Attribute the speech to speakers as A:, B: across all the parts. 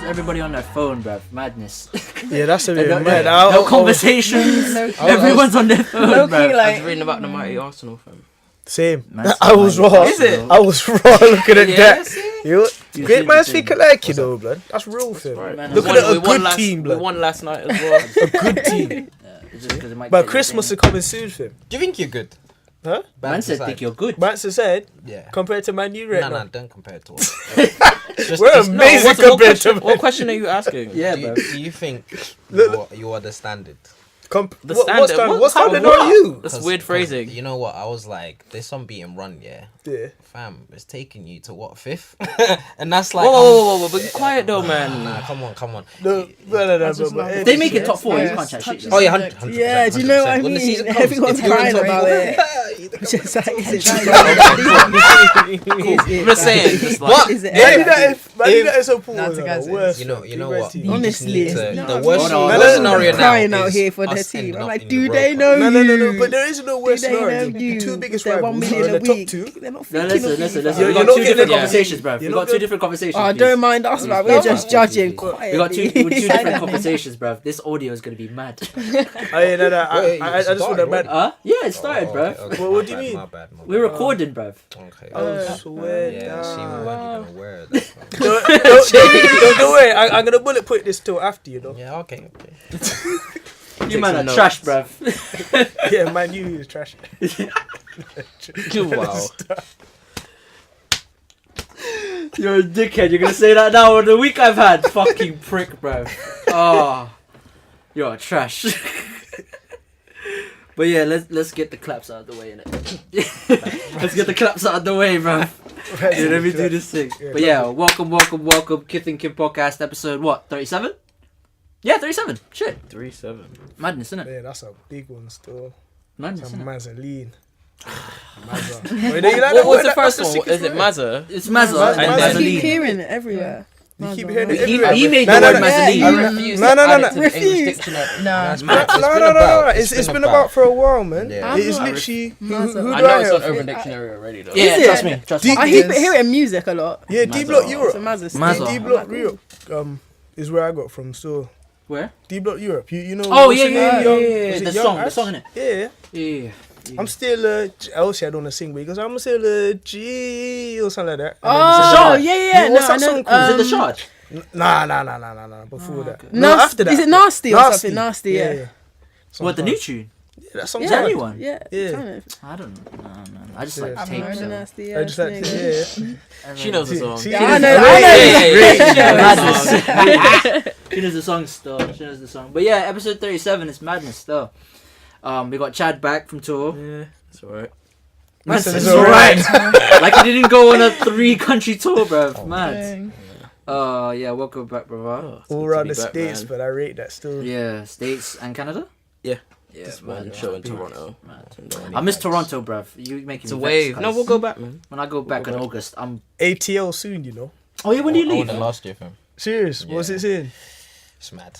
A: Everybody on their phone, bruv. Madness.
B: Yeah, that's a bit mad.
A: No conversations. Everyone's on their phone, bruv.
C: I was reading about the mighty Arsenal fam.
B: Same. I was raw.
C: Is it?
B: I was raw looking at that.
C: See?
B: Great man speak alike, you know, blood. That's real, fam.
C: Right.
B: Looking at a good team, blood.
C: We won last night as well.
B: A good team. But Christmas is coming soon, fam.
D: Do you think you're good?
B: Huh?
A: Man said think you're good.
B: Manson said,
D: yeah.
B: Compared to Man U right now.
D: No, don't compare it to what.
B: We're amazing compared to
C: what question are you asking?
A: Yeah,
D: do you think you are the standard?
C: The standard?
B: What standard are you?
C: That's weird phrasing.
D: You know what? I was like, there's some beating run, yeah.
B: Yeah.
D: Fam, it's taking you to what, 5th? And that's like...
C: Whoa, but be quiet though, man.
D: Nah, come on.
B: No.
A: If they make it top 4, you can't chat shit.
D: Oh, yeah, 100%.
E: Yeah, do you know what I mean? Everyone's crying about it. Just like, is it
C: I'm just saying, just like...
D: What?
E: Is it
B: Man, that is so poor.
D: You know what?
E: Honestly,
D: The worst
E: scenario now crying out
D: is
E: here for their
D: us
E: team.
D: ending
E: I'm
D: up
E: like,
D: in
E: do
D: Europa.
E: they know you?
B: No, but there is no worse
E: Do they know
B: scenario.
E: you?
B: The two biggest
E: They're
B: rivals
E: 1
B: are
E: million
B: the
E: a
B: top
E: week.
B: 2.
E: They're not
A: No,
E: thinking
A: listen.
E: of
A: We
B: You're
A: got
B: not
A: two
B: getting
A: different
B: it.
A: conversations, bruv. We
B: You're
A: got
B: not
A: two different conversations.
E: Oh,
A: please.
E: don't mind us, man. We're just judging
A: We
E: quietly.
A: got two different conversations, bruv. This audio is gonna be mad.
B: I just want to man.
A: Yeah, it started, bruv.
B: What do you mean?
D: My bad.
A: We're recording, bruv.
D: Okay.
B: I swear
D: Yeah, she
B: down.
D: wasn't even aware of that.
B: Don't worry, I'm gonna bullet point this till after, you know.
D: Yeah, okay.
A: You man are trash, bruv.
B: Yeah, man, you is trash.
C: Wow.
A: You're a dickhead. You're gonna say that now on the week I've had. Fucking prick, bruv. Oh, you're trash. But yeah, let's get the claps out of the way, innit? Let's get the claps out of the way, bruv. Yeah, let me do this thing. But yeah, welcome. Kith and Kim podcast episode what? 37? Yeah, 37. Shit.
C: 3-7.
A: Madness, innit?
B: Yeah, that's a big one still.
A: Madness,
B: Some
A: innit?
B: Mazzoline.
C: What was the first one? Is it Mazza?
A: It's Mazza.
B: Mazza.
A: And
E: I
A: Mazzoline.
E: keep hearing it everywhere.
B: You keep hearing it
A: He
B: everywhere.
A: made
B: No,
A: the
B: no,
A: word
B: no.
A: Mazzoline.
E: Yeah,
C: refuse
B: No,
C: to
B: no,
C: add
B: no.
C: it to the English
E: Refuse.
C: dictionary.
E: Nah,
B: No. It's been about for a while, man.
D: Yeah.
B: It's
E: I'm not-
B: literally. Who
E: Mazza.
B: do
C: I know it's on
B: have?
C: Urban Dictionary already though.
A: Yeah,
E: Is
A: trust
E: it?
A: me. Trust me.
E: I keep hearing music a lot.
B: Yeah, D Block Europe.
E: So Mazza.
A: Mazza.
B: D Block Europe is where I got from. So
A: Where?
B: D Block Europe. You know.
A: Oh
B: what's
A: yeah,
B: her name? Was
A: The
B: it Young
A: song,
B: Ash?
A: innit?
B: Yeah.
A: Yeah.
B: I'm still obviously I don't wanna sing, but he goes, I'm still a G or something like that. And
E: Oh,
A: Shard.
E: yeah.
B: What's
E: No,
B: that
E: I know.
B: song called?
A: Is it the shard?
B: Nah. Before that.
A: okay.
B: No, after that.
E: Is it Nasty or something? Nasty, yeah.
A: What, the new tune?
B: Yeah, that song's
A: Is that
B: hard.
A: a new one?
E: Yeah.
B: Yeah.
E: kind of.
A: I don't know. No. I just
B: Yeah.
A: like
E: I've
A: tape.
E: heard the
A: So.
E: Nasty.
B: I just like yeah.
C: She knows the song.
B: See,
E: Yeah, I know.
A: Madness. She knows the song still. But yeah, episode 37 is madness still. We got Chad back from tour.
C: Yeah, that's alright.
A: Man,
B: Listen,
A: it's
B: it's
A: alright. Like he didn't go on a 3-country tour, bruv. Mad.
E: Dang.
A: Yeah, welcome back, brother.
B: All around the States, but I rate that still.
A: Yeah, States and Canada.
C: Yeah.
A: Yeah,
C: This
A: man.
C: one show in Toronto.
A: I miss Toronto, bruv. You making
C: It's a
A: me
C: wave.
A: vex,
C: No,
A: cuz
C: we'll go back, man.
A: when I go back in August, I'm.
B: ATL soon, you know.
A: Oh yeah, when do you
D: I
A: leave?
D: went last year, fam.
B: Serious? What's it saying?
D: It's mad.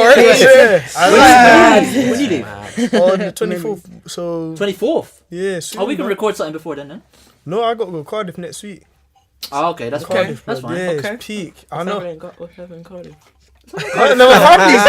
B: Yeah.
A: When do you leave?
B: On the 24th. So
A: 24th.
B: yeah, soon.
A: Oh, we can
B: man.
A: record something before then.
B: No, I got to go Cardiff next week.
A: Oh, okay, that's
C: Okay.
A: fine. That's fine.
B: Yeah,
C: Okay.
B: it's peak. I know.
C: What's happening, Cardi?
B: No, my family's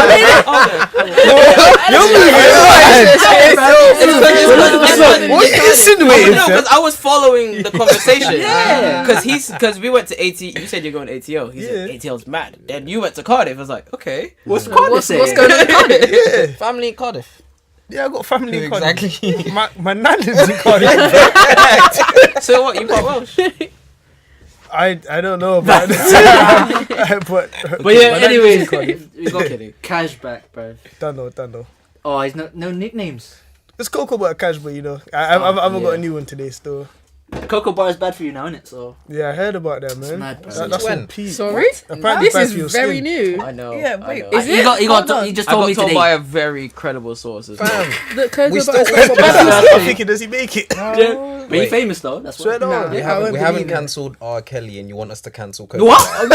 B: What are you insinuating?
C: No, because I was following the conversation.
A: Yeah.
C: Because we went to AT. You said you're going to ATO. He said
B: Yeah.
C: ATO's mad. Then you went to Cardiff. I was like, okay.
A: What's Cardiff saying?
C: What's going on in Cardiff?
B: Yeah,
D: Family in Cardiff.
B: yeah, I got family in Cardiff.
D: Exactly.
B: My nan lives in Cardiff.
C: So what? You part Welsh?
B: I don't know about that.
A: But yeah,
B: my nan lives in
A: anyways,
B: Cardiff.
A: we got Cash back, bro.
B: Don't know.
A: Oh, he's no nicknames.
B: It's cool about cash, but you know, I haven't got
A: yeah.
B: a new one today still.
A: Cocoa bar is bad for you now, innit? So
B: Yeah, I heard about that, man.
A: mad, bro.
B: That's
D: When?
B: all peak.
E: Sorry?
B: Apparently
E: This
B: bad
E: is
B: for your
E: very
B: skin.
E: new.
C: I know.
F: Yeah,
C: I
F: wait,
C: know.
F: is
A: He got
F: Hold on.
A: he just
C: I
A: told
C: got
A: me
C: told
A: today.
C: by a very credible source as well.
D: Fam,
E: The cocoa
D: We
E: butter
D: still-
E: is
B: I'm thinking, does he make it?
A: But he
D: Wait.
A: famous though. That's
B: Swear
A: why.
B: down.
E: Nah.
D: we
E: I
D: haven't
E: won't believe it.
D: cancelled R. Kelly, and you want us to cancel Coco.
A: What? I've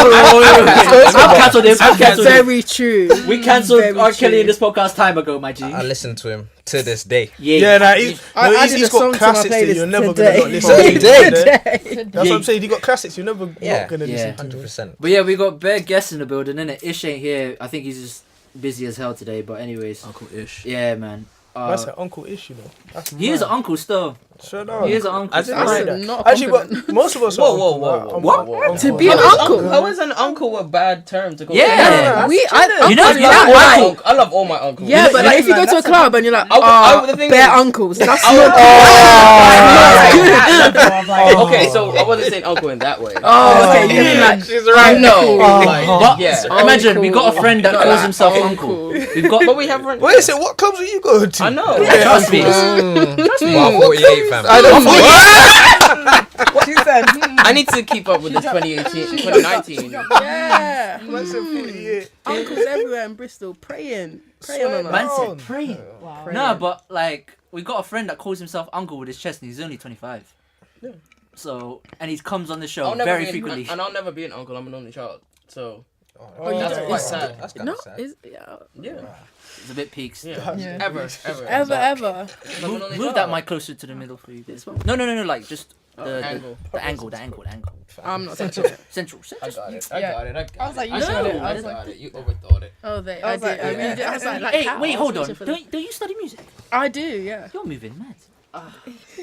A: cancelled him. I've cancelled him.
E: Very true.
A: We cancelled
E: Very
A: R. Kelly
E: true.
A: in this podcast time ago, my G.
D: I listened to him to this day.
B: Yeah, nah, he's
E: I added
B: he's
E: a song
B: got
E: to my
B: classics that
E: playlist
B: you're never
E: today.
B: gonna not listen to.
D: Today.
B: That's what I'm saying. He got classics you're never
D: Yeah.
B: not gonna
A: Yeah.
B: listen to.
D: 100%.
A: But yeah, we got bare guests in the building, innit? Ish ain't here. I think he's just busy as hell today. But anyways,
C: Uncle Ish.
A: yeah, man.
B: That's an uncle issue though. That's
A: He is an
B: mad.
A: uncle still.
B: Swear down.
A: He is an uncle.
C: I
A: still.
C: just like
E: That's not a
B: Actually,
E: compliment.
B: but most of us
C: Whoa,
B: are
C: whoa,
B: uncle,
C: whoa,
B: right?
C: whoa,
A: What?
C: whoa, whoa.
E: To be an uncle.
C: How is an uncle a bad term to go?
A: Yeah. You know,
C: I
A: you know
C: love,
A: why?
C: all my I love all my uncles.
E: Yeah, but like if you go to a
F: that's
E: club and you're like,
C: the thing
E: bare
C: is-
E: uncles, that's
C: I
E: not
C: would- Okay, so I wasn't saying uncle in that way.
E: Oh, okay. You mean like
C: She's right. No, like,
A: But
C: yeah.
A: imagine we got a friend that
C: No,
A: calls
C: like,
A: himself
E: uncle.
A: uncle. We've got.
C: But we have.
B: Wait a second, what clubs are you going to?
C: I know.
A: Trust me.
D: Well, 48, fam.
B: I don't know.
F: She said,
C: I need to keep up with the 2018, 2019.
E: Yeah.
B: Man said 48.
E: Uncles everywhere in Bristol praying on
A: Man
E: us.
A: said pray. No, but like we got a friend that calls himself uncle with his chest, and he's only 25.
B: Yeah.
A: So and he comes on the show
C: I'll never
A: very
C: be
A: frequently.
C: and I'll never be an uncle. I'm an only child. So
E: Oh, you
C: that's
E: don't-
C: quite
E: is-
C: sad.
D: That's kind
E: No,
D: of sad.
E: is yeah.
C: Yeah.
A: It's a bit peaks.
C: Yeah.
F: Yeah.
C: Ever.
E: Ever.
A: Move that mic closer to the middle for you. This one. No, like just the
C: Angle.
A: angle.
E: I'm not touching it.
A: Central.
C: I got it.
F: Yeah.
C: I got it.
F: I was like, you
A: know.
F: said it.
A: I
F: I was
A: didn't-
F: like,
C: You overthought it.
E: Oh,
F: I was like,
E: I
F: yeah.
E: really did. I was like,
A: Hey,
E: how?
A: wait,
E: I was
A: hold on.
E: reaching for the-
A: Don't you study music?
E: I do, yeah.
A: You're moving mad.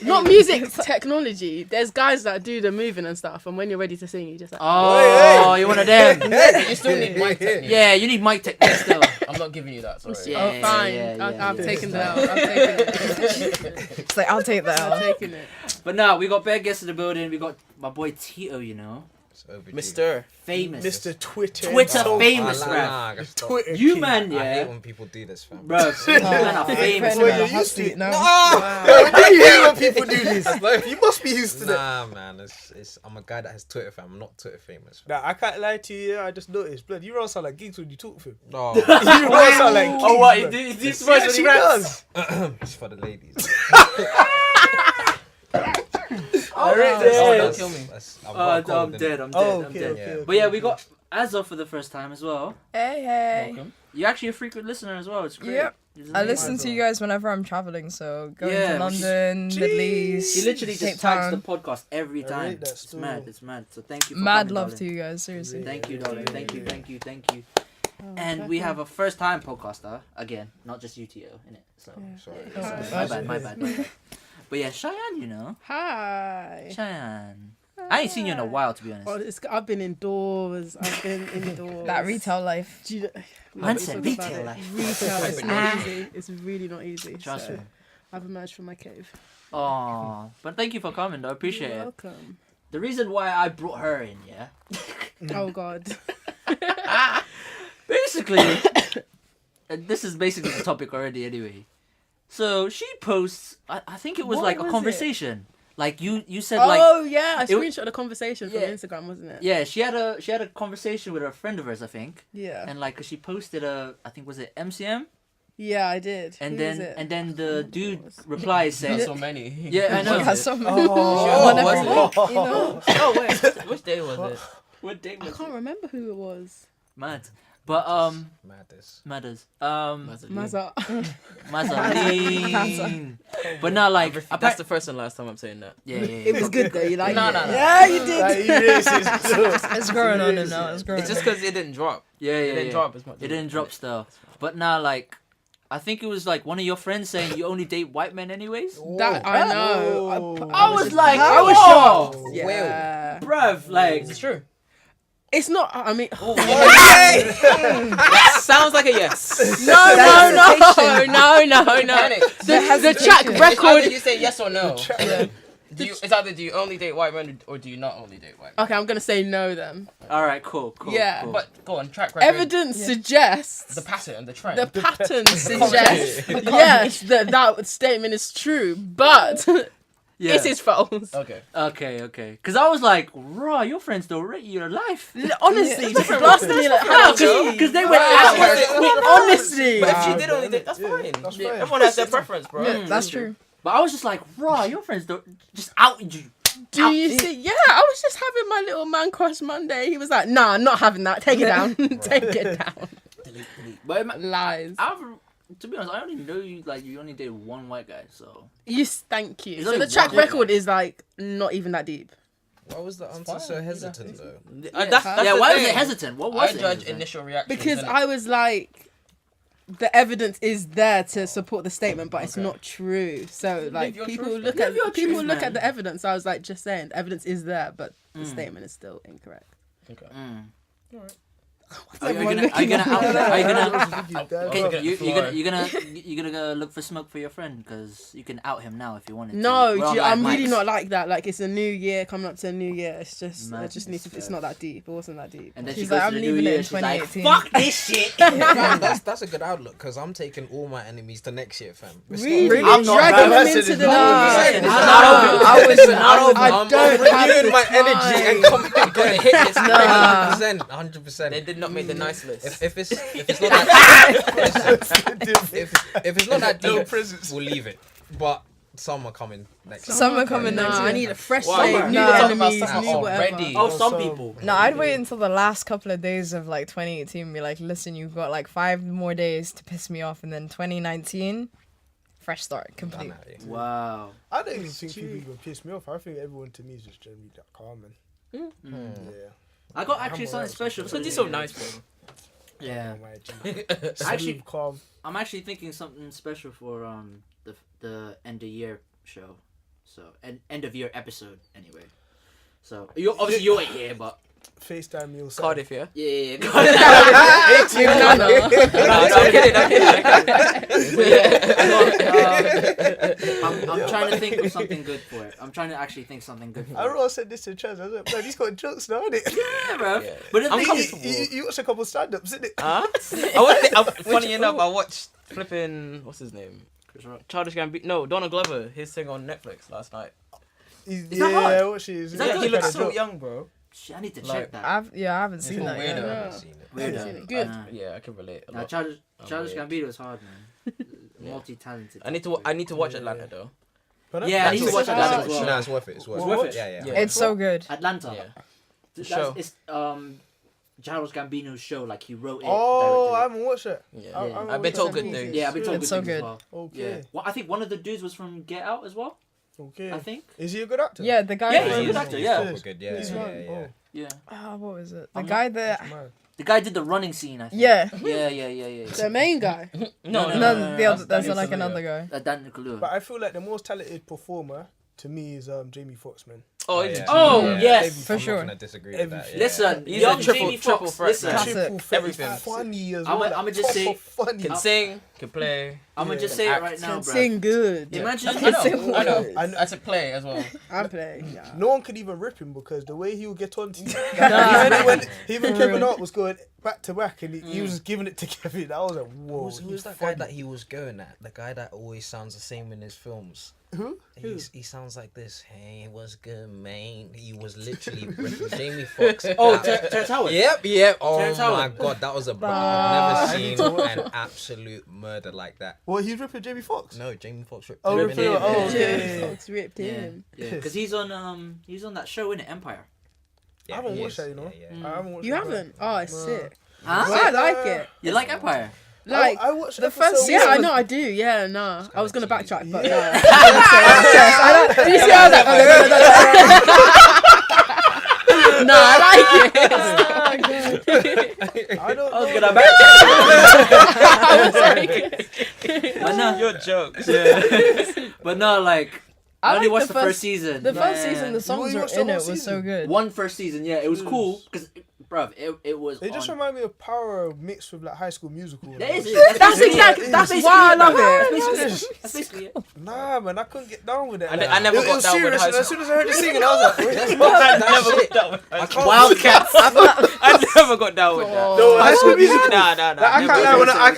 E: Not music, technology. There's guys that do the moving and stuff, and when you're ready to sing, you just like.
A: Oh, you're one of them.
C: You still need mic technique.
A: Yeah, you need mic technique still.
C: I'm not giving you that. Sorry.
A: Yeah.
E: Oh, fine.
A: yeah,
E: I've
A: yeah.
E: taken that. I've taken it.
F: It's like, I'll take that
E: I've
F: out.
E: taken it.
A: But now we got bare guests in the building. We got my boy Tito, you know,
D: It's overdue.
C: Mr.
A: famous.
B: Mr. Twitter.
A: Twitter
B: and so-
A: famous,
D: Nah,
A: bruv.
D: nah, nah, stop.
B: Twitter.
A: You
B: king.
A: man,
D: I hate
A: yeah,
D: when people do this, fam.
A: bro. You man are famous,
B: Well,
A: man.
B: you're used to it
F: now.
B: Do you hate when people do this? You must be used to that.
D: Nah, man, it's I'm a guy that has Twitter, fam. I'm not Twitter famous.
B: Nah, I can't lie to you. I just noticed, blood. You don't sound like gigs when you talk to him.
D: No,
B: You don't sound like gigs.
A: Oh, what?
B: blood.
A: He did
B: He
A: voice when
B: actually
A: he raps.
B: does.
D: it's for the ladies.
A: Oh,
C: Don't kill me.
A: I'm dead. I'm
B: Oh,
A: dead.
B: okay,
A: I'm dead.
B: okay.
A: But yeah, we got Azza for the first time as well.
F: Hey.
A: Welcome. You're actually a frequent listener as well. It's great.
F: Yep.
A: It's
F: I
A: amazing.
F: listen to you guys whenever I'm traveling, so going
A: Yeah,
F: to London, Middle East,
A: He literally
F: Cape
A: just tags the
F: Town.
A: podcast every
B: I
A: time.
B: rate that
A: It's
B: still.
A: mad. It's mad. So thank you. For
F: Mad
A: coming,
F: love
A: darling.
F: to you guys, seriously.
A: Thank you, darling. Thank you.
E: Oh,
A: And we have a first time podcaster again, not just UTO, innit? So
D: Sorry.
A: my bad. But yeah, Cheyenne, you know.
E: Hi.
A: Cheyenne. I ain't seen you in a while, to be honest.
E: Oh, I've been indoors.
F: That retail life.
E: Do you know,
A: Man
E: let's
A: said
E: talk
A: retail
E: about it.
A: life.
E: Retail is not easy. It's really not easy.
A: Trust
E: so
A: me.
E: I've emerged from my cave.
A: Oh, but thank you for coming, though. I appreciate
E: You're
A: it.
E: welcome.
A: The reason why I brought her in, yeah.
E: Oh God.
A: Basically, and this is basically the topic already, anyway. So she posts. I think it was
E: What
A: like a
E: was it?
A: conversation. Like you said, like
E: Oh yeah, I
A: it-
E: screenshot the conversation from
A: Yeah.
E: Instagram, wasn't it?
A: yeah, she had a conversation with a friend of hers, I think,
E: Yeah.
A: and like she posted I think was it MCM,
E: Yeah, I did.
A: and
E: Who is
A: then
E: it?
A: and then the dude replies saying,
C: Not so many.
A: yeah, I know.
F: Yeah, so many.
B: Oh,
F: Whenever,
C: was
F: you know.
C: Oh wait, which day was it?
A: What day
E: I
A: was
E: can't
A: it?
E: remember who it was.
A: Mad, but
D: Madness.
A: matters.
E: Mazza.
A: Mazza. But not like
C: That's the first and last time I'm saying that.
A: yeah.
E: It was good though. You like
C: No,
E: it?
C: no, no.
E: Yeah, you did.
B: Like, you racist.
F: It's growing on him now. It's growing.
C: It's just because it didn't drop.
A: Yeah,
C: It didn't drop as much.
A: It didn't drop still. But now, like, I think it was like one of your friends saying you only date white men anyways.
E: That I know.
B: Whoa.
A: I was
E: just-
A: like,
E: I was
A: shocked.
E: shocked. Yeah.
A: Bruv, like,
C: Is it true?
E: It's not. I mean,
C: Sounds like a yes.
E: no.
C: Panic.
E: The track
C: It's
E: record.
C: either you say yes or no.
F: Yeah.
C: It's either do you only date white men or do you not only date white men?
E: Okay, I'm gonna say no then.
A: all right, cool.
E: Yeah.
A: cool.
C: But go on, track record.
E: Evidence suggests
C: The pattern, the trend.
E: the pattern suggests yes that statement is true, but
A: Yeah.
E: It's his fault.
C: Okay.
A: Okay. Because I was like, raw, your friends don't rate your life.
E: Honestly, just blasted me like
A: How?
E: how?
A: Because they went
E: Honestly.
C: But if she did only date, that's fine.
B: That's fine.
C: Everyone has their preference, bro.
E: Yeah,
F: That's true.
A: But I was just like, raw, your friends don't just out you.
E: Do you see? Yeah, I was just having my little man crush Monday. He was like, "Nah, I'm not having that. Take it down. Take it down."
A: Delete. But
E: Lies.
A: to be honest, I only know you like you only dated one white guy, so
E: Thank you.
A: It's
E: So
A: only
E: the track
A: one
E: record is like not even that deep.
D: Why was the answer so hesitant though?
C: That's
A: yeah.
C: the
A: Why was
C: thing.
A: it hesitant? What was
C: I
A: it?
C: judge
A: hesitant?
C: initial reaction.
E: Because I was like, the evidence is there to support the statement, but it's not true. So like
C: your
E: people
C: truth,
E: look
A: man.
E: at
A: Live your
E: people
A: truth,
E: look
A: man.
E: at the evidence. I was like, just saying, the evidence is there, but the statement is still incorrect.
C: Okay.
A: Are you gonna
B: Okay,
A: you're gonna go look for smoke for your friend because you can out him now if you wanted to.
E: No,
A: We're on
E: I'm
A: live
E: really
A: mics.
E: not like that. Like it's a new year, coming up to a new year. It's just, I
A: Madness,
E: just need to. It's not that deep. It wasn't that deep.
A: And then
F: She's
A: she goes
F: like,
A: to
F: I'm
A: the new
F: leaving it
A: year,
F: in
A: she's like,
F: 2018.
A: fuck this shit.
D: Fam, that's a good outlook because I'm taking all my enemies to next year, fam. It's
E: Really,
D: not
A: I'm not
E: dragging
B: bad.
E: them into the
B: That's
E: new
B: it.
E: year.
D: I was
E: I don't have
D: renewing
E: the
D: my
E: time.
D: energy and coming
C: Gonna hit this.
D: 100%.
C: They did not make the nice list.
D: If it's not that if it's not that
B: No
D: deep,
B: presents.
D: we'll leave it. But some are coming next year.
F: Summer coming
E: No,
F: next
E: I
F: year.
E: need a fresh
C: Why?
E: slate, new
F: No.
E: enemies,
C: Talking about
E: new
C: summer
E: whatever.
C: already.
A: Oh, some
B: Also-
A: people.
F: No, I'd wait until the last couple of days of like 2018 and be like, listen, you've got like 5 more days to piss me off, and then 2019, fresh start, complete.
D: Done that, yeah.
A: Wow.
B: I don't even think people even piss me off. I think everyone to me is just generally that calm, man. Yeah.
A: I got actually
B: I'm
A: something
B: alright.
A: special.
C: So these so nice, bro.
A: Yeah.
B: My G.
A: Actually,
B: Smooth, calm.
A: I'm actually thinking something special for the end of year show. So end of year episode anyway. So you obviously you ain't here, but
B: FaceTime me or something.
C: Cardiff, yeah.
A: yeah.
C: No,
A: I'm trying to think of something good for it. I'm trying to actually think something good for
B: I
A: it.
B: remember I said this to Trey. I was like, man, he's got jokes now, isn't it?
A: Yeah, bro.
C: Yeah.
A: But the
C: I'm
A: thing
C: comfortable.
A: is,
B: You watched a couple stand-ups, didn't it?
C: Huh? Funny enough, I watched flipping. What's his name? Childish Gambino. No, Donald Glover. His thing on Netflix last night.
A: that hard?
B: Yeah, what she is.
A: that
C: Yeah,
A: good?
C: he looks
B: Kinda
C: so
B: joke.
C: young, bro.
A: shit, I need to
C: Like,
A: check that.
F: I haven't seen
C: It's
F: that
C: weird,
F: yet.
C: though.
D: I haven't seen it.
A: Weirdo.
E: Good.
C: Yeah, I can relate. A
A: Now,
C: lot.
A: Childish
C: weird.
A: Gambino is hard, man. Multi-talented.
C: I need to watch Atlanta though.
B: But
A: Yeah, I need to watch
B: that.
A: Atlanta as well.
D: No, it's worth it. It's worth
A: Worth
D: it.
A: it?
D: Yeah.
C: Yeah.
F: It's so good.
A: Atlanta.
C: Yeah.
A: That's,
C: show.
A: it's Childish Gambino's show. Like he wrote it.
B: Oh, I
A: directed
B: haven't watched it.
C: Yeah.
A: Yeah.
C: I've been told good
A: it.
C: things.
A: Yeah, I've been told
F: It's
A: good
F: so
A: things as
F: good.
A: well.
B: Okay.
A: Yeah. Well, I think one of the dudes was from Get Out as well.
B: Okay.
A: I think.
B: Is he a good actor?
F: Yeah, the guy.
A: Yeah, he's a
F: from-
A: good actor. Yeah.
D: Proper good. Yeah.
B: He's
D: Yeah.
B: right.
D: Yeah.
A: Yeah.
F: what was it? The
A: I'm
F: guy
B: Oh,
F: that.
B: man.
A: The guy did the running scene. I think.
F: Yeah.
A: Yeah.
E: The main guy.
C: No,
F: No, the other, there's
C: Daniel
F: like
C: Kaluuya.
F: another guy.
A: Dan Kaluuya.
B: But I feel like the most talented performer to me is Jamie Foxx, man.
C: Oh,
D: Yeah.
A: Oh, yes.
F: For
D: I'm
F: sure.
D: not gonna disagree with that. Yeah.
A: Listen,
C: He's
A: young
C: a triple-
A: Jamie
C: triple
A: Foxx.
C: threat,
A: Listen,
C: man.
F: That's it.
B: Triple threat.
C: Everything.
B: He's funny as
A: I'ma-
B: well.
A: I'ma just say-
B: funny.
C: Can sing, can play.
A: I'm gonna
B: Yeah.
A: just say it right now,
E: Can
A: bro.
E: sing good.
A: Imagine.
C: I know.
B: I know.
C: I said play as well.
E: I play. Yeah.
B: No one could even rip him because the way he would get on to you. Even Kevin Hart was going back to back and he was just giving it to Kevin. I was like, whoa.
D: Who's that guy that he was going at? The guy that always sounds the same in his films.
B: Who?
D: He sounds like this. Hey, what's good, man? He was literally ripping Jamie Foxx.
A: Oh, Terrence Howard.
D: Yep. Oh
A: Terrence
D: my
A: Howard.
D: god, that was a.
B: I
D: I've
B: need
D: never
B: to
D: seen an absolute murder like that.
B: Well, he's ripping Jamie Foxx.
D: No, Jamie Foxx ripped.
B: Oh,
D: him.
B: ripping him. Oh, okay.
E: Fox ripped him.
A: Yeah, because he's on that show in Empire.
B: I haven't
D: he
B: watched
D: is.
B: that, you know.
D: Yeah.
B: I haven't watched
E: You
B: that.
E: haven't? Oh, it's
B: No.
E: sick.
A: Huh?
E: I like it.
A: You like Empire?
E: Like
B: I watched
F: the
B: episode
F: first
B: one.
E: yeah, I
F: was-
E: know I do. Yeah, nah. I was gonna backtrack, but no.
B: Yeah.
E: I don't. You see how no, I like it.
B: I don't
A: I was
B: know.
A: gonna backtrack. But no,
C: Your jokes.
A: but no, like I only
F: like
A: watched the first season.
F: The first
A: Man.
F: season, the songs
B: you
F: were
B: watched the
F: in it
B: whole
F: was so
B: season?
F: good.
A: One first season, yeah, it was cool because, bruv, it was.
B: They just
A: on-
B: remind me of Power mixed with like High School Musical.
A: That is
E: That's exactly. That's why I love it.
A: That's basically it.
B: Nah, man, I couldn't get down with it.
C: I never
B: It
C: got
B: was
C: down with
B: serious,
C: high
B: and as
C: school.
B: soon as I heard you singing, I was like, wait,
C: I never got down with high school.
A: Wildcats.
C: I never got down with that.
B: No, High School Musical.
C: Nah.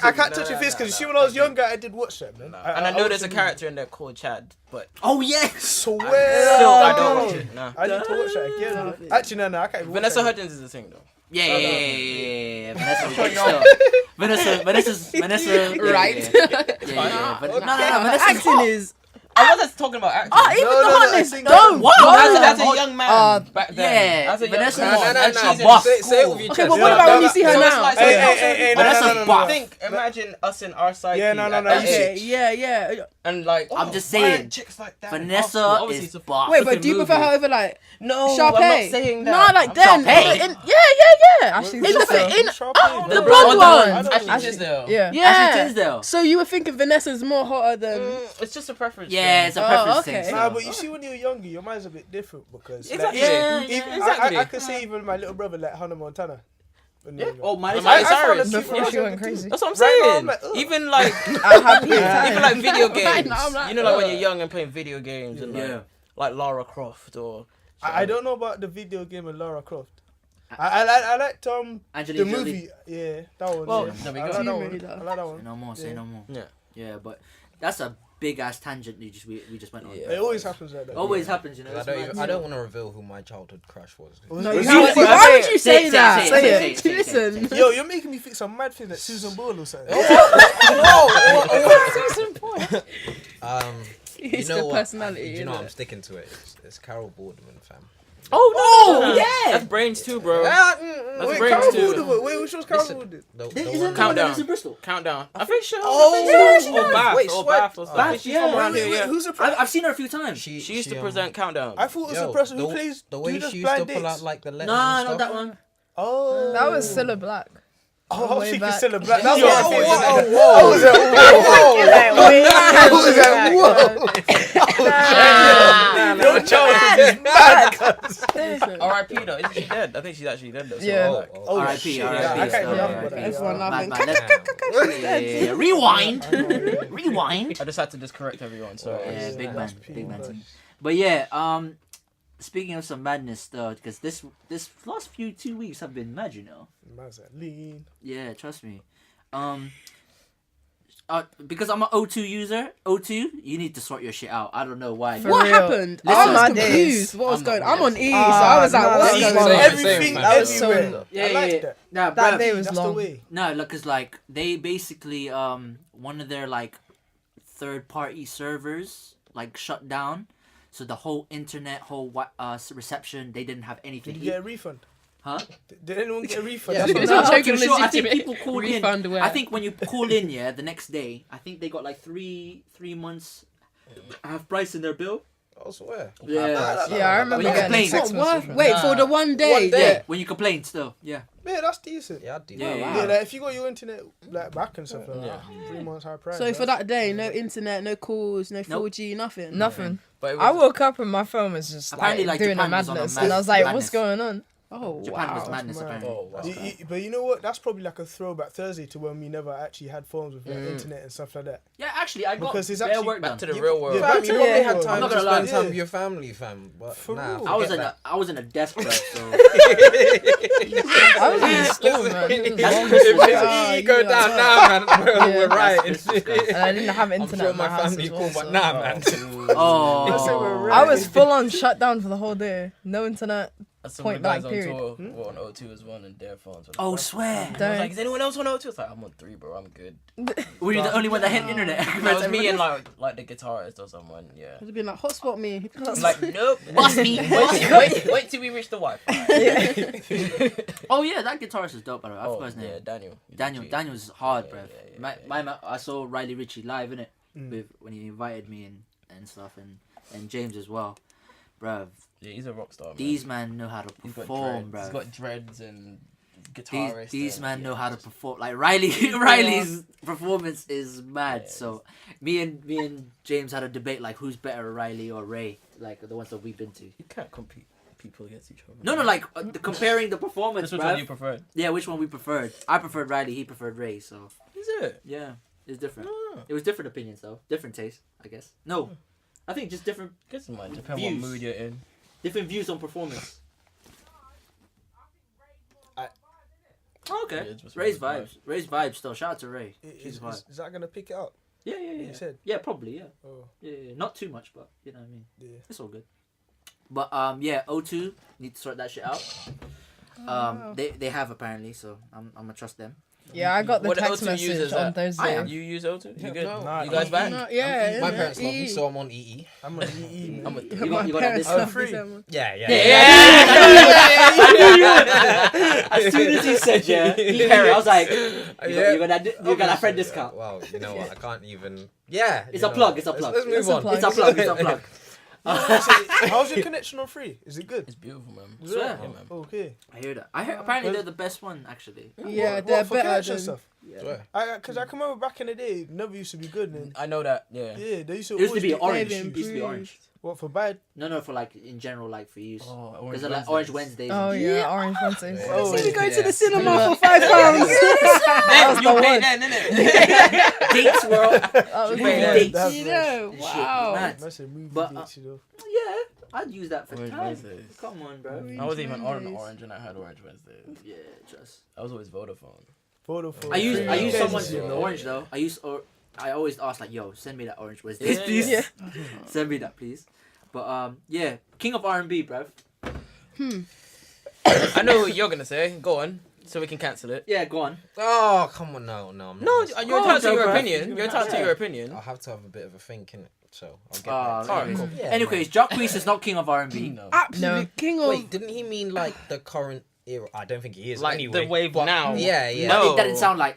B: I can't touch your face because you see when I was younger, I did watch that, man.
C: And I know there's a character in there called Chad, but
A: Oh yes.
B: Swear.
C: I don't watch it. Nah.
B: I need to watch that again. Actually, no, I can't even watch
C: Vanessa
B: that.
C: Hudgens is a thing though.
A: Yeah. Vanessa.
E: Right.
A: Yeah. But no. Vanessa's
E: Acting
A: hot.
E: is.
C: I wasn't talking about acting.
E: Even
B: No,
E: the
B: no,
E: hotness.
B: I think
E: Don't.
A: that-
C: As a young man back then.
A: yeah,
C: As a young
A: Vanessa-
C: man.
A: No,
C: And she's in
A: boss.
D: Say it with your
E: Okay,
D: chest.
E: but what about when you see her
C: So it's
E: now?
C: like-
B: Hey,
A: Vanessa's
B: no.
A: buff.
C: Think, imagine us in our psyche.
B: Yeah, no,
C: at
B: no,
C: that
B: you
C: age.
B: see-
E: Yeah.
C: And like,
A: I'm just
C: why
A: saying,
C: aren't chicks like that in
A: Vanessa
C: our school? Obviously,
A: is
C: it's a
A: buff.
E: Wait, but do you prefer her over like
C: No,
E: Sharpay?
C: I'm not saying that.
E: No, like then.
A: Sharpay?
E: Yeah.
F: Ashley
E: In the
F: Tisdale.
E: the
C: The
E: blonde
C: blonde
E: one.
C: Ashley Tisdale.
F: Yeah.
E: Yeah.
A: Ashley Tisdale.
E: So you were thinking Vanessa's more hotter than.
C: It's just a preference.
A: Yeah,
C: thing.
A: it's a preference
E: okay.
A: thing.
B: Nah,
A: so.
B: but you see, when you're younger, your mind's a bit different because
C: Exactly.
B: I could see even my little brother like Hannah Montana. When you're younger.
A: Oh, Miley
C: Miley
A: Cyrus.
B: I found
C: Cyrus.
B: her cute
F: Before
B: when I
F: she
B: was
F: went
B: younger,
F: crazy.
B: too.
C: That's what I'm
B: Right now,
C: saying.
B: I'm like, ugh.
C: Even like,
F: I'm happy.
C: even like video games.
E: Right now, I'm like,
C: You know, like when you're young and playing video games and
A: Yeah.
C: like Lara Croft or.
B: I don't know about the video game of Lara Croft. I liked
A: Angelina
B: the
A: Jolie.
B: movie. Yeah, that one.
C: Well,
B: yeah.
C: there we
B: I
C: go.
B: like that
E: Really
B: one.
E: though.
B: I like that one.
A: Say no more. Say
B: Yeah.
A: no more.
C: Yeah.
A: Yeah, but that's a big ass tangent we just went on.
C: Yeah.
B: It always happens like that.
A: Always happens, you know.
D: I don't want to reveal who my childhood crush was.
E: No,
B: Was
E: you
B: it-
E: can't- why would you
A: Say
E: say
A: it,
E: that?
A: say it, say it, say it.
E: Listen.
B: Yo, you're making me think some mad thing like Susan Boyle or something.
D: You
E: It's
D: know
E: the
D: what?
E: personality.
D: You know
E: innit?
D: I'm sticking to it. It's Carol Boardman, fam.
A: Oh yeah.
C: That's brains too, bro.
B: Wait,
C: brains
B: Carol
C: too.
B: Woodard. Wait, which was Carol
D: Listen,
B: Woodard?
D: The
A: Isn't
D: one-
A: the one
C: Countdown.
A: that lives in Bristol?
C: Countdown. I think she.
B: Oh,
C: Or Bath.
D: wait,
C: Or
D: sweat.
C: Bath or
A: Bath,
C: something. She's
A: yeah.
C: from around here.
B: Wait,
C: Yeah.
B: who's the
A: I've seen her a few times.
C: She used to
D: um,
C: present Countdown.
B: I thought it was
D: yo,
B: the person who plays.
D: the way
B: who does
D: she used to
B: blind
D: pull
B: dates.
D: out like the letters
A: Nah,
D: and
A: not
D: stuff.
A: that one.
B: Oh,
F: That was Cellar Black.
B: Oh, I was
F: way
B: thinking
F: back.
B: Cellar Black. That's
C: Yo,
B: what I
C: whoa,
B: thought.
C: whoa,
B: I was like, whoa. Your childhood is mad.
C: R.I.P. though. Isn't she dead? I think she's actually dead though. So
F: Yeah.
C: like,
B: Oh,
A: R.I.P.
B: shit,
A: R.I.P.
B: yeah, I can't
A: still,
B: remember
A: R.I.P.
B: that.
E: Everyone laughing.
A: Yeah. Rewind. Rewind.
C: I just had to just correct everyone. So
A: Yeah, big man,
B: That's
A: big man.
B: P.
A: Team. But yeah, speaking of some madness though, because this last 2 weeks have been mad, you know.
B: Man's like, lean.
A: Yeah, trust me. Because I'm an O2 user, O2, you need to sort your shit out. I don't know why.
F: For
E: What
F: real.
E: happened?
A: Listen.
E: I was
F: My
E: confused.
F: days.
E: What was
A: I'm
E: going
A: not-
E: on? I'm on E, so
F: Ah,
E: I was like,
F: no,
E: what's
F: that's
E: going
F: long.
E: on?
B: Everything,
F: That was so
B: everywhere.
F: long.
A: Yeah,
B: I like
A: yeah.
B: that.
A: Nah,
F: That
A: bruv,
F: day was
B: That's the
F: long.
B: way.
A: No, look, cause like they basically one of their like third party servers like shut down, so the whole internet, whole reception, they didn't have anything.
B: Did you get a refund?
A: Huh?
B: Did anyone get a refund?
F: Yeah.
B: That's what
A: No,
B: I'm
A: I'm
B: saying.
A: not too sure. I think
E: legitimate
A: people called
E: refund
A: in.
E: where?
A: I think when you call in, yeah, the next day, I think they got like three months half price in their bill.
D: I swear.
A: Yeah.
F: Yeah, I remember
A: When you
F: getting
A: complain.
F: a text
E: It's not
F: message
E: worth.
F: from
E: Wait, for the one day.
D: One day.
A: Yeah, when you complain still. Yeah.
B: Yeah, that's decent.
D: Yeah, I did.
A: Yeah,
B: Yeah, like if you got your internet like back and stuff like that, 3 months high price.
E: So for that day, no internet, no calls, no 4G, nothing.
F: Nothing.
C: but it
F: I
C: was,
F: woke up and my phone was just
A: Apparently, like,
F: doing a
A: Japan was on a
F: madness,
A: mad-
F: and I was like,
A: madness.
F: "What's going on?"
E: Oh
A: Japan was
E: wow.
A: madness
B: mad.
A: apparently.
C: Oh, wow.
B: But you know what? That's probably like a throwback Thursday to when we never actually had phones with like, internet and stuff like that.
A: Yeah, actually, I got
B: Because it's
A: bare
B: actually
A: work
C: back
A: done.
C: to the real world.
B: Yeah,
D: Fam,
B: back
D: you
B: to the
D: probably
B: real
D: had
B: world.
A: I'm
D: time
A: not
D: to
A: gonna lie.
D: spend time
B: Yeah.
D: with your family, fam. But
B: For
D: nah,
B: real.
A: I was in a desk prep, so
F: I was in the store, man. It was
A: That's
F: long.
A: Christmas.
F: Yeah,
D: you go
F: you
D: down
F: know.
D: now, man.
F: Yeah.
D: We're right.
A: That's Christmas,
F: And I didn't have
D: I'm
F: internet
D: sure
F: in my
D: my
F: house
D: family
F: as well,
D: cool, but
F: so-
D: nah, man.
A: Oh.
F: I was full on shut down for the whole day. No internet.
C: Some
F: Point
C: of the guys
F: blank
C: on
F: period.
C: tour were on O2 as well, and their phones. were
A: Oh,
C: like,
A: swear.
C: I was
F: Don't.
C: like, is anyone else on O2? It's like, I'm on 3, bro. I'm good.
A: Were you the only one that had internet?
C: It was me and like the guitarist or someone. Yeah.
E: Would have been like hotspot me.
C: I'm like, nope.
A: Bust me.
C: Wait till we reach the Wi-Fi.
A: Oh yeah, that guitarist is dope. By the way, I
C: Oh,
A: forgot his name.
C: yeah, Daniel.
A: Daniel's hard,
C: Yeah,
A: bruv.
C: yeah, yeah.
A: I saw Riley Ritchie live in it when he invited me and stuff, and James as well, bruv.
C: Yeah, he's a rock star. Man.
A: These men know how to
C: He's got
A: perform,
C: dreads. He's
A: bruv.
C: got dreads and guitarist.
A: These
C: and,
A: men
C: yeah,
A: know how to
C: just-
A: perform. Like Riley's performance is mad.
C: Yeah,
A: So me and James had a debate like who's better, Riley or Ray, like the ones that we've been to.
C: You can't compete people against each other.
A: No, like comparing the performance,
C: Which one
A: bruv.
C: you preferred?
A: Yeah, which one we preferred. I preferred Riley, he preferred Ray, so
C: Is it?
A: yeah, it's different.
C: Oh.
A: It was different opinions though, different taste, I guess. No, I think just different
C: Guess it might depend
A: Views.
C: what mood you're in.
A: views on performance. Oh, okay.
C: Yeah, just
A: Ray's
C: Ray's
A: vibes. Ray's vibes still. Shout out to Ray. She's
B: Is
A: vibe.
B: that gonna pick it up?
A: Yeah.
B: You said.
A: Yeah, probably. Yeah.
B: Oh,
A: Yeah. Not too much, but you know what I mean.
B: yeah.
A: It's all good. But yeah, O2 need to sort that shit out. They have apparently, so I'm gonna trust them.
F: Yeah, I got the
C: What
F: text
C: O2 uses
F: message
C: that?
F: on Thursday.
C: You use O2? You good?
B: Nah,
C: You guys back?
E: No, yeah.
D: My
E: yeah.
D: parents love me, so I'm on EE.
B: I'm on EE, man.
C: I'm a,
A: You got that
E: Parents
A: discount.
E: love
B: free.
E: me so much.
D: Yeah.
A: As soon as he said I was like, you got that friend discount.
D: Well, you know what? I can't even. Yeah.
A: It's
D: you
A: a
D: know
A: plug.
D: what?
A: It's a plug.
D: Let's move
F: It's a
D: on.
F: plug.
A: It's a plug. It's a plug.
B: How's your connection on free? Is it good?
C: it's beautiful, man.
A: Swear.
C: Yeah, man.
B: Okay.
A: I hear that. I heard apparently they're the best one actually.
E: Yeah,
B: What,
E: they're
B: for
E: better
B: connection
E: than...
B: stuff?
A: Yeah.
B: Because I can remember back in the day, it never used to be good. And
C: I know that, yeah.
B: yeah, they used to
A: It used to
B: always
A: be orange.
E: They've
A: It used to be orange.
B: What for bad?
A: No, for like in general, like for use.
C: Oh,
A: Because they're like Orange Wednesdays.
F: Oh
A: and
F: yeah, Orange Wednesdays.
D: Yeah.
B: Oh,
E: See me going to
D: yeah.
E: the cinema
F: Cinema.
E: for £5.
F: That was the one.
A: shit. Dates were all-
F: That was
A: movie
F: the one.
A: dates.
B: That's
E: You know,
A: Shit,
E: wow.
A: mad.
B: That's a movie
A: But,
B: dates, you know.
A: Yeah, I'd use that for
C: Orange
A: time.
C: Wednesdays.
A: Come on, bro.
C: I wasn't even on
E: Wednesdays.
C: Orange when I had Orange Wednesdays.
A: Yeah, trust.
C: I was always Vodafone.
B: Photo for
A: I use
B: free.
A: someone's
B: You know.
A: orange though. I always ask like, yo, send me that Orange Wednesday,
C: Yeah,
A: please.
E: yeah.
A: Send me that, please. But yeah, King of R&B, bruv.
C: I know what you're gonna say. Go on, so we can cancel it.
A: Yeah, go on.
D: Oh, come on, no, I'm not.
C: No,
D: listening.
C: you're entitled to your
A: bro.
C: opinion. You're entitled to your opinion.
D: I'll have to have a bit of a think in it, so I'll get
A: Ah,
D: back to
C: alright,
D: you.
C: cool.
D: Yeah,
A: Anyways, JAHKOY is not King of R&B.
C: No.
E: Absolute
F: No.
E: king of...
D: Wait, didn't he mean like the current era? I don't think he is.
C: Like
D: anyway,
C: the wave
D: but-
C: now.
D: Yeah, yeah.
C: No.
A: It didn't sound like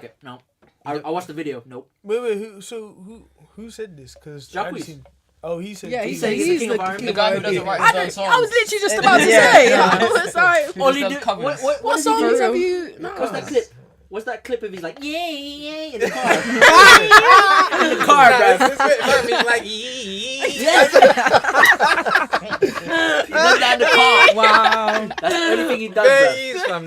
A: it. No. I watched the video. Nope.
B: Wait, who said this? Because
A: JAHKOY.
B: Oh, he said.
E: Yeah, he
A: He's
E: said
A: the
E: he's
A: king
E: the
A: of R&B.
C: The guy who doesn't write his own songs.
E: I was literally just about to
F: Yeah.
E: say. I was like,
A: All he
C: does
A: did.
C: covers.
A: What
E: what
A: does he do?
E: songs have you... No.
A: What's that clip? What's that clip of he's like, yay, in the car? In the car, bruv.
D: He's like, yee.
A: Yes. He does that in the car.
F: Wow.
A: That's the only thing he does,
D: Yeah,
A: bruv.
D: he's from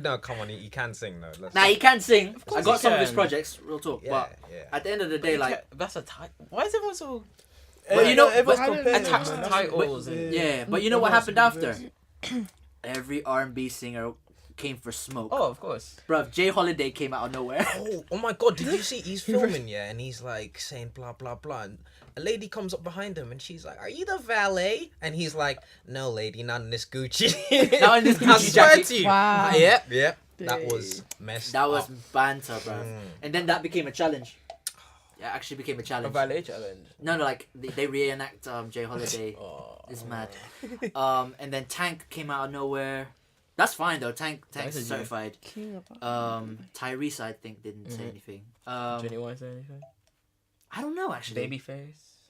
D: no, come on, he can sing though. Let's-
A: Nah, he can sing. I
C: course
A: got
C: he
A: some of his
C: can.
A: projects, real talk.
D: yeah,
A: But
D: yeah.
A: at the end of the day, like,
C: That's a title. Why is everyone so
A: But you know-
B: everyone's
E: but-
B: comparing,
C: attached
B: man.
C: to
B: That's-
C: titles and-
A: yeah. But you know what happened
B: Everyone's
A: after? Every R&B singer came for smoke.
C: Oh, of course.
A: Bruv, Jay Holiday came out of nowhere.
D: Oh my god, did you see he's filming, yeah, and he's like saying blah blah blah, and a lady comes up behind him and she's like, "Are you the valet?" And he's like, "No, lady, not in this Gucci."
A: Not in this
D: I
A: Gucci
D: swear
A: jacket.
D: to you.
F: Wow.
D: Yep. That was messed
A: That was
D: up.
A: banter, bruv. And then that became a challenge. Yeah, actually became a
C: A
A: challenge.
C: ballet challenge.
A: No, like they reenact Jay Holiday.
C: Oh,
A: It's mad. And then Tank came out of nowhere. That's fine though. Tank's
C: Tank's a G.
A: certified.
E: King of...
A: Tyrese, I think, didn't say anything.
C: Jenny want to say anything?
A: I don't know actually.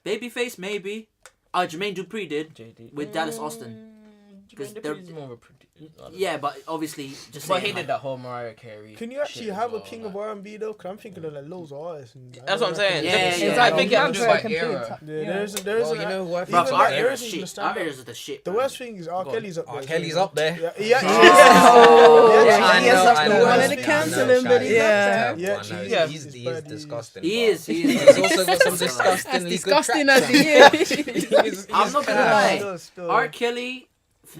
A: Babyface, maybe. Jermaine Dupri did
C: JD.
A: with Dallas Austin. 'Cause
C: Jermaine
A: they're-
C: Dupri's more of a producer.
A: Yeah, but obviously just.
C: But
A: saying,
C: he
A: like,
C: did that whole Mariah Carey.
B: Can you actually
C: shit as
B: have a
C: well,
B: king
C: like-
B: of R&B though? Because I'm thinking of like loads of artists. And
C: That's what I'm saying.
A: Yeah, yeah,
C: I
A: yeah.
C: think you have to do
F: Man's
C: by
F: complete
C: era.
F: top-
B: Yeah, there is
D: Well, you know what?
A: Bruv,
B: Even
A: our
B: that, there
A: era's
B: isn't even
A: shit.
B: stand
A: Our
B: up.
A: era's the shit.
B: The
A: bro.
B: worst thing is R.
C: Go on.
B: Kelly's up there.
D: R. Kelly's up there.
B: Yeah, he actually
F: Oh,
B: is.
F: yeah,
B: He
F: he is up
B: actually
F: there.
B: is.
E: Wanted to
B: He is.
E: cancel him, but he's
F: Yeah.
E: up
B: Yeah,
D: Yeah,
B: actually,
C: yeah.
D: he's
B: bad.
D: disgusting.
A: He
D: but
A: is.
D: He's also got some disgustingly
E: disgusting
D: good
E: as he
D: tracks.
E: is.
A: I'm not gonna
B: Yeah,
A: lie.
B: still.
A: R. Kelly.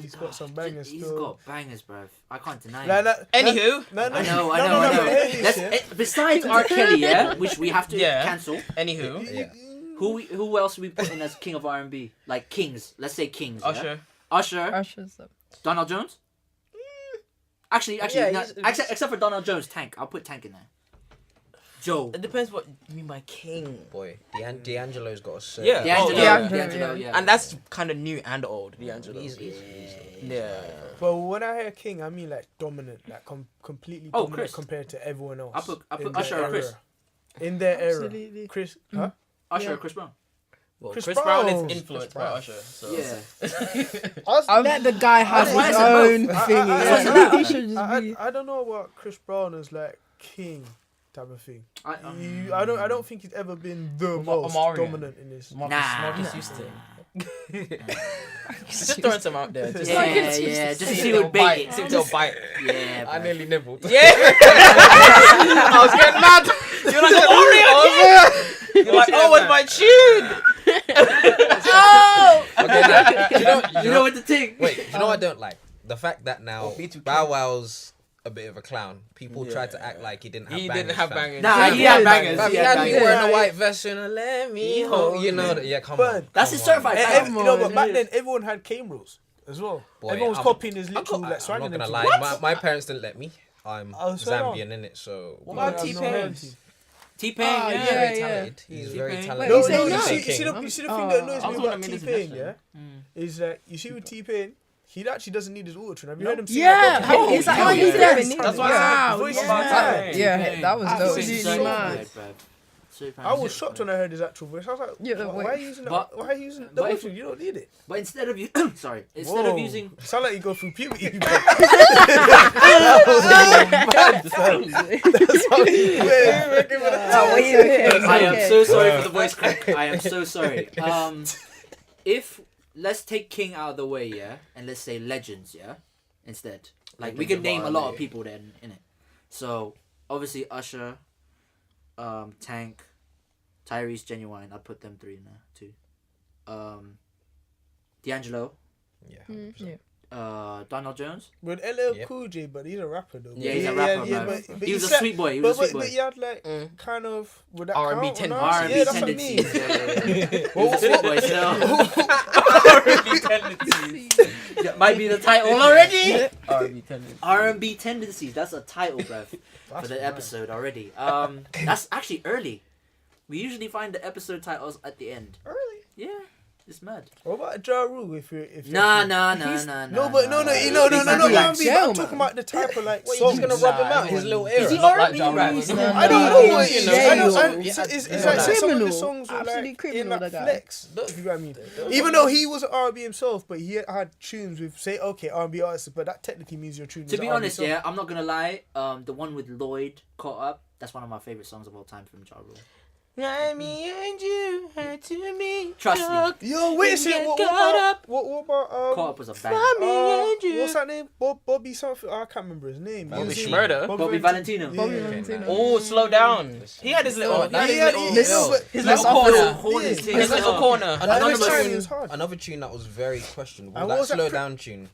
B: He's got some bangers
A: He's
B: still.
A: got bangers, bruv. I can't deny
B: Nah,
A: it.
B: nah,
C: Anywho,
B: no, no,
A: I know.
B: no, hear this,
A: Let's,
B: yeah.
A: besides R. Kelly, yeah, which we have to
C: Yeah.
A: cancel.
C: anywho,
D: Yeah.
A: Who else are we putting as king of R&B? Like kings. Let's say kings. Yeah?
C: Usher.
A: Usher.
F: Usher's up.
A: Donald Jones. Actually,
D: Yeah,
A: no,
D: he's-
A: except for Donald Jones, Tank. I'll put Tank in there. Joe.
C: It depends what you mean by king.
D: Boy, D'Angelo's got a certain.
C: Yeah.
A: D'Angelo.
C: Oh,
A: D'Angelo,
F: yeah.
A: yeah.
C: And that's kind of new and old, D'Angelo.
D: He's
C: Yeah.
B: But when I hear king, I mean like dominant, like completely
A: Oh,
B: dominant
A: Chris.
B: compared to everyone else.
A: I put
B: in
A: Usher
B: their
A: or Chris.
B: era. In their era.
E: Absolutely.
B: Chris, huh?
A: Usher
E: Yeah.
A: or Chris Brown.
C: Well,
B: Chris
C: Chris Brown
B: Brown.
C: is influenced
B: Chris
C: by
B: Brown.
C: Usher. So.
A: Yeah.
E: Let the guy have
A: Why
E: his
A: is it both?
E: own thing.
A: What's
E: yeah.
A: that?
E: He should just be...
B: I don't know about Chris Brown as like king type of thing.
A: I
B: I don't think he's ever been the
C: What
B: most
C: about Omarion?
B: dominant in this.
C: Marcus Houston. Just throwing some out there. Just
A: Yeah,
C: like,
A: yeah, just to
C: see
A: see
C: if
A: who
C: they'll
A: would bait
C: bite.
A: it.
C: See if they'll bite.
A: Yeah,
D: I
A: bruv.
D: nearly nibbled.
C: Yeah. I was getting mad. You're like, oh, You're like, oh, what's my tune?
E: Oh!
D: Okay, now,
A: You know what the thing?
D: Wait, you know what I don't like? The fact that now
C: Oh, B2K.
D: Bow Wow's a bit of a clown. People tried to act like he didn't have bangers.
C: He didn't have
D: fam.
C: bangers.
A: Nah, he had bangers.
D: Fam, he had me wearing a white vest and let me hold. You know that? Yeah, come on.
A: That's his certified
B: And,
A: banger.
B: you know, but back then everyone had cane rules as well.
D: Boy,
B: Everyone was
D: I'm-
B: copying his literal
D: I'm
B: like swag.
D: not
B: and
D: gonna
B: everything.
D: lie, my parents didn't let me. I'm
B: Oh, so long.
D: Zambian, innit? So.
C: What about
B: I've not
C: T-Pain?
B: heard of
A: T-Pain,
E: Oh,
D: He's
E: yeah,
D: very
E: yeah.
D: talented. He's very
A: T-Pain.
D: talented.
B: No,
E: Wait,
B: no,
E: you
B: you
E: say
B: see,
E: no?
B: you see the thing that annoys
C: I
B: me
C: was
B: about
C: gonna make this
B: T-Pain,
C: suggestion.
B: is that you see with T-Pain, he actually doesn't need his auto-tune. Have you heard him sing?
E: Yeah,
B: that?
E: oh, is that
C: yeah,
E: how you
C: yeah.
E: did it?
C: That's why
E: Wow,
B: Voice
E: yeah.
B: is bad.
F: Yeah, that was dope.
E: Absolutely
B: So
E: mad.
B: I was shocked when I heard his actual voice. I was like,
F: Yeah,
B: why
F: wait.
B: are you using
A: But-
B: why are you using the
A: but if-
B: auto-tune? You don't need it.
A: But instead of instead
B: Whoa.
A: of using
B: Sound like you go through puberty. bro.
A: I am so sorry for the voice crack. I am so sorry. If let's take King out of the way, yeah, and let's say legends, yeah, instead. Like we could name a lot of people then in it. So obviously Usher, Tank, Tyrese, Genuine. I'd put them three in there too. D'Angelo,
D: Yeah.
A: Donald Jones.
B: With LL
D: Yep.
B: Cool J, but he's a rapper though.
A: Yeah, he's a rapper, man.
B: but
A: He was a
B: said-
A: sweet boy. He was a sweet
B: but
A: boy.
B: he had like kind of would that
C: R&B
B: count or not?
C: tendencies.
A: R&B
B: Yeah, that's what I mean.
A: tendencies. Yeah. He
B: What-
A: was a sweet boy. So
C: R&B tendencies.
A: that might be the title already.
C: R&B tendencies.
A: R&B Tendencies. That's a title, bruv, for
B: That's
A: the
B: mad.
A: episode already. That's actually early. We usually find the episode titles at the end.
B: Early.
A: Yeah, it's mad.
B: What about Ja Rule? If you're
A: Nah.
B: No, but no.
A: Relax.
B: I'm talking about the type of like
D: What, you
B: songs.
D: just gonna rub him out his little
A: Is he
D: era?
C: Not
A: R&B,
C: like Ja
A: bruv?
C: Rule.
B: I don't know what it is.
E: Yeah,
B: I know.
E: yeah.
B: It's
D: Yeah.
B: like some of
E: Criminal.
B: the songs were
E: Absolutely
B: like
E: criminal,
B: in that
E: that guy.
B: flex. If you know what I mean. Even though he was an R&B himself, but he had tunes with say okay R&B artists, but that technically means your tune.
A: To be honest, yeah, I'm not gonna lie. The one with Lloyd, Caught Up, that's one of my favorite songs of all time from Ja Rule.
C: Me and you had to meet.
A: Trust me.
B: Yo, wait a second. What about
A: Caught Up was a banger.
B: what's that name? Bobby something. I can't remember his name.
D: Bobby
B: He was-
C: Murder.
A: Bobby Valentino.
F: Bobby
B: Yeah.
F: Valentino.
C: Oh, slow down. He had his little.
B: Yeah,
C: His
B: yeah,
C: little.
B: yeah,
F: This-
B: but-
C: His
F: Let's
C: little
F: offer
C: corner.
F: that.
A: Horny
B: Yeah.
A: thing.
C: His little corner.
B: Another
D: Another
B: tune
D: tune,
B: is hard.
D: another tune that was very questionable.
B: And
D: That
B: what was that
D: slow
B: pro-
D: down tune.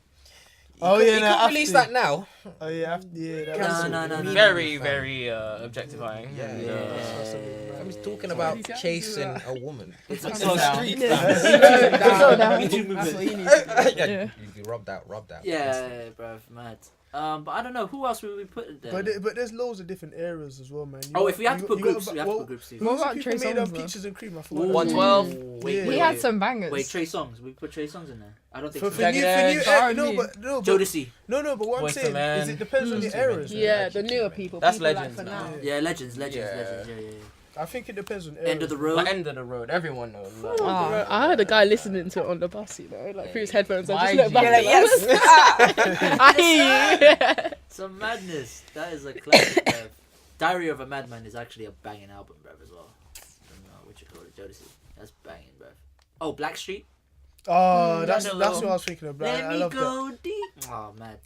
B: Oh
D: He
B: yeah,
D: could
B: no,
D: release that now.
B: Oh yeah, that
A: No,
B: was-
A: no.
C: Very, very objectifying.
D: Yeah,
A: Yeah.
D: I'm just talking about chasing a woman.
A: It's
C: Slow down.
A: street.
F: Slow down.
A: Me too
F: That's
A: movement.
F: what you need.
D: Yeah, you rubbed out.
A: Yeah, bruv, mad. But I don't know who else would we put there.
B: But there's loads of different eras as well, man.
A: If we have to put groups, we have to put groups too.
F: What about
B: Who's the
F: Trey
B: people made
F: Songz,
B: Peaches and Cream? I
A: Ooh.
B: forgot.
C: 112.
A: Wait,
B: Yeah.
A: wait,
F: He had
A: wait.
F: some bangers.
A: Wait, Trey Songz. We put Trey Songz in there. I don't think
B: For
A: so.
B: new,
C: Jagged
B: era,
F: Edge,
B: no,
F: R&B.
B: but
A: Jodeci.
B: no, but what I'm
C: Boyz II
B: saying
C: Men.
B: is it depends on the eras.
E: Yeah, the newer people.
C: That's
E: people
C: legends
E: like for
C: now.
E: now.
A: Yeah, legends.
C: Yeah.
A: Yeah.
B: I think it depends on eras.
A: End of the road.
C: Like end of the road. Everyone knows. Like,
F: Ah.
E: I heard a guy listening to it on the bus, you know, like through his headphones. I
C: My
E: just looked
C: G.
E: back.
C: Yeah,
E: Like, I hear you.
A: Some madness. That is a classic, bruv. Diary of a Madman is actually a banging album, bruv, as well. I don't know what you call it, Jodeci. That's banging, bruv. Oh, Blackstreet.
B: Oh, that's
C: Hello.
B: what I was thinking of.
A: Let
B: I
A: me
B: love
A: go deep. Oh, mad.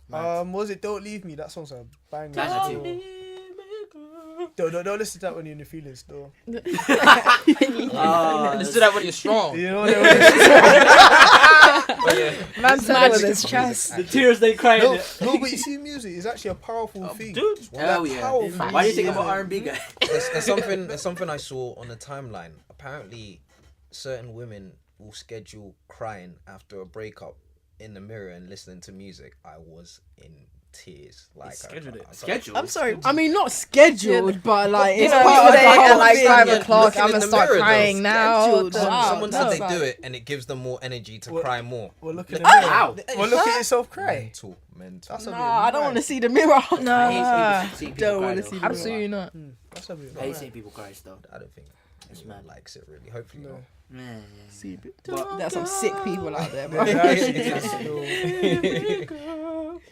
B: that. Was it Don't Leave Me? That song's a banger.
A: Banger
B: as
A: too.
B: well. Don't listen to that when you're in your feelings, though.
C: Listen to that when you're strong.
B: You know what I mean?
C: But yeah.
F: Man said it with his chest.
A: The tears they cry in
B: No,
A: it.
B: no, but you see, music is actually a powerful thing.
C: Dude.
A: Hell yeah.
B: Powerful.
A: Why do you think I'm an R&B guy?
D: There's something I saw on the timeline. Apparently, certain women will schedule crying after a breakup in the mirror and listening to music. I was in tears. Like
C: scheduled it.
A: Schedule.
F: I'm sorry.
E: I mean, not scheduled, but like
F: You
E: it's
F: know,
E: part of the
F: today at
E: whole
F: like
E: thing.
F: 5
D: Yeah,
F: o'clock,
D: looking
F: I'm
D: in
F: gonna
D: the
F: start
D: mirror, though.
F: crying now.
E: Scheduled.
F: Wow,
D: Someone said
F: that's
D: they do
F: like-
D: it and it gives them more energy to
B: What-
D: cry more.
B: Well, look at the mirror.
A: Wow.
B: Well, look at yourself cry.
D: Mental.
B: That's a bit
E: Nah, I don't
B: mad.
E: want to see the mirror.
F: Nah,
A: I hate seeing people
E: Don't
A: cry,
E: wanna
A: though.
E: see the
F: absolutely not.
B: That's a bit
A: I hate
B: mad.
A: seeing people cry still.
D: I don't think
A: It's
D: anyone
A: mad.
D: likes it really. Hopefully
B: No.
D: not.
A: Man.
E: See, but there's some sick people out there, bro.
B: Yeah, that's-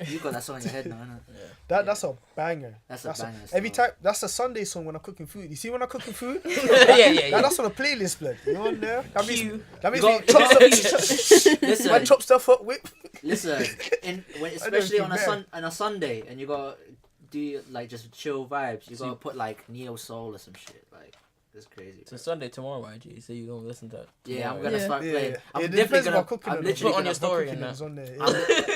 A: You got that song in your head now, innit?
B: That's a banger.
A: That's a banger
B: Every
A: song.
B: time, that's a Sunday song when I'm cooking food. You see when I'm cooking food?
C: yeah.
B: That's on a playlist, blood. You on there? That means
A: You
B: we
A: got-
B: chop
A: you
B: stuff.
A: Listen.
B: Man, chop stuff up, whip.
A: Listen, especially on
B: feel
A: on a Sunday, and you got do like just chill vibes. You gotta put like neo soul or some shit. Like It's crazy.
C: It's a Sunday tomorrow, YG. So you gonna listen to it?
A: Yeah, I'm
C: tomorrow.
A: gonna start playing. I'm
B: It
A: definitely
B: depends
A: gonna.
B: what cooking
A: I'm
B: on
A: literally
C: Put on
A: gonna.
C: your story
B: Cooking
C: and
B: is
C: that.
B: on there.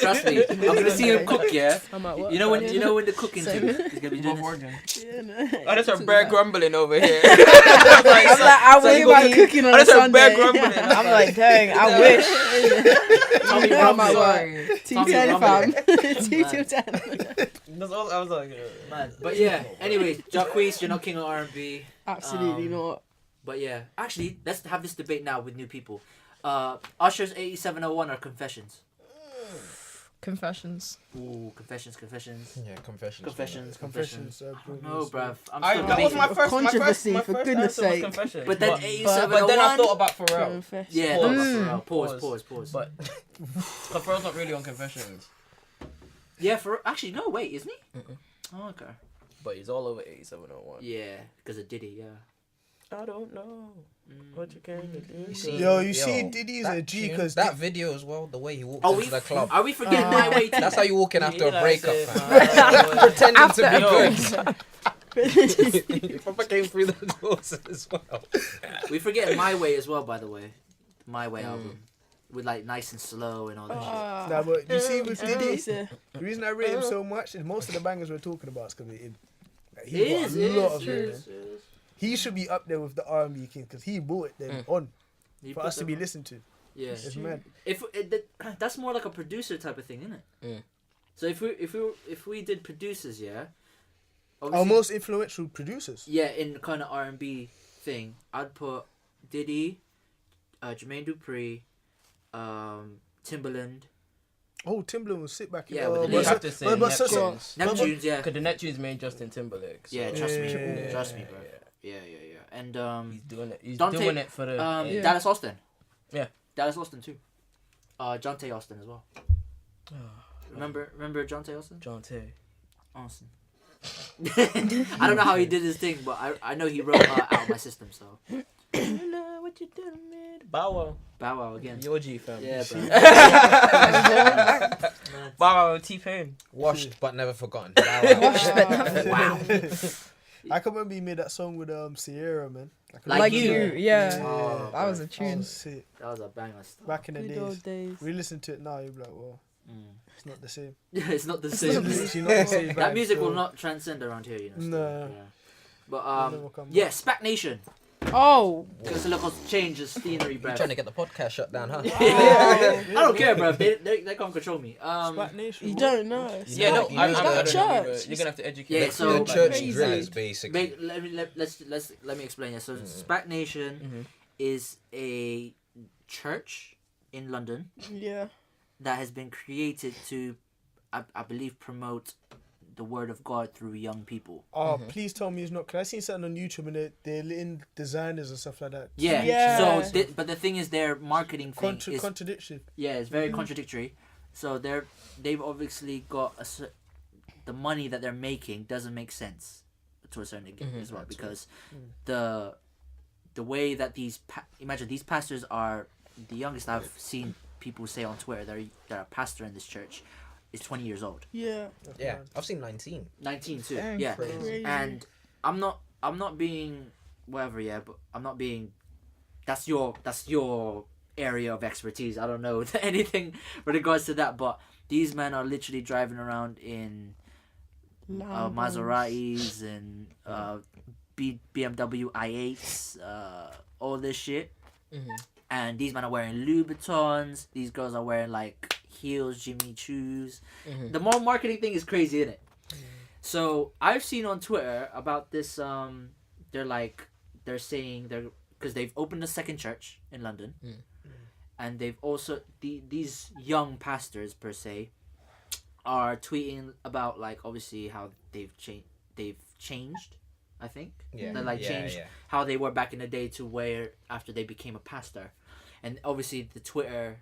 A: Trust me, I'm gonna see him cook. Yeah.
E: I'm at work.
A: You know when the cooking
E: Same.
A: thing. He's gonna be doing
C: Above
A: this.
C: organ.
E: Yeah, no.
C: I just heard Bear grumbling over here.
E: I'm like, I
C: So
E: will
C: you
E: about
C: go-
E: cooking on
C: I
E: a
C: just heard Bear
E: Sunday.
C: grumbling.
F: I'm like, dang, I wish.
A: Tommy
E: I'm at
A: Rumbling.
E: work.
A: Tommy
E: 2:10 fam.
A: Rumbling.
E: 2 till 10.
C: That's all I was like.
A: Man. But yeah. Anyway, JAHKOY, you're not king of R&B.
E: Absolutely not.
A: But yeah, actually, let's have this debate now with new people. Usher's 8701 or Confessions?
F: Confessions.
A: Ooh, Confessions.
D: Yeah, confessions.
B: Confessions.
A: No, bruv. I'm
C: I,
A: still
C: that was
A: debating.
C: my first.
E: Controversy,
C: my
E: for
C: first
E: goodness
C: answer was
E: sake.
C: Confession.
A: But then
C: but
A: 8701.
C: then I thought about Pharrell.
E: Confess.
A: Yeah,
C: Pause.
A: no, pause.
C: But Pharrell's not really on Confessions.
A: Yeah, actually, no, wait, isn't he?
C: Mm-mm.
A: Oh, okay.
C: But he's all over 8701.
A: Yeah, because of Diddy, yeah.
C: I don't know what you can do.
D: You see-
B: Yo, you see,
D: Yo,
B: Diddy's
D: that
B: a G
D: tune-
B: because
D: that video as well, the way he walked
A: Are
D: into
A: we,
D: the club.
A: are we forgetting my way too?
D: That's how you walk in after
C: Yeah,
D: a breakup,
C: that's it,
D: fam.
C: man.
D: Pretending to be
C: Yo.
D: good. He proper came through the doors as well.
A: We forget My Way as well, by the way. My Way album. With like Nice and Slow and all that shit.
B: Nah, but you see with Diddy,
E: It's a-
B: the reason I rate him so much is most of the bangers we're talking about is because of him. Like, he
A: It
B: got
A: is,
B: a lot of
A: it
B: them.
A: is.
B: He should be up there with the R&B king because he brought them on
A: You
B: for
A: put
B: us to
A: them-
B: be listened to.
A: Yeah.
B: It's mad.
A: That's more like a producer type of thing, isn't it? So if we did producers, yeah.
B: Our
A: obviously-
B: most influential producers.
A: Yeah, in the kind of R&B thing, I'd put Diddy, Jermaine Dupri, Timbaland.
B: Oh, Timbaland will sit back.
A: Yeah,
B: in,
A: with the
C: You
A: lead.
C: have to say
B: but so-
C: Neptunes.
A: Neptunes, yeah.
C: Because the Neptunes made Justin Timberlake. So
A: Yeah, trust me.
B: Yeah.
A: Trust me, bro. Yeah. And
C: He's doing it. He's
A: Dante-
C: doing it for the.
E: Yeah.
A: Dallas Austin.
C: Yeah.
A: Dallas Austin too. Jonte Austin as well. Remember Jonte Austin?
C: Jonte.
A: Austin. I don't know how he did his thing, but I know he wrote Out of My System, so.
C: You know what you done, man. Bow Wow.
A: Bow Wow again.
C: Your G fam.
A: Yeah, bro.
C: Bow Wow with T-Pain.
D: Washed but never forgotten.
A: Wow.
B: I can remember he made that song with Sierra, man.
A: Like
F: You,
A: You.
F: yeah.
A: Oh,
F: That was a
B: That
F: tune.
B: was sick.
A: That was a banger.
B: Back in the
E: Good
B: days.
E: old days.
B: We listen to it now, you'll be like, well,
A: Mm.
B: it's not the same.
A: Yeah, it's not the
B: It's
A: same.
B: literally not the same
A: That
B: vibe,
A: music will
B: so-
A: not transcend around here, you know. still.
B: No.
A: Yeah. But
B: It'll never come
A: yeah,
B: back.
A: SPAC Nation.
E: Oh.
A: Because look what's changed the scenery, bro.
D: You're trying to get the podcast shut down, huh?
A: I don't care, bro. They can't control me.
B: SPAC Nation.
E: You
B: what?
E: don't know.
C: Yeah, no,
D: you
C: I
D: know
C: don't
D: that
C: know
E: church.
C: either. You're gonna have to educate.
A: Yeah,
C: me.
A: so-
D: The church
E: Crazy.
D: drillers, basically.
A: Let me explain. Yeah, so SPAC Nation is a church in London
E: Yeah.
A: that has been created to, I believe, promote the word of God through young people.
B: Oh, please tell me it's not. Cause I seen something on YouTube and they're letting designers and stuff like that.
A: Yeah.
E: Yeah.
A: So, but the thing is, their marketing thing is
B: Contradiction.
A: yeah, it's very contradictory. So they've obviously got the money that they're making doesn't make sense to a certain degree as well, because the way that these imagine these pastors are the youngest I've seen people say on Twitter they're a pastor in this church is 20 years old.
E: Yeah.
D: Yeah, I've seen 19.
A: 19 too.
F: Dang,
A: Yeah.
E: Crazy.
A: And I'm not being whatever, yeah, but I'm not being that's your area of expertise. I don't know anything with regards to that, but these men are literally driving around in Maseratis and BMW i8s, all this shit. And these men are wearing Louboutins. These girls are wearing like heels, Jimmy Choos. The more marketing thing is crazy, isn't it? So I've seen on Twitter about this. They're saying because they've opened a second church in London, and they've also these young pastors per se are tweeting about like obviously how they've changed. I think
D: Yeah.
A: they changed how they were back in the day to where after they became a pastor, and obviously the Twitter.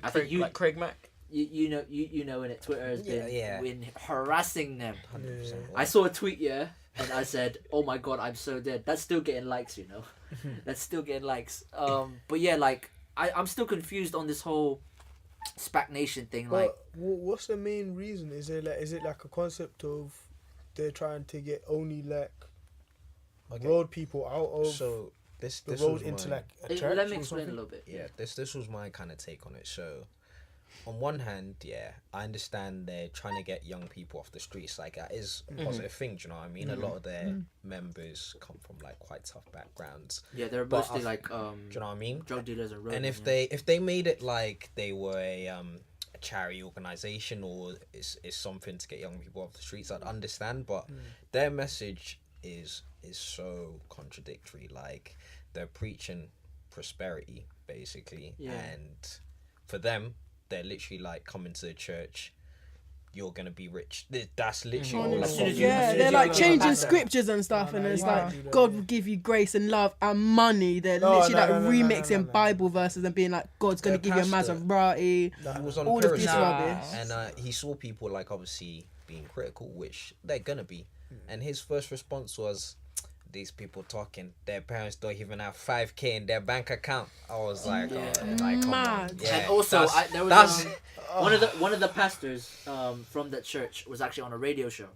A: I think
C: Like Craig Mack.
A: You know in it Twitter has been harassing them.
D: 100%.
A: I saw a tweet and I said, "Oh my god, I'm so dead." That's still getting likes, you know. That's still getting likes. But yeah, like I'm still confused on this whole SPAC Nation thing. Like,
B: But what's the main reason? Is it like a concept of they're trying to get only like road people out of
D: So this
B: the
D: was
B: road into
D: my-
B: like a church.
A: Let me
B: or
A: explain a
B: something.
A: little bit.
D: Yeah, this was my kind of take on it. So, on one hand, yeah, I understand they're trying to get young people off the streets. Like that is a positive thing. Do you know what I mean? A lot of their members come from like quite tough backgrounds.
A: Yeah, they're
D: But
A: mostly
D: I-
A: like
D: Do you know what I mean?
A: drug dealers and road.
D: And if they made it like they were a charity organization or it's something to get young people off the streets, I'd understand. But their message is so contradictory. Like they're preaching prosperity basically, and for them, they're literally like coming to the church. You're gonna be rich. That's literally all.
A: As soon as
E: Yeah,
A: you
E: they're like
A: go
E: changing
A: past that.
E: scriptures and stuff,
B: No,
E: and
B: no,
E: it's
B: you can't
E: like
B: do that,
E: God
B: yeah.
E: will give you grace and love and money. They're
B: No,
E: literally like
B: no, no,
E: remixing
B: no.
E: Bible verses and being like, God's gonna
D: Their
E: give you a
D: pastor-
E: Maserati.
D: He was on
E: All of this
D: Periscope,
E: rubbish.
D: and he saw people like obviously being critical, which they're gonna be. And his first response was, "These people talking. Their parents don't even have 5K in their bank account." I was like,
A: Yeah.
D: like come
E: Mad.
D: on. Yeah,
A: And also,
D: that's-
A: there was
D: that's
A: one of the pastors from that church was actually on a radio show,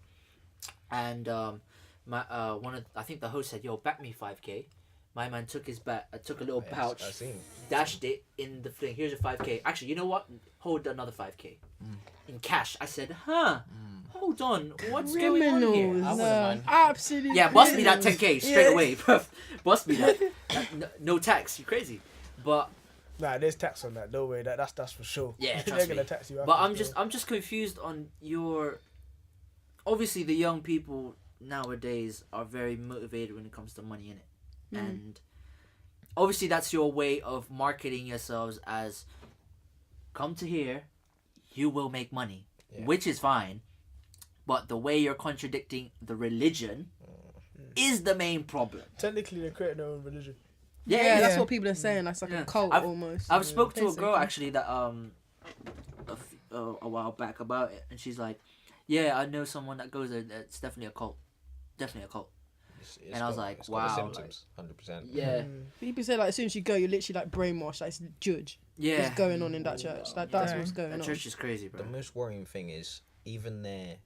A: and I think the host said, "Yo, back me 5K." My man took his took a little pouch,
D: I seen.
A: dashed it in the thing. Here's a 5K. Actually, you know what? Hold another 5K in cash. I said, "Huh? Hold on, what's going on here?"
E: Criminals,
C: I wouldn't mind.
E: absolutely.
A: Yeah, bust me that 10K straight
E: Yeah.
A: away, bro. Bust me that. No tax. You crazy? But
B: Nah, there's tax on that. No way. That's for sure.
A: yeah,
B: they're
A: trust
B: gonna
A: me.
B: tax you.
A: But
B: after,
A: I'm just confused on your. Obviously, the young people nowadays are very motivated when it comes to money, innit? And obviously, that's your way of marketing yourselves as, come to here, you will make money, which is fine. But the way you're contradicting the religion is the main problem.
B: Technically, they're creating their own religion.
E: Yeah, that's
F: Yeah.
E: what people are saying. That's like
A: Yeah.
E: a cult
A: I've-
E: almost.
A: I've spoke to a girl
E: Basically.
A: actually that a while back about it, and she's like, "Yeah, I know someone that goes there. That's definitely a cult, definitely a cult."
D: It's
A: And I was
D: got-
A: like,
D: it's got the
A: wow,
D: symptoms, 100%.
A: Yeah,
E: People say like as soon as you go, you're literally like brainwashed. Like it's judge.
A: yeah.
E: What's going on in that church? Like that's
F: Yeah.
E: what's going
A: That
E: on.
A: church is crazy, bro.
D: The most worrying thing is even their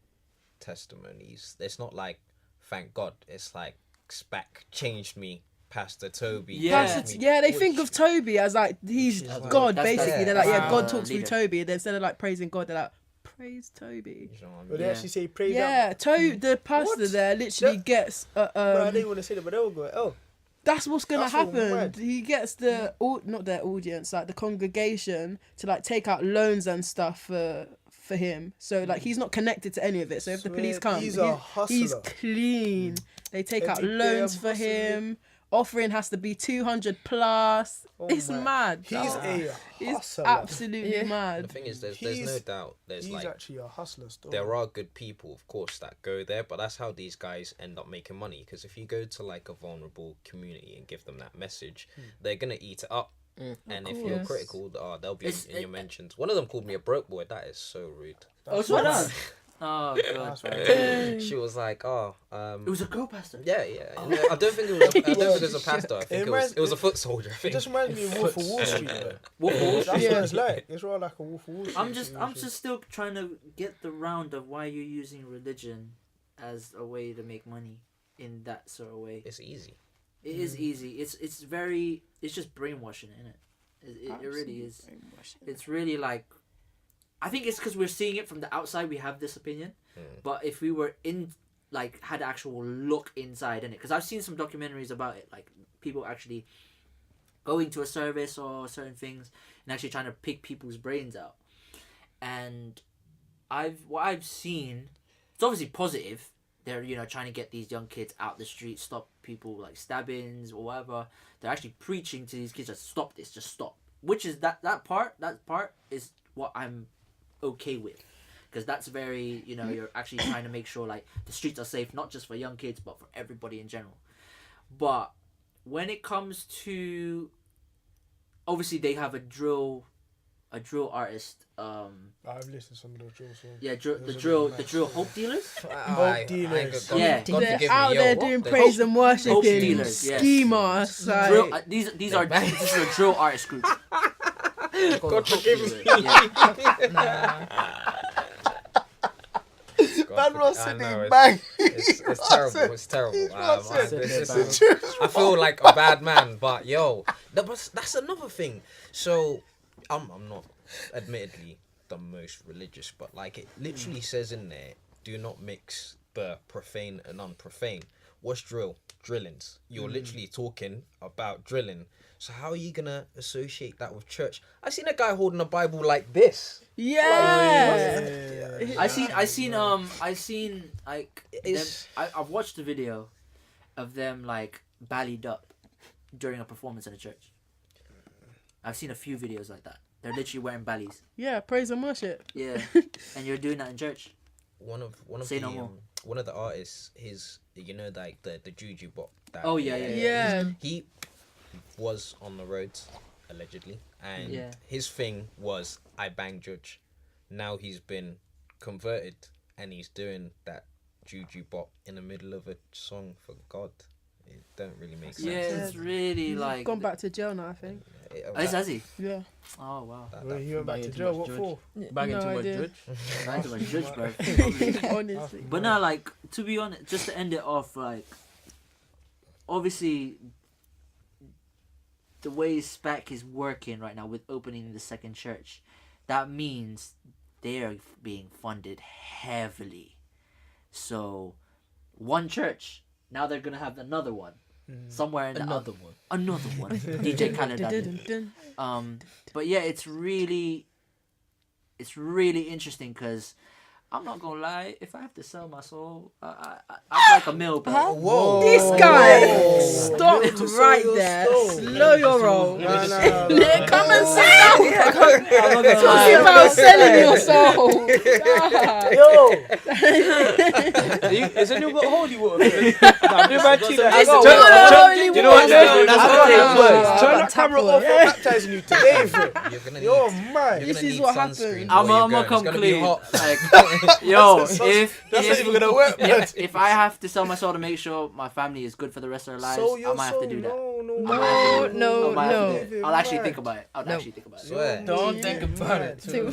D: testimonies. It's not like thank God. It's like SPAC changed me, Pastor Toby.
A: Yeah.
D: changed me,
E: Yeah, they
D: which-
E: think of Toby as like he's
D: Which is like-
E: God,
A: That's the-
E: basically. They're like, yeah,
D: Wow.
E: God talks through
A: Leader.
E: Toby. And then instead of like praising God, they're like, praise Toby.
D: You know what I
B: But
D: mean?
B: they
A: Yeah.
B: actually say praise
E: Yeah, the pastor
B: What?
E: there literally
B: That-
E: gets
B: Bro, I didn't want to say that, but they will go, oh,
E: that's what's gonna
B: That's all
E: happen.
B: mad.
E: He gets the not their audience, like the congregation, to like take out loans and stuff for him. So like he's not connected to any of it. So if the
B: Swear,
E: police come,
B: he's a
E: he's
B: hustler.
E: clean. They take out
B: Every day
E: loans
B: I'm
E: for
B: hustling.
E: him. Offering has to be 200 plus.
B: Oh
E: it's
B: my-
E: mad.
B: He's a
E: It's
B: hustler.
E: absolutely
F: Yeah.
D: The
E: mad.
D: thing is, there's
B: He's-
D: no doubt. There's
B: He's
D: like
B: actually a hustler still.
D: there are good people, of course, that go there, but that's how these guys end up making money. Because if you go to like a vulnerable community and give them that message, they're gonna eat it up. And if you're
F: course.
D: critical, they'll be
A: It's-
D: in your mentions. One of them called me a broke boy. That is so rude.
A: Oh, so what? Oh god,
B: That's
A: bro.
D: She was like, "Oh,
A: It was a girl pastor.
D: yeah. I don't think it was. I don't think it was a pastor. I think
B: reminds-
D: it was a foot soldier. I
B: It
D: think.
B: just reminds me of Wolf of Wall Street. Though.
A: Wolf of Wall
B: That's
A: Street.
B: what it's like. It's rather like a Wolf of Wall Street.
A: I'm
B: situation.
A: just still trying to get the round of why you're using religion as a way to make money in that sort of way.
D: It's easy.
A: It is easy. It's just brainwashing, isn't it? It really is. It's really like, I think it's because we're seeing it from the outside. We have this opinion, but if we were in, like, had actual look inside in it, because I've seen some documentaries about it, like people actually going to a service or certain things and actually trying to pick people's brains out. And what I've seen, it's obviously positive. They're trying to get these young kids out the street, stop people like stabbings or whatever. They're actually preaching to these kids, just stop this, just stop. Which is that part is what I'm okay with, because that's very you're actually trying to make sure like the streets are safe, not just for young kids but for everybody in general. But when it comes to, obviously they have a drill artist.
B: I've listened to some of those drill songs.
A: Yeah,
B: Those
A: the
B: are
A: drill hope dealers.
B: Hope dealers.
A: Yeah.
E: They're out there doing praise and
A: Hope
E: worshiping.
A: dealers, yes.
E: Schema.
A: Drill,
E: Like,
A: these are this is a drill artist group.
D: God forgive me.
A: Yeah.
B: Man was
D: I know,
B: sitting bang.
D: It's terrible. It's terrible. I
B: I
D: feel like a bad man, but yo, that's another thing. So, I'm not, admittedly, the most religious, but like it literally says in there, do not mix the profane and unprofane. What's drill? Drillings. You're literally talking about drilling. So how are you gonna associate that with church? I seen a guy holding a Bible like this.
E: Yeah.
A: I seen like I've watched the video of them like ballied up during a performance in a church. I've seen a few videos like that. They're literally wearing ballies.
E: Yeah, praise and worship.
A: Yeah, and you're doing that in church.
D: One of
A: Say no more.
D: one of the artists, his like the juju bot.
A: Oh yeah.
D: He was on the roads allegedly, and
A: Yeah.
D: his thing was I bang judge. Now he's been converted and he's doing that juju bot in the middle of a song for God. It don't really make sense.
A: Yeah, it's really
E: He's
A: like.
E: gone back to jail now, I think.
A: Has he?
E: Yeah.
A: Oh wow.
B: He went back to
C: Banging
B: jail.
C: too
B: What
C: much
B: for?
C: Bagging
E: No
C: too much
E: idea.
C: judge.
A: That's a judge, bro.
E: Honestly.
A: But now, like, to be honest, just to end it off, like, obviously, the way SPAC is working right now with opening the second church, that means they are being funded heavily. So, one church, now they're gonna have another one somewhere in
C: Another one.
A: another one. DJ Khaled. But yeah, it's really interesting because I'm not gonna lie. If I have to sell my soul, I'd like a meal, bro.
D: Whoa.
F: This guy,
B: Whoa.
F: stop
B: Meant to
F: right
B: sell your
F: there.
B: soul.
F: Slow your roll.
B: No.
F: Come and sit down.
A: I'm not gonna
F: Talking
A: lie.
F: about selling your soul. God.
B: Yo,
C: Is it new got holy water?
F: You
C: know what? That's
B: how
C: it
B: works. Turn the
F: Tap
B: camera
F: water.
B: off. I'm baptizing you today, fam.
D: You're gonna
B: You're
D: need.
B: mad.
D: You're
E: This
D: gonna
E: is
D: need
E: what
D: sunscreen
E: happened.
D: where
A: I'm
D: you're
A: gonna
D: going.
A: come
D: It's gonna be
A: clean.
D: hot.
A: Like, yo, if
B: That's not even gonna work, man.
A: if I have to sell my soul to make sure my family is good for the rest of their lives,
B: Sold
A: I
B: your
A: might have to
B: soul.
A: do that.
B: No.
F: No,
A: I might have
F: no.
A: to do it. I'll actually think about it. I'll actually think about it.
D: Swear.
C: Don't think about it.
F: Too.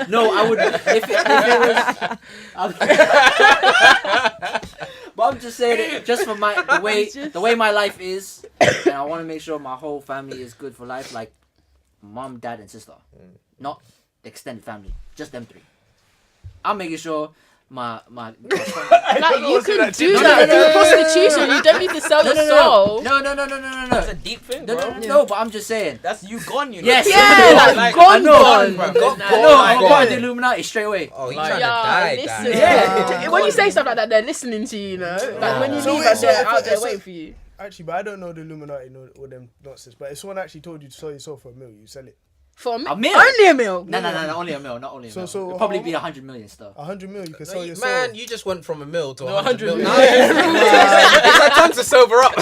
A: No, I would if it was. But I'm just saying it just for the way my life is, and I want to make sure my whole family is good for life, like mom, dad, and sister, not extended family, just them three. I'm making sure my
F: Like you can do that
A: no,
F: through prostitution. You don't need to sell your soul.
A: No.
C: That's a deep thing, bro.
A: No, but I'm just saying.
C: That's you gone, you know.
A: Yes.
F: Yeah, like
A: I know.
F: gone.
A: I know. I'm a part of the Illuminati straight away.
D: Oh, you
C: Like,
D: trying to die,
F: listen.
D: Dan.
F: Yeah. When you say stuff like that, they're listening to you, you know. Like when you
B: So
F: leave,
B: wait,
F: like, they're
B: so
F: out there
B: if-
F: waiting for you.
B: Actually, but I don't know the Illuminati or them nonsense. But if someone actually told you to sell your soul for $1 million, you sell it.
F: For me,
A: A meal?
F: only a meal.
A: No, only a mil, not only a mil.
B: So
A: It'll probably
B: how-
A: be 100 million stuff.
B: $100 million, you can sell your soul.
D: Man, you just went from a mil to
C: No,
D: 100
C: 100
D: mil.
C: mil.
D: It's like time to sober up.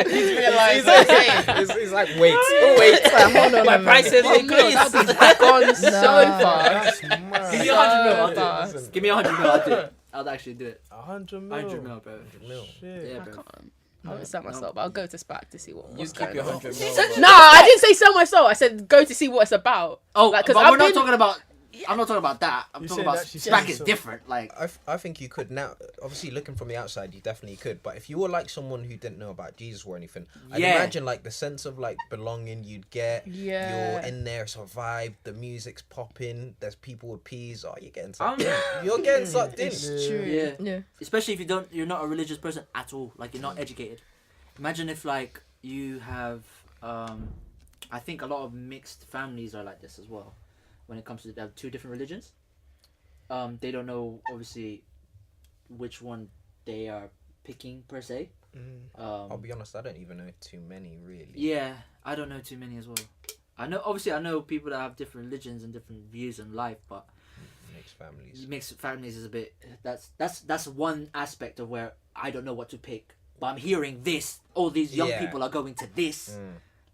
C: He's
D: He's like, wait.
F: Hold on,
C: My price has
F: One mil,
C: increased.
F: that's gone so far.
B: That's
A: Give
B: mad.
A: me 100 mil, I'll do
F: fast.
A: it. Give me 100 mil, I'll do it. I'll actually do it.
B: 100 mil.
A: 100 mil, bro.
B: Shit.
A: Yeah,
F: I
A: bro.
F: can't. I won't sell my soul, but I'll go to SPAC to see what's
C: You keep
F: going
C: your
F: on.
C: 100 mil.
F: No, I didn't say sell my soul. I said go to see what it's about.
A: Oh,
F: Like,
A: but
F: 'cause
A: we're
F: I've
A: not
F: been-
A: talking about. I'm not talking about that. I'm
B: You
A: talking
B: said
A: about
B: actually
A: SPAC
B: sell
A: is
B: yourself.
A: different. Like,
D: I think you could now. Obviously, looking from the outside, you definitely could. But if you were like someone who didn't know about Jesus or anything, I'd
A: Yeah.
D: imagine like the sense of like belonging you'd get.
F: Yeah.
D: You're in there, it's a vibe. The music's popping. There's people with peas. Oh, you're getting
A: I'm-
D: sucked in. You're getting sucked in.
B: It's
F: True.
A: Yeah.
F: Yeah.
A: especially if you're not a religious person at all. Like, you're not educated. Imagine if like you have. I think a lot of mixed families are like this as well. When it comes to they have two different religions. They don't know obviously which one they are picking per se.
D: I'll be honest, I don't even know too many really.
A: Yeah, I don't know too many as well. I know people that have different religions and different views in life, but
D: Mixed families.
A: mixed families is a bit. That's one aspect of where I don't know what to pick. But I'm hearing this. All these young
D: Yeah.
A: people are going to this.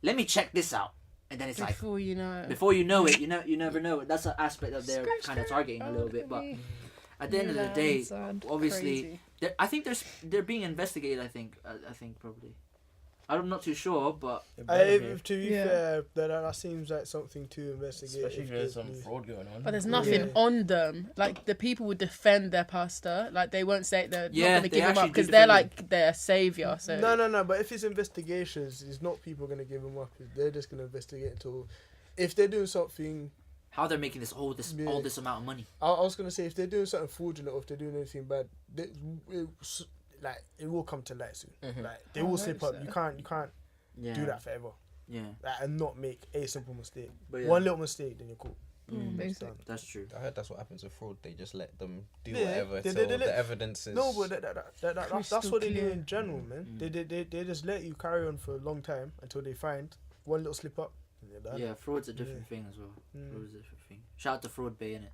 A: Let me check this out, and then it's like
E: Before you know.
A: before you know it, you never know. That's an aspect that they're kind of targeting a little bit. But at the end of the day, obviously, I think they're being investigated. I think probably. I'm not too sure, but
C: It better be.
B: To be
E: Yeah.
B: fair, that seems like something to investigate.
C: Especially if there's some fraud going on.
E: But there's nothing
B: Yeah.
E: on them. Like the people would defend their pastor. Like they won't say they're
A: Yeah,
E: not going to
A: they
E: give him
A: actually
E: up
A: do
E: because they're
A: defend
E: like their savior. So
B: No. But if it's investigations, it's not people gonna give them up. They're just gonna investigate until if they're doing something.
A: how they're making this all this amount of money.
B: I was gonna say if they're doing something fraudulent or if they're doing anything bad, it will come to light soon. Like they will slip up.
E: so.
B: You can't
A: Yeah.
B: do that forever.
A: Yeah.
B: Like, and not make a simple mistake.
A: But yeah.
B: One little mistake, then you're cool.
E: basic.
B: It's done.
A: That's true.
D: I heard that's what happens with fraud. They just let them do
B: Yeah,
D: whatever
B: they
D: till
B: let-
D: the evidence is.
B: No, but that's
E: Crystal
B: what they do
E: clear.
B: in general, man. They just let you carry on for a long time until they find one little slip up. And they're done.
A: Yeah, fraud's a different thing as well. Fraud's a different thing. Shout out to Fraud Bay, innit?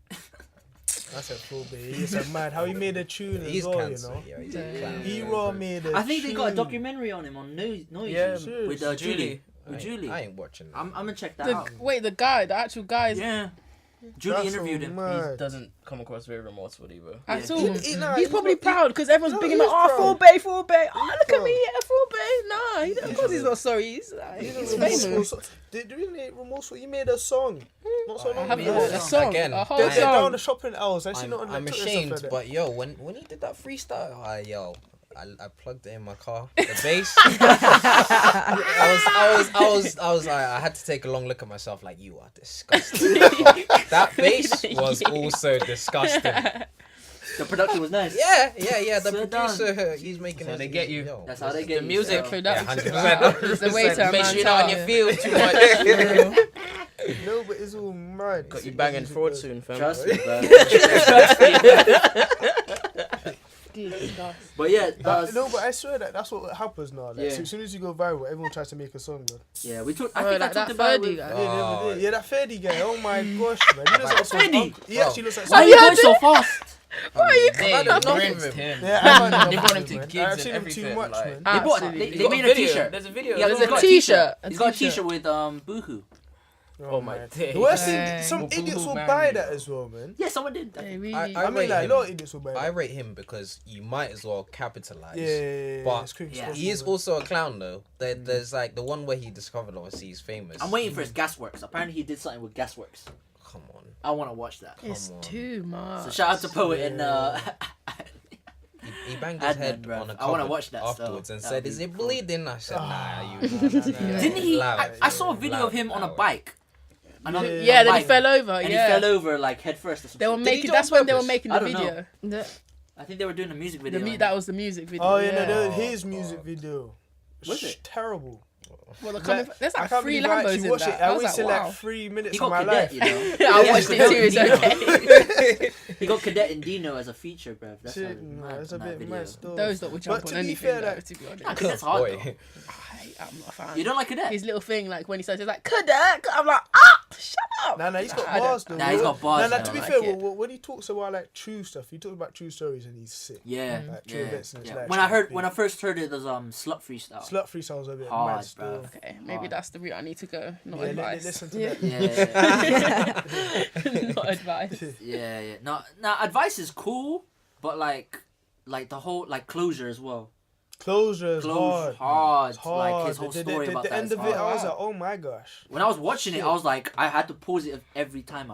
B: That's a fraud, baby. He's a mad. How he made a tune as
D: He's
B: well,
D: cancer.
B: you know.
D: Yeah, he's a clown.
B: He raw made a
A: I think they got a
B: tune.
A: documentary on him on Noise
C: Yeah,
A: with
B: serious.
A: Julie. With Julie.
D: I ain't watching that.
A: I'm gonna check that
E: The,
A: out.
E: wait, the actual guy is
A: Yeah. Julie
B: That's
A: interviewed
B: so
A: him.
B: mad.
C: He doesn't come across very remorseful either.
E: at
A: Yeah.
E: all.
B: Nah,
E: He's probably
B: not-
E: proud because everyone's
B: No,
E: bigging
B: he
E: him up.
B: is
E: Oh,
B: proud.
E: Full Bay. Oh, look at
B: proud.
E: me, yeah, Full Bay. Nah, of course he's not sorry. He's famous.
B: remorseful. They really remorseful. He made a song. Not so
E: I
B: long
E: haven't
B: ago.
E: heard a song.
D: Again,
E: A whole
B: They're down
E: song.
B: the shopping hours. I see not on
D: I'm
B: TikTok and
D: ashamed,
B: stuff like
D: but yo, when he did that freestyle, I plugged it in my car. The bass. I was like, I had to take a long look at myself. Like, you are disgusting. That bass was also disgusting.
A: The production was nice.
D: Yeah. The
A: So
D: producer, he's making.
C: So
D: his-
C: they get you.
D: yo,
A: That's how they get
C: The
A: you.
C: music.
A: So.
E: Production.
D: Yeah, 100%.
E: It's the way to a
C: Make
E: man's
C: sure you're not on your
E: heart.
C: field too much.
B: that. No, but it's all mad.
C: Got you banging fraud soon, fam.
A: Trust me, bro. But yeah, that's,
B: No, but I swear that's what happens now. Like,
A: Yeah.
B: so as soon as you go viral, everyone tries to make a song, man.
A: yeah. We talked. I
E: Oh,
A: think
E: like
A: I
E: that
A: talked about it.
E: Ferdy
A: With,
E: guy.
B: Yeah, the other day. Yeah, that Ferdy guy. Oh my gosh, man. He looks like some
A: Ferdy?
B: uncle. He actually looks like
A: Why
B: some.
A: are you going so fast?
E: Why are you?
C: They
D: I've had enough
C: rinsed
D: of him.
C: him.
B: Yeah, I've had
C: They
B: enough
C: brought
B: of
C: him to
B: man.
C: gigs
B: I've
C: and
B: seen him too
C: everything,
B: much,
C: like-
B: man.
A: They bought.
E: Absolutely.
A: They
C: Got
A: made
C: a
A: a
C: video.
A: T-shirt.
C: There's a video.
A: Yeah,
E: There's
A: he's got
E: a
A: a
E: T-shirt.
A: He's got a T-shirt with Boohoo.
B: Oh
C: my
B: man.
C: days.
B: The worst thing,
E: Dang.
B: some
C: Boo-hoo
B: idiots will
C: man,
B: buy
C: you
B: that
C: know.
B: as well, man.
A: Yeah, someone did.
E: They really.
B: I mean,
D: rate
B: like, a
D: him.
B: lot of idiots will buy
D: I
B: that.
D: rate him because you might as well capitalize.
B: Yeah,
D: But
B: it's quick as
A: Yeah.
B: possible,
D: he is
B: man.
D: also a clown though. There's like the one where he discovered obviously he's famous.
A: I'm waiting for his Gasworks. Apparently, he did something with Gasworks.
D: Come on.
A: I want to watch that.
E: It's
D: Come on.
E: too much.
A: So shout out to Poet and
D: He banged his
A: Admin,
D: head
A: bruv.
D: on a
A: I wanna
D: cupboard
A: watch that
D: afterwards
A: still.
D: and
A: That'd
D: said,
A: be
D: "Is it
A: cool.
D: bleeding?" I said, "Nah, you."
A: Didn't he?
D: Allow
A: I
D: it.
A: saw a video
D: Allow
A: of him
D: it,
A: on a
D: allow it.
A: bike.
E: Yeah, then he fell over.
A: And
E: Yeah,
A: he fell over like head first or something.
E: They were
D: he
E: making.
D: do it
E: That's
D: on
E: when they were
D: purpose?
E: making
A: I
E: the
A: don't know.
E: video.
A: I think they were doing a music video. on
E: That
A: it.
E: was the music video.
B: Oh yeah, no,
E: yeah.
B: his music video.
A: Was it?
B: Terrible?
E: Well, they're coming. There's
B: I
E: like
B: can't
E: 3
B: believe I
E: Lambos
B: actually
E: in
B: watched
E: that.
B: it. I
E: was
B: wasted
E: like, wow.
B: like 3 minutes
A: He
B: of
A: got
B: my
A: Cadet,
B: life.
A: you know.
E: I
A: Yeah,
E: watched it
A: Cadet
E: too. It's
A: and
E: okay.
A: He got Cadet and Dino as a feature, bruv. That's
B: Shit,
A: how
B: no,
A: mad
B: it's a
A: on that
B: bit
A: video.
B: mad still.
E: Those that would jump
B: But
E: on
B: to be
E: anything,
B: fair,
E: though,
B: that-
E: to be
A: Nah,
E: honest.
A: Cadet's hard
D: Boy.
A: though.
E: I'm not a fan.
A: You don't like Cadet?
E: His little thing, like when he starts, he's like, Cadet. I'm like, ah, shut up.
B: Nah, he's got
E: I don't-
B: bars though.
A: Nah, he's got bars,
B: Nah,
A: man.
B: to be
E: I
B: fair,
E: like it.
B: when he talks about like true stuff, he talks about true stories and he's sick.
A: Yeah,
B: Like, true
A: yeah,
B: events and it's
A: yeah.
B: like
A: When I
B: true
A: heard,
B: big.
A: when I first heard it, there's Slut Freestyle.
B: Slut free sounds a bit
A: Hard,
B: mad still.
A: bruv.
E: Okay, maybe
A: Hard.
E: that's the route I need to go. Not
B: Yeah,
E: advice.
B: listen to
F: Yeah.
B: that.
A: Yeah,
E: Not advice.
A: yeah. No, advice is cool, but like the whole like closure as well.
B: Closure is
A: Closure
B: hard.
A: hard.
B: It's
A: Like
B: hard.
A: his whole
B: The-
A: story
B: the,
A: about
B: the
A: that
B: end
A: is
B: of it, I
A: hard.
B: was like, oh my gosh.
A: When I was watching it,
B: Shit.
A: I was like, I had to pause it every time.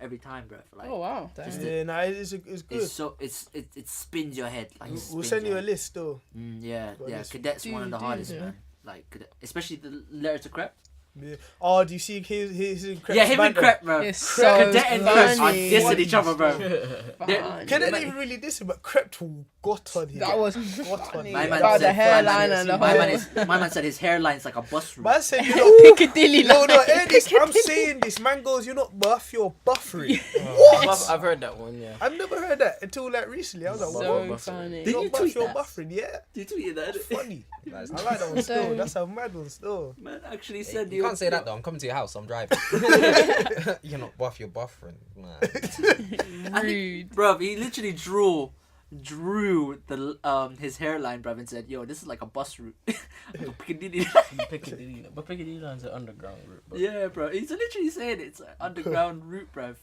A: Every time, bro. Like,
E: Oh wow.
A: Just
B: Yeah, nah, it's good.
A: it's so it spins your head. Like, it
B: We'll
A: spins
B: send you
A: your
B: a
A: head.
B: list still.
A: Yeah,
B: Got a
A: yeah.
B: list.
A: Cadet's one of the hardest,
E: yeah.
A: man. Like, especially the letter to Crep.
B: Yeah. Oh, do you see his
A: Yeah, him and Crep, bro.
E: It's so
A: Cadet and Verse are
E: funny.
A: dissing each other, bro.
E: Funny.
B: Can didn't even really diss him, but Crep got on him.
E: That was
B: Got on
E: funny.
B: him.
A: My man
E: About the
A: said-
E: hairline and the
A: My
E: whole.
A: man said his hairline's like a bus route.
B: Man said you know.
E: Piccadilly.
B: No,
E: like-
B: hear this. I'm saying this. Man goes, you're not buff, you're buffering.
C: I've heard that one, yeah.
B: I've never heard that until like recently. I was like,
E: So
B: what?
E: funny.
A: Did
B: You're
A: you
B: buff,
A: tweet
B: you're
A: that?
B: buffering. Yeah,
A: You tweeted that.
B: funny.
D: That's
B: I like that one still.
E: So-
B: That's a mad one still.
A: Man actually said
D: You can't say that though. I'm coming to your house. I'm driving. You're not buff. You're buffering. Nah.
E: Rude.
A: Bro, he literally drew the his hairline, bruv, and said, "Yo, this is like a bus route." Piccadilly.
C: Piccadilly, but Piccadilly line's an underground route. But
A: Yeah, bro. He's literally saying it's an underground route, bruv.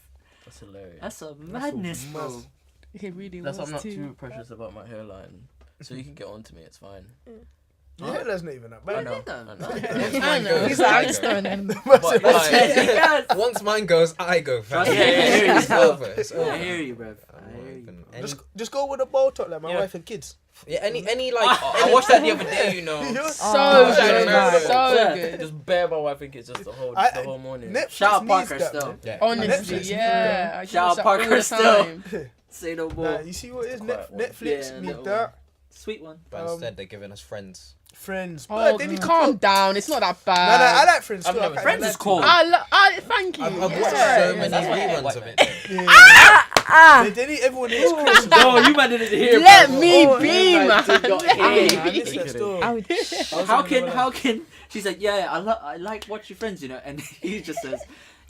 C: that's hilarious.
A: That's a madness, bro.
B: mad.
E: It really
C: That's why
E: was
C: I'm not
E: too.
C: too precious about my hairline. So you can get on to me, it's fine.
B: Yeah, that's not even that bad.
C: I know.
D: Once
F: I
D: mine
F: know.
D: goes,
F: He's like,
D: I
F: I'm just
D: go.
F: throwing in.
C: But, like,
D: Once mine goes, I go. Fam.
A: Trust me, I hear you,
D: It's
A: bro.
D: over. It's over.
A: I hear you, bruv.
D: I'm
A: I hear you.
D: open. Any,
B: Just go with a bow top like my
C: Yeah.
B: wife and kids.
D: yeah, any like.
C: I watched that the other day, you know.
E: So
F: Oh,
E: good,
C: man.
E: so
A: Yeah.
E: good.
C: Just bare my wife think it's just the whole morning.
B: Netflix
A: Shout out
B: needs
A: Parker
B: that,
A: still.
B: man.
D: Yeah.
E: Honestly,
B: Netflix,
E: yeah. I
A: Shout out
E: watch that
A: Parker
E: all the
A: still.
E: time.
A: Say no more.
B: Nah, you see what it is?
C: Quiet one.
B: Netflix
A: Yeah,
B: need
A: little
B: that.
A: Sweet one.
D: But instead, they're giving us Friends.
B: Friends.
E: Oh,
B: But they need to
E: calm
B: cook.
E: down. It's not that
B: Nah,
E: bad.
B: I like Friends.
C: I've
B: Still.
C: never-
B: I
A: Friends
B: like
A: is cool.
E: Thank you.
D: I've watched
E: Yeah.
D: so many
C: That's why I hate
D: reruns
C: white
D: of
C: men.
D: it.
B: Yeah. They need everyone needs Chris.
A: No, you man didn't hear.
E: Let
A: bro.
E: me
A: Oh,
E: be,
A: you
E: man.
A: did not
E: Let
A: hear.
E: me
B: I miss that still.
F: I would.
A: How can she's like, yeah, I like watching Friends, you know, and he just says,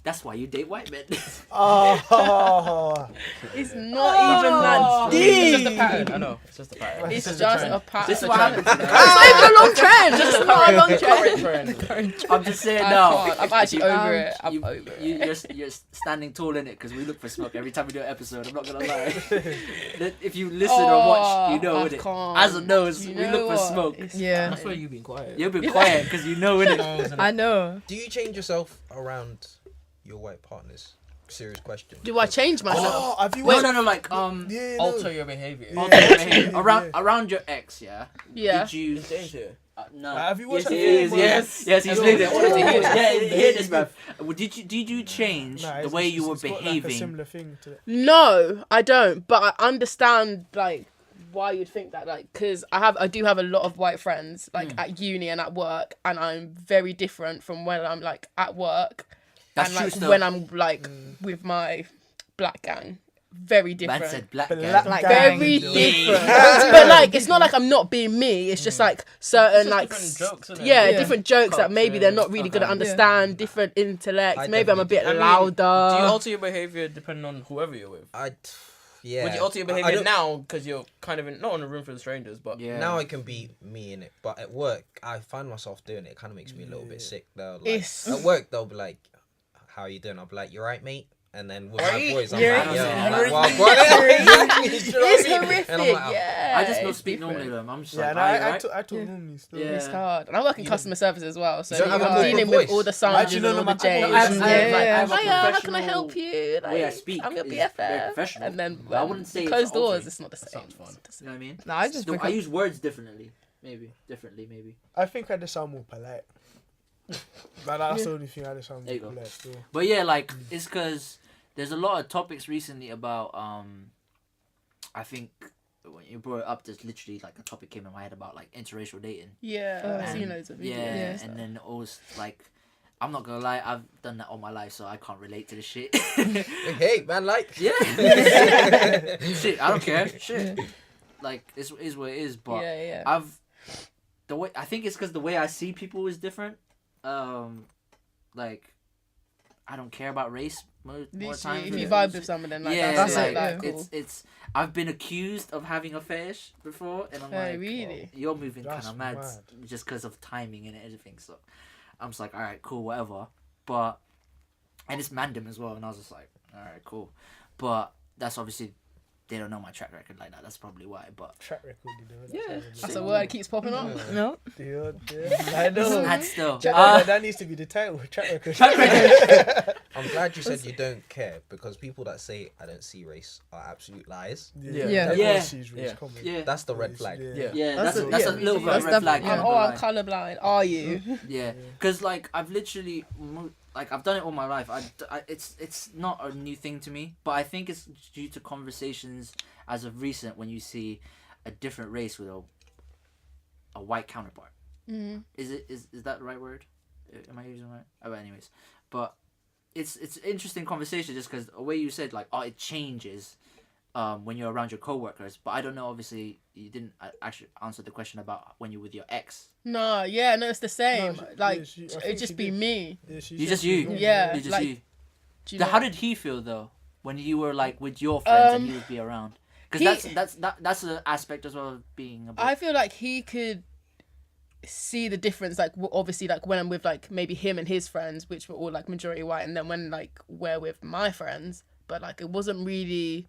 A: that's why you date white men.
B: Oh.
E: It's not even that
C: It's just a
E: deep.
C: pattern. I know. It's just a pattern.
E: It's
C: It's
E: just
C: trend.
E: a pattern.
A: This is what happens. You know?
E: It's not even a long trend. It's not a long trend.
C: Trend.
A: I'm just saying
E: I
A: no.
E: can't. I'm actually over it. I'm
A: You,
E: over it.
A: you're standing tall in it because we look for smoke every time we do an episode. I'm not gonna lie. That if you listen or watch, you know
E: I
A: it.
E: can't.
A: As a nose,
E: You
A: we
E: know
A: look for
E: what?
A: smoke.
E: It's
F: Yeah.
C: That's why you've been quiet.
A: You've been quiet because you know it.
F: I know.
D: Do you change yourself around your white partners? Serious question.
E: Do I change myself?
B: Oh, have you
A: Wait,
B: watched?
A: no, no, like
B: Yeah, no.
C: Alter your behavior.
A: alter your behavior.
B: Yeah.
A: around your ex, yeah.
E: Yeah.
A: Did you?
C: Is James here?
A: No.
B: Have you watched
A: Yes,
B: that
A: he
B: film,
A: is.
B: man?
A: Yes, he's
B: No,
A: listening.
B: no,
A: What did he hear?
B: no,
A: Yeah,
B: no,
A: hear
B: no,
A: this,
B: no.
A: man. Did you change
B: Nah,
A: the
B: it's-
A: way you were
B: it's got like a
A: behaving?
B: similar thing to that.
E: No, I don't. But I understand like why you'd think that, like, because I do have a lot of white friends like at uni and at work, and I'm very different from when I'm like at work
A: That's
E: and
A: true
E: like
A: still.
E: when I'm like with my black gang. Very different.
A: Man said black
B: Black
A: guy.
B: gang.
E: Very
B: Gang.
E: different. But like it's not like I'm not being me, it's just like certain
C: It's just
E: like
C: different jokes, isn't it?
E: yeah,
F: Yeah.
E: different jokes that maybe they're not
C: Culture,
E: really gonna
C: okay.
E: understand, different intellects,
D: I
E: maybe I'm a bit
D: definitely
C: do. I mean,
E: louder.
C: Do you alter your behavior depending on whoever you're with?
D: Yeah.
C: Would you alter your
D: I
C: behavior
D: don't-
C: now because you're kind of not in a room full of strangers, but
A: Yeah.
D: Now I can be me in it, but at work I find myself doing it. It kind of makes me a little bit sick. Though, like,
E: It's-
D: at work they'll be like, "How are you doing?" I'll be like, "You right, mate?" And then with my boys, I'm
E: Yeah.
D: like, "Yo,
A: Yeah.
D: I'm like, well, what?" You know what I
E: It's
D: mean?
E: horrific,
D: And I'm like, oh.
E: yeah.
A: I just don't
E: it's
A: speak
E: different.
A: normally, though. I'm just
B: Yeah,
A: like,
B: and
A: "Are you
B: I
A: right?"
B: talk normally still.
A: Yeah.
E: It's hard. And I work in customer service as well, so
D: You don't have
E: you're
D: a proper
E: dealing with
D: voice.
E: all the Sanjis
B: Actually,
E: and
B: no,
E: all
B: no,
E: the
B: my-
E: Jays.
A: I have-
E: Yeah,
A: I have, like,
E: yeah.
A: I have a
E: Hiya, how can I
A: professional
E: help you?
A: way I
E: Like,
A: speak
E: I'm your
A: is very
E: BFF.
A: professional.
E: And then
A: But I wouldn't say it's
E: closed doors,
A: altering.
E: it's not the same.
C: sounds fun.
A: You know what I mean?
F: No, I just
A: Still, I
F: become.
A: use words differently. Maybe.
B: I think I just sound more polite. But that's the only thing I just sound
A: There
B: more
A: you go.
B: polite still.
A: But yeah, like, it's because there's a lot of topics recently about, I think when you brought it up, there's literally like a topic came in my head about like interracial dating.
E: Yeah, I've
A: And-
E: seen loads of videos.
A: Yeah,
E: and
A: and
E: stuff.
A: then always like, I'm not gonna lie, I've done that all my life, so I can't relate to the shit.
D: Hey, man, like,
A: Yeah. Shit, I don't care. Shit. Like, it is what it is, but
E: yeah.
A: I think it's because the way I see people is different. Like, I don't care about race more
E: Literally,
A: times.
E: if
A: than
E: you
A: it
E: vibe
A: is.
E: with someone, then like
A: Yeah,
E: that's
F: like,
E: it. Like,
F: yeah.
E: cool.
A: It's I've been accused of having a fetish before, and I'm
E: Oh,
A: like,
E: really?
A: you're moving kind
B: That's
A: of mad,
B: mad.
A: just because of timing and everything. So I'm just like, all right, cool, whatever. But and it's Mandem as well, and I was just like, all right, cool. But that's obviously they don't know my track record like that. That's probably why. But
B: Track record, you know.
A: Yeah.
E: That's a word that keeps popping up.
F: No.
B: Yeah, I know.
A: and still,
B: That needs to be the title. Track record.
A: track record.
D: I'm glad you said you don't care, because people that say I don't see race are absolute lies.
B: Yeah.
F: Yeah.
B: Everyone
A: Yeah.
B: sees race,
C: Yeah.
B: come on.
A: Yeah.
D: That's the red flag.
C: Yeah.
A: Yeah,
F: That's
A: that's
F: a-
A: a little bit of
F: that's
A: a red flag.
F: definitely-
E: Oh, I'm
A: Yeah.
E: colorblind. Are you?
A: Yeah, because like I've literally like I've done it all my life. It's not a new thing to me, but I think it's due to conversations as of recent when you see a different race with a white counterpart.
E: Mm-hmm.
A: Is that the right word? Am I using it right? Oh, but anyways, but it's interesting conversation just because the way you said like it changes when you're around your coworkers, but I don't know. Obviously, you didn't actually answer the question about when you're with your ex.
E: No, yeah, no, it's the same.
B: No,
E: like
B: I think
E: it'd just
B: she
E: be
B: did.
E: me.
B: Yeah, she
A: You
B: said
A: just
B: she
A: you.
B: was
E: Yeah.
A: You just
E: like-
A: you.
E: Do you know?
A: How did he feel though when you were like with your friends and he would be around? Because
E: He-
A: that's an aspect as well of being a bit...
E: I feel like he could see the difference, like obviously like when I'm with like maybe him and his friends, which were all like majority white, and then when like we're with my friends, but like it wasn't really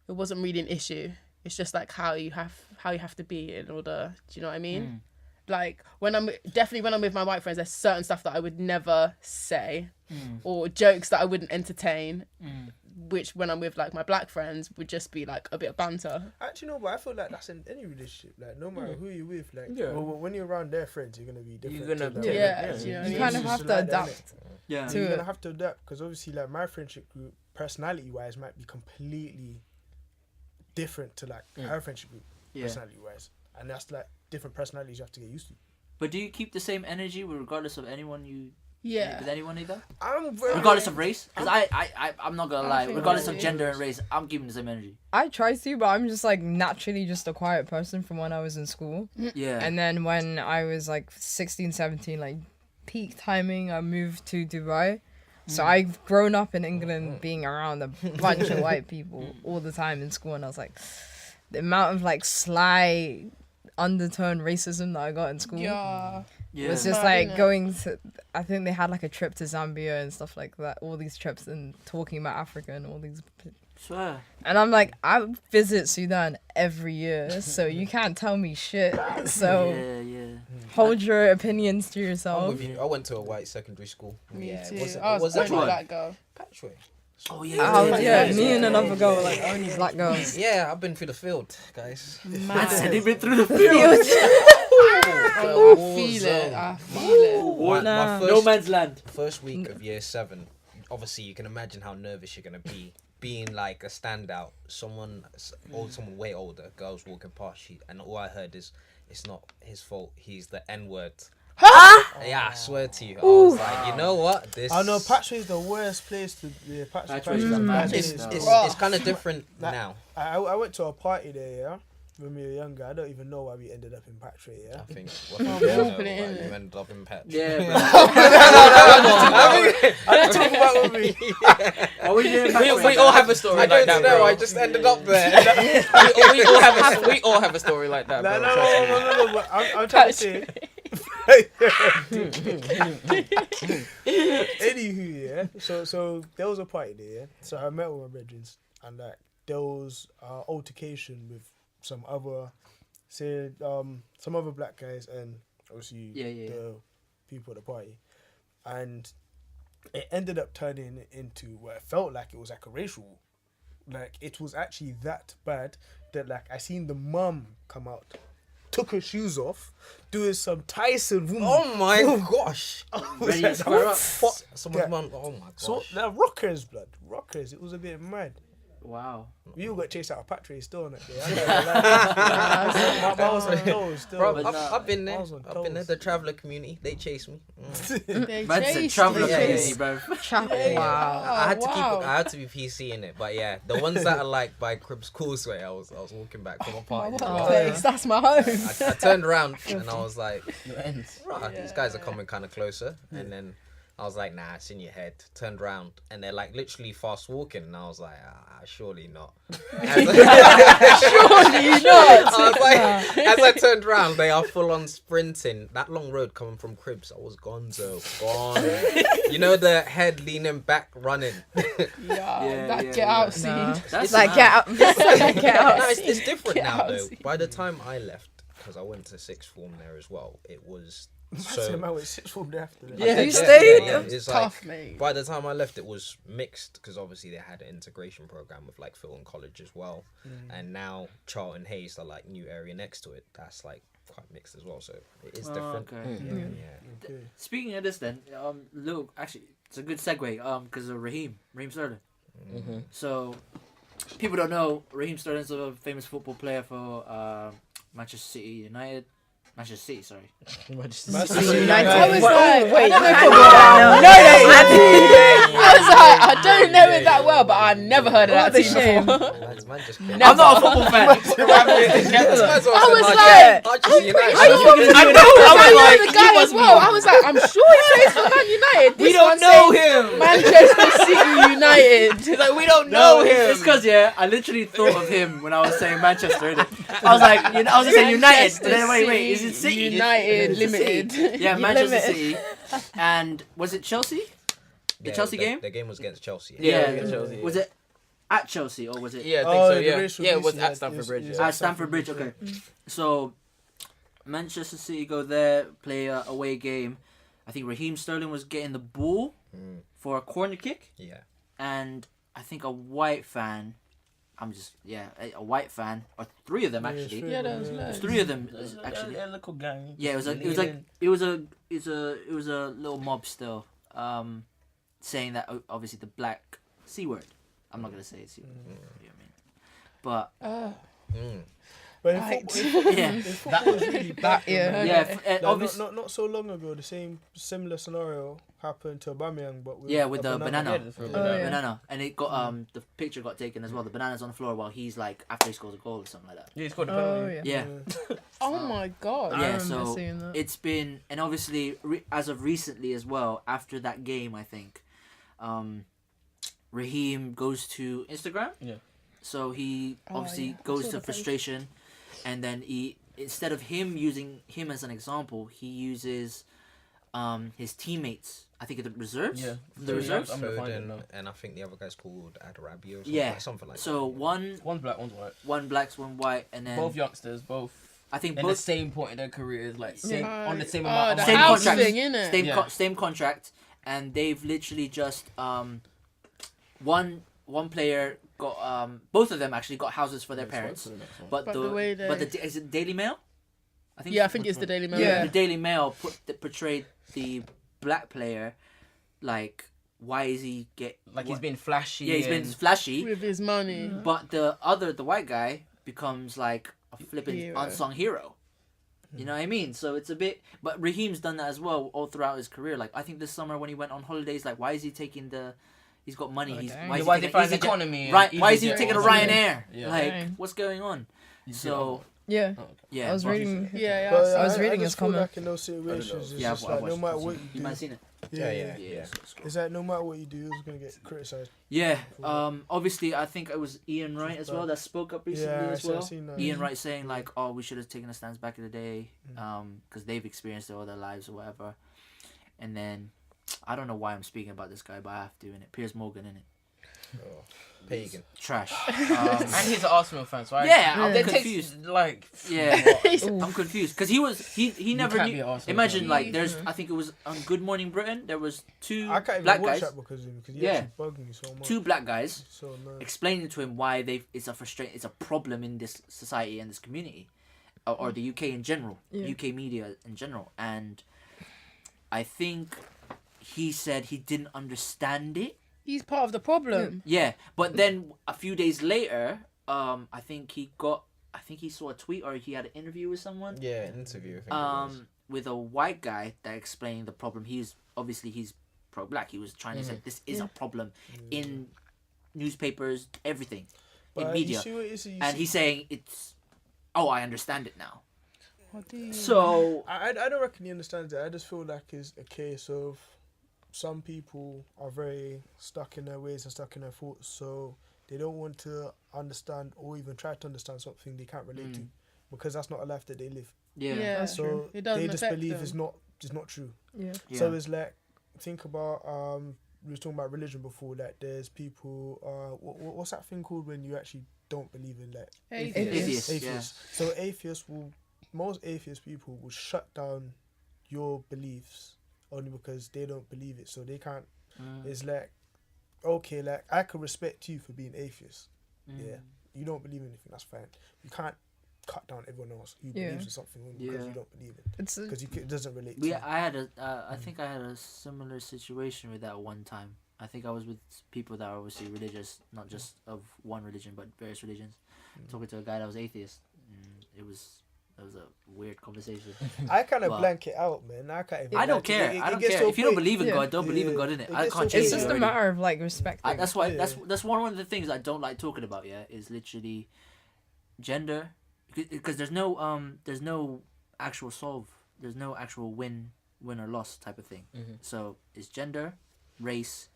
E: an issue. It's just like how you have to be in order, do you know what I mean? like when I'm with my white friends, there's certain stuff that I would never say, or jokes that I wouldn't entertain. Which when I'm with like my black friends would just be like a bit of banter.
B: Actually, no, but I feel like that's in any relationship. Like no matter who you're with, like when you're around their friends, you're gonna be different.
C: You're gonna
E: you
F: kind of have to adapt.
A: Yeah.
B: You're gonna have to adapt because obviously, like my friendship group, personality-wise, might be completely different to like her friendship group, personality-wise, and that's like different personalities you have to get used to.
A: But do you keep the same energy regardless of anyone you?
E: Yeah.
A: With anyone either?
B: Regardless
A: of race? Because I'm not gonna lie. Regardless of gender and race, I'm keeping the same energy.
F: I try to, but I'm just like naturally just a quiet person from when I was in school.
A: Yeah.
F: And then when I was like 16, 17, like peak timing, I moved to Dubai. So I've grown up in England being around a bunch of white people all the time in school, and I was like, the amount of like sly undertone racism that I got in school.
E: Yeah.
A: Yeah.
F: It's just like going to, I think they had like a trip to Zambia and stuff like that, all these trips and talking about Africa and all these.
A: Swear.
F: And I'm like, I visit Sudan every year, so you can't tell me shit. So hold your opinions to yourself.
D: I'm with you. I went to a white secondary school.
E: Me too.
D: Was
E: only
D: that
E: black girl.
D: Patchway?
A: Oh
F: yeah, me and another girl, like only black girls.
D: Yeah, I've been through the field, guys.
A: Man said he been through the field.
E: I feel it.
D: My
A: No man's land.
D: First week of year 7, obviously you can imagine how nervous you're gonna be. Being like a standout, someone way older, girls walking past you, and all I heard is, "It's not his fault. He's the N-word." Yeah, I swear to you. I was like, you know what? This.
B: I know Patchway is the worst place to be. Patchway
D: It's kind of different now.
B: I went to a party there, yeah, when we were younger. I don't even know why we ended up in Patchway, yeah.
D: I think
E: you
D: ended up in Patch.
A: Yeah, bro.
B: I talk about with me.
C: We all have a story
D: I
C: like
D: don't
C: that,
D: know.
C: bro.
D: I just ended up there.
C: we all have a story like that, bro.
B: No. But I'm trying to say. Anywho, yeah. So there was a party there, yeah. So I met with my brethren, and like there was altercation with some other black guys and obviously the people at the party, and it ended up turning into what it felt like it was like a racial, like it was actually that bad that like I seen the mum come out, took her shoes off, doing some Tyson.
D: Oh my gosh!
A: Ready to square up.
D: Someone's mum. Oh my gosh!
B: So the rockers. It was a bit mad.
A: Wow.
B: We all got chased out of Patchway still, innit? I was on toes still.
D: Bro, I've been there. I've been there. The traveller community, they chase me.
A: Man said traveller community, bro.
F: Wow.
D: I had to be PC in it, but yeah, the ones that are like by Cribs Causeway, I was walking back from a party.
E: That's my home.
D: I turned around and I was like, right, these guys are coming kind of closer, and then I was like, nah, it's in your head. Turned around and they're like literally fast walking, and I was like, surely not. Surely not. I was like, as I turned around, they are full on sprinting. That long road coming from Cribs, I was gone. You know the head leaning back, running.
E: Get out scene.
F: It's like get out. Get out.
D: No, it's different now though. By the time I left, because I went to sixth form there as well, it was. So
B: I went sixth form after that.
F: Yeah, you stayed.
D: Yeah. It's
E: tough,
D: like,
E: mate.
D: by the time I left, it was mixed because obviously they had an integration program with like Fulton College as well, and now Charlton Hayes are like new area next to it. That's like quite mixed as well, so it is different.
A: Okay.
B: Okay.
A: Speaking of this, then, look, actually, it's a good segue. Because of Reem Sterling. So, people don't know Reem Sterling's a famous football player for Manchester United.
E: I was like, I don't know it that well, but I never heard of that team before.
A: I'm not a football fan.
E: I know the guy as well. I was like, I'm sure he plays for Man United.
C: We don't know him.
E: Manchester City United.
C: He's like, we don't know him.
A: It's because I literally thought of him when I was saying Manchester. I was like, I was saying United, but then wait, is it City?
E: United Limited.
A: Yeah, Manchester City. And was it Chelsea? The Chelsea game?
D: The game was against Chelsea.
A: Yeah,
C: against Chelsea.
A: Was it at Chelsea or was it?
C: Yeah, I think so. Yeah, it was at Stamford Bridge.
A: At Stamford Bridge. Okay. So Manchester City go there, play a away game. I think Raheem Sterling was getting the ball for a corner kick.
D: Yeah.
A: And I think a white fan, a white fan, or three of them actually.
E: Yeah, there was
A: There's three of them actually.
C: A little gang.
A: Yeah, it was a little mob still, saying that obviously the black C word. I'm not gonna say it. You know what I mean? But
B: But
A: yeah,
B: that was really bad.
A: obviously
B: Not so long ago, the similar scenario happened to Aubameyang, but with
A: the banana.
B: banana.
A: And it got the picture got taken as well. The banana's on the floor while he's like after he scores a goal or something like that.
C: Yeah, he scored a penalty.
A: Yeah.
E: Oh my god.
F: I
A: Yeah,
F: remember
A: so
F: seeing that.
A: it's been, and obviously as of recently as well, after that game, I think, Raheem goes to Instagram.
C: Yeah.
A: So he obviously
E: yeah. I
A: goes
E: saw
A: to
E: the post.
A: frustration, and then he, instead of him using him as an example, he uses his teammates. I think the reserves.
C: Yeah.
A: The reserves.
C: I'm gonna find it
D: Foden,
C: now.
D: and I think the other guy's called Adrabi or something,
A: Yeah.
D: something like
A: So
D: that.
A: one
C: Black, one's white.
A: blacks, one white, and then
C: Both youngsters, both
A: I think
C: in the
A: both
C: same point in their careers, like same,
E: Yeah.
C: on the same
E: Oh,
C: amount of
E: the
C: money.
A: Same
E: house
A: contract.
E: thing, innit?
A: same contract, and they've literally just one player got both of them actually got houses for their parents, but
E: But the way they-
A: is it Daily Mail?
E: I think it's the Daily Mail.
F: Yeah.
A: The Daily Mail portrayed the black player like, why is he
C: He's been flashy.
A: he's been
C: and-
A: flashy,
E: With his money.
A: but the white guy becomes like a flipping
E: Hero.
A: unsung hero. You know what I mean? So it's a bit, but Raheem's done that as well all throughout his career. Like I think this summer when he went on holidays, like why is he taking he's got money.
F: Oh,
A: He's
F: dang.
A: why is
C: Why
A: he
C: they
A: taking
C: find
A: EasyJet?
C: economy?
A: Right?
C: and
A: Why is he
C: EasyJet
A: taking a
C: or something?
A: Ryanair?
C: Yeah.
A: Like
F: Dang.
A: what's going on?
C: You see
A: So
F: Yeah.
A: yeah,
F: I was
A: but-
F: reading.
E: Yeah,
B: But
F: I was reading
B: just
F: his
B: feel
F: comment.
B: like in those situations, it's
A: Yeah,
B: just
A: I've
B: like no
A: watched
B: matter
A: it.
B: what you
A: You
B: do,
A: might have seen it.
D: Yeah.
B: it's like no matter what you do, it's gonna get criticized.
A: Yeah. Obviously, I think it was Ian Wright as well that spoke up recently as
B: I've
A: well.
B: seen that.
A: Ian Wright saying like, "Oh, we should have taken a stance back in the day, because they've experienced it all their lives or whatever." And then, I don't know why I'm speaking about this guy, but I have to. In it, Piers Morgan in it,
D: Oh, pagan.
A: trash.
C: And he's an Arsenal fan, so
A: Yeah, I'm
C: it takes,
A: confused.
C: like,
A: Yeah,
F: Ooh.
A: I'm confused because he never
C: can't be
A: knew.
C: an Arsenal
A: Imagine
C: fan.
A: like there's I think it was on Good Morning Britain there was two
B: I can't even
A: black
B: watch
A: guys,
B: that because he
A: Yeah.
B: actually bugged me so much.
A: two black guys
B: So annoying.
A: explaining to him why it's a problem in this society and this community, or the UK in general,
F: Yeah.
A: UK media in general, and I think he said he didn't understand it.
E: He's part of the problem.
A: Yeah, but then a few days later, I think he saw a tweet or he had an interview with someone.
D: Yeah, an interview. I think it was.
A: With a white guy that explained the problem. He's pro-black. He was trying to say this is a problem in newspapers, everything, in
B: But
A: media,
B: you see what it is,
A: and he's saying it's. Oh, I understand it now.
E: What do you-
A: So
B: I don't reckon he understands it. I just feel like it's a case of some people are very stuck in their ways and stuck in their thoughts, so they don't want to understand or even try to understand something they can't relate to, because that's not a life that they live.
A: yeah,
E: That's
B: So
E: true. It doesn't
B: they just
E: affect
B: believe
E: them.
B: it's not true.
F: Yeah.
A: yeah.
B: So it's like, think about we were talking about religion before. Like there's people. What's that thing called when you actually don't believe in like
A: Atheists,
B: atheists. So most atheist people will shut down your beliefs only because they don't believe it. So they can't. It's like, okay, like I can respect you for being atheist. Yeah, you don't believe in anything. That's fine. You can't cut down everyone else who believes in something only because you don't believe it.
F: It's
B: Because it doesn't relate to you.
A: I had I think I had a similar situation with that one time. I think I was with people that are obviously religious, not just of one religion, but various religions. Talking to a guy that was atheist. It was a weird conversation.
B: I kind of
A: But-
B: blank it out, man. I can't even.
A: I don't
B: like it.
A: care.
B: It
A: I don't
B: gets
A: care.
B: to a
A: If you don't
B: point-
A: believe in
F: Yeah.
A: God, don't believe in
B: Yeah.
A: God, innit?
B: It
A: I
B: gets
A: can't
B: to a
A: change
F: it's
A: it
F: just a
A: already.
F: matter of like respecting.
A: That's why.
B: Yeah.
A: That's one of the things I don't like talking about. Yeah, is literally gender, because there's no actual solve. There's no actual win or loss type of thing. So it's gender, race,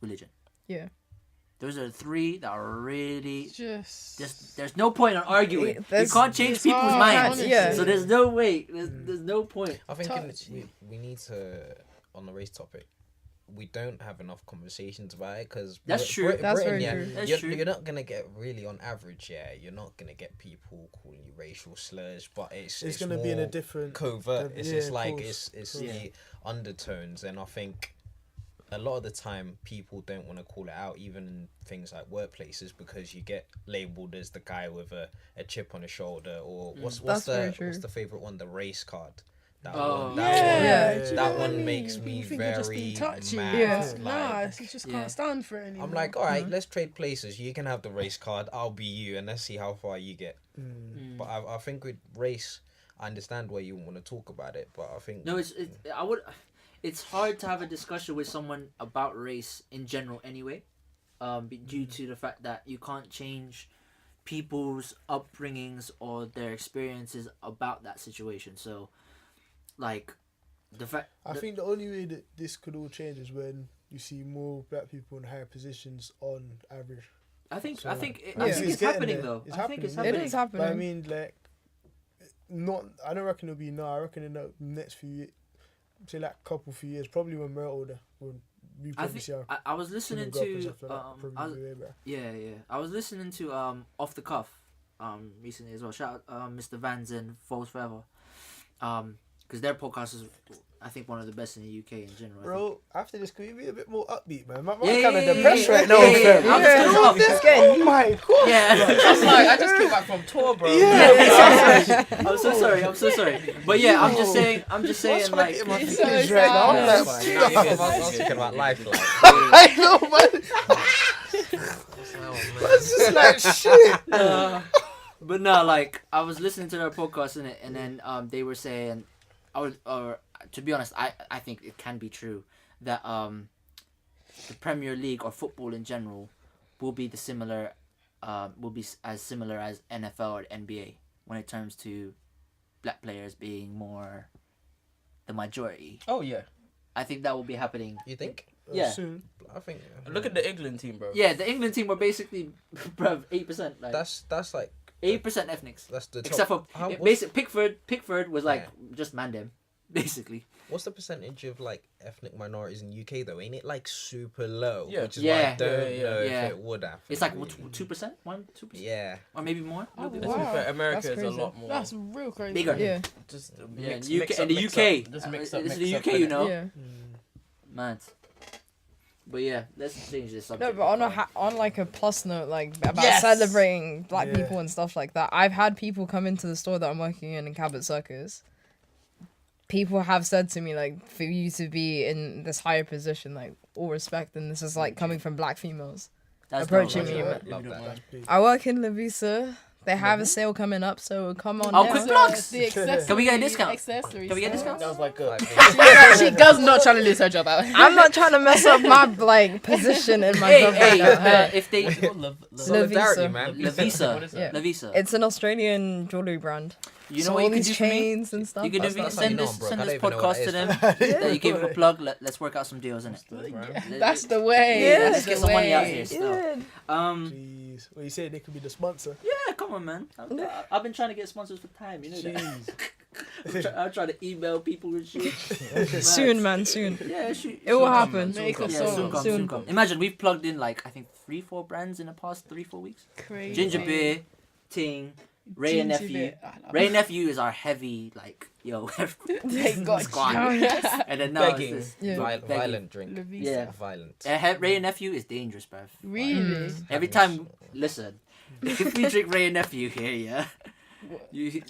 A: religion.
F: Yeah.
A: Those are the three that are really
E: Just
A: there's no point in arguing. You
F: There's-
A: can't change
E: it's
A: people's
E: hard,
A: minds.
E: honestly.
F: Yeah.
A: So there's no way. There's no point.
D: I think
E: touch.
D: we need to, on the race topic, we don't have enough conversations about it because
A: That's true.
F: That's
D: Britain,
F: very true.
A: That's
D: you're,
A: true.
D: you're not gonna get really on average. Yeah, you're not gonna get people calling you racial slurs, but it's
B: gonna be in a
D: more
B: different
D: covert. It's
B: yeah,
D: like
B: of course.
D: it's
A: Yeah.
D: the undertones, and I think a lot of the time people don't want to call it out, even in things like workplaces, because you get labeled as the guy with a chip on his shoulder, or what's
F: That's very
D: the
F: true.
D: what's the favorite one, the race card. That
A: Oh.
D: one,
E: Yeah.
F: Yeah.
D: that one makes me
E: You think you're just
D: very
E: being touchy.
D: mad.
F: Yeah.
E: Nah,
D: Like,
E: you just
A: Yeah.
E: can't stand for it anymore.
D: I'm like, all right, let's trade places. You can have the race card. I'll be you, and let's see how far you get. But I think with race, I understand why you want to talk about it, but I think
A: No, it's hard to have a discussion with someone about race in general anyway, due to the fact that you can't change people's upbringings or their experiences about that situation. So, like,
B: I think the only way that this could all change is when you see more black people in higher positions on average.
A: I think
B: So,
A: it's
B: getting
A: happening
B: there.
A: though.
B: It's
A: I think it's
B: happening,
A: happening.
F: It is happening.
B: But I mean, like, I don't reckon it'll be now. I reckon in the next few, say like few years, probably when we're older, when we
A: I
B: probably
A: think
B: see our
A: I was listening
B: children grow up and
A: to
B: stuff like that, probably be way better.
A: yeah. I was listening to Off the Cuff recently as well. Shout out Mr. Vans and Falls Forever, because their podcast is, I think, one of the best in the UK in general. I think.
B: Bro, after this, could you be a bit more upbeat, man? I'm
A: Yeah,
B: kind of
A: yeah,
B: depressed
A: yeah,
B: right now,
A: yeah,
B: fam.
A: yeah. I'm just gonna up this
B: Oh my god.
A: Yeah.
C: I just came back from tour, bro.
A: I'm so sorry. But yeah, I'm just saying, like,
B: Get my
E: It's
B: feelings
E: so
B: right now. I'm
E: sad.
B: like,
D: I was thinking about life. Like,
B: I know, man. It's just like shit.
A: but no, like, I was listening to their podcast in it, and then they were saying, or to be honest, I think it can be true that the Premier League or football in general will be as similar as NFL or NBA when it comes to black players being more the majority.
C: Oh yeah.
A: I think that will be happening.
D: you think?
A: Yeah.
B: Soon.
D: I think.
C: Look at the England team, bro.
A: Yeah, the England team were basically, bruv, 8%. Like,
D: That's like
A: 8% ethnics.
D: that's the top.
A: Except for Pickford was like just man them, basically.
D: What's the percentage of like ethnic minorities in UK though? Ain't it like super low?
C: Yeah.
D: Which is
A: Yeah.
D: why I don't know
A: Yeah.
D: if it would happen.
A: It's like
D: really.
A: 2%, 1-2%,
D: Yeah.
A: or maybe more.
E: Oh,
C: To be
E: wow.
C: fair, America
F: That's
C: is a
F: crazy.
C: lot more.
E: That's real crazy.
A: Bigger.
F: Yeah.
C: Just
A: Yeah,
C: mix,
A: UK,
C: mix
A: and
C: up,
A: the
C: mix
A: UK.
C: Up. Just mix up.
A: It's
C: Mix
A: the
C: up,
A: UK, you
C: innit?
A: know.
F: Yeah.
A: Man. But yeah, let's change this
F: No,
A: subject.
F: but on like a plus note, like about
A: Yes!
F: celebrating black
B: Yeah.
F: people and stuff like that. I've had people come into the store that I'm working in Cabot Circus. People have said to me, like, for you to be in this higher position, like, all respect, and this is like coming from black females.
A: That's
F: approaching
A: dope.
F: me,
A: That's
F: man.
A: dope.
D: Love that.
B: Big.
F: I work in Lavisa. They have a sale coming up, so come on.
A: Oh,
F: now.
A: quick plugs!
E: The accessory,
A: Can we get a discount?
E: Accessory
A: Can we get a
E: stuff.
A: discount?
C: Sounds like a.
E: She does not try to lose her job out.
F: I'm not trying to mess up my like position in my
A: Hey,
F: job right now. Hey.
A: if they
D: Solidarity,
F: Lavisa.
D: man.
A: Lavisa,
C: What is
F: Yeah.
A: Lavisa,
F: It's an Australian jewelry brand.
A: you know
F: so
A: what
F: all
A: you can
F: these
A: do for me?
F: chains and stuff.
A: You can
D: That's how you
A: send
D: know
A: this
D: I'm broke.
A: send
D: I
A: this
D: don't even know what
A: podcast to
D: that
A: them. That you give them a plug. Let's work out some deals, innit?
E: That's the way.
F: Yeah.
E: That's
A: Let's get
E: the
A: some money out
E: way.
A: here still.
F: Yeah.
B: Jeez. Well, you say they could be the sponsor.
A: Yeah, come on, man. I've been trying to get sponsors for time. You know that. I'm trying to email people and shit.
F: Soon, man, soon.
A: Yeah, shoot.
F: It will happen.
E: Make
A: Yeah,
E: us
A: soon
E: soon.
A: come. Imagine we've plugged in like I think 3-4 brands in the past 3-4 weeks.
E: Crazy.
A: Ginger beer, Ting, Ray and
E: Ginger
A: Nephew.
E: beer. I love
A: Ray and Nephew is our heavy like yo
E: They got
A: squad.
E: you.
A: And then now
D: Begging.
A: it's this.
F: Yeah.
A: Begging.
D: Violent drink.
E: Lavisa.
A: Yeah.
D: Violent.
A: Ray and Nephew is dangerous, bruv.
E: Really?
A: Every time, listen, if we drink Ray and Nephew here, yeah, you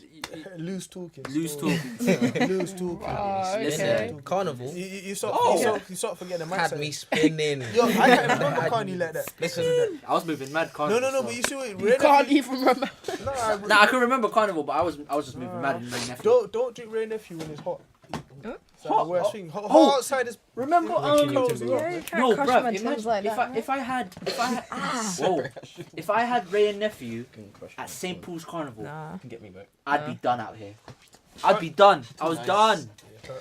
B: Loose talking.
A: lose
B: still.
A: talking.
B: Loose talking.
E: Wow,
A: Listen.
E: okay.
D: Carnival
B: You sort of forgetting the
D: had
B: mindset.
D: me spinning.
B: Yo, I can't remember Kanye like that.
D: Listen,
A: I was moving mad
B: No,
A: carnival.
B: but you see what
E: You can't even remember.
B: No,
A: I can remember carnival, but I was just moving mad in Ray and Nephew.
B: don't drink Ray Nephew when it's hot.
F: Huh?
B: It's like the worst thing. Hot
A: Oh.
B: outside is
A: Remember,
B: cold as well.
F: Yeah, you can't
A: no,
F: crush
A: bruv,
F: my Timbs
A: imagine
F: like that.
A: if I had whoa, if I had Ray and Nephew at St. Paul's Carnival,
F: Nah.
C: Get me back.
A: I'd be done out here. I'd be done. I was done.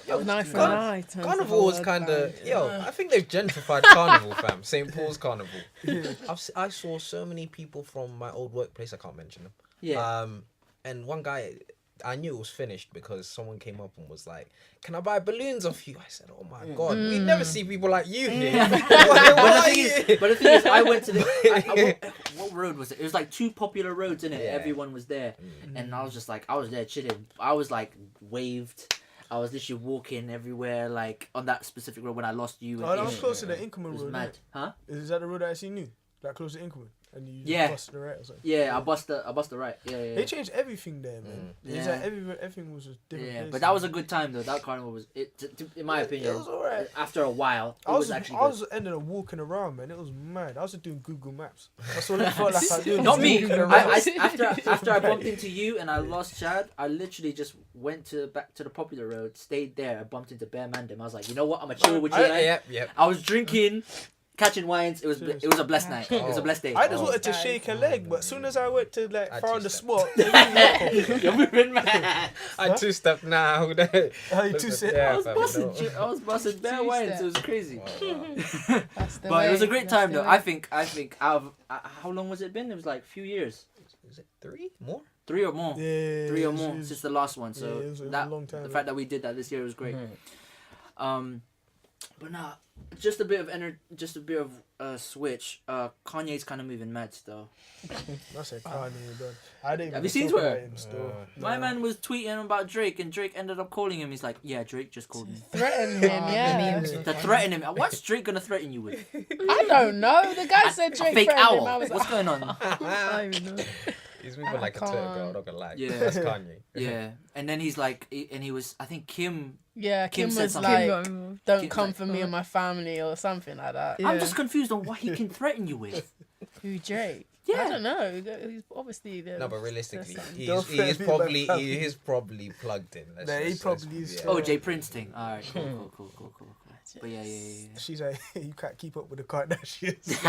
E: Night for
D: Carnival-
E: night.
D: Carnival was kind of I think they've gentrified Carnival, fam. St. Paul's Carnival. I saw so many people from my old workplace. I can't mention them.
A: Yeah.
D: And one guy I knew it was finished because someone came up and was like, "Can I buy balloons off you?" I said, "Oh my god, we never see people like you here."
A: But the thing is, I went to what road was it? It was like 2 popular roads in it. Yeah. Everyone was there, and I was just like, I was there chilling. I was like waved. I was literally walking everywhere, like on that specific road when I lost you.
B: Oh, that was close to the Inkerman road.
A: Mad, huh?
B: Is that the road I seen you? Like close to Inkerman? And you bust the right or something.
A: Yeah, I bust the right. Yeah.
B: They changed everything there, man. It's like everything was a different place.
A: But that was a good time though. That carnival was, in my opinion,
B: it was alright.
A: After a while,
B: I was ended up walking around, man. It was mad. I was just doing Google Maps. That's all it felt like I was doing.
A: Not me. After I bumped into you and I lost Chad, I literally just went back to the popular road, stayed there. I bumped into Bear Mandem. I was like, you know what? I'm gonna chill with you.
D: Yep.
A: I was drinking. Catching wines, it was a blessed night. It was a blessed day.
B: I just wanted to shake a leg, but as soon as I went to found the spot,
A: you're moving mad.
D: I 2-stepped now.
B: How you 2-step?
A: I was busting bare wines. It was crazy. But it was a great time though. I think out of how long was it been? It was like a few years.
D: Is it 3 more?
A: 3 or more.
B: Yeah,
A: 3 or more since the last one. So
B: it was a long time.
A: The fact that we did that this year was great. But nah, just a bit of switch. Kanye's kind of moving mad still.
B: That's a Kanye, bro.
A: Have you seen Twitter? My man was tweeting about Drake, and Drake ended up calling him. He's like, "Yeah, Drake just called me."
E: Threaten him, yeah.
A: To threaten him. What's Drake gonna threaten you with?
E: I don't know. The guy said Drake
A: fake
E: threatened
A: owl.
E: him. I was
A: What's going on?
E: I don't even know.
D: He's moving like a Twitter girl, I'm not gonna lie.
A: Yeah.
D: That's Kanye.
A: Yeah, and then he's like, and he was, I think Kim.
E: Yeah, Kim
A: said
E: was
A: something.
E: like, "Don't come for me and my family" or something like that.
A: I'm just confused on what he can threaten you with.
E: Who, Drake?
A: Yeah.
E: I don't know. He's obviously
D: No, but realistically, he
B: Don't
D: is
B: threaten me
D: probably probably plugged in.
B: He probably is.
A: Oh, Jay Prince thing. All right, cool. But yeah.
B: She's like, you can't keep up with the Kardashians.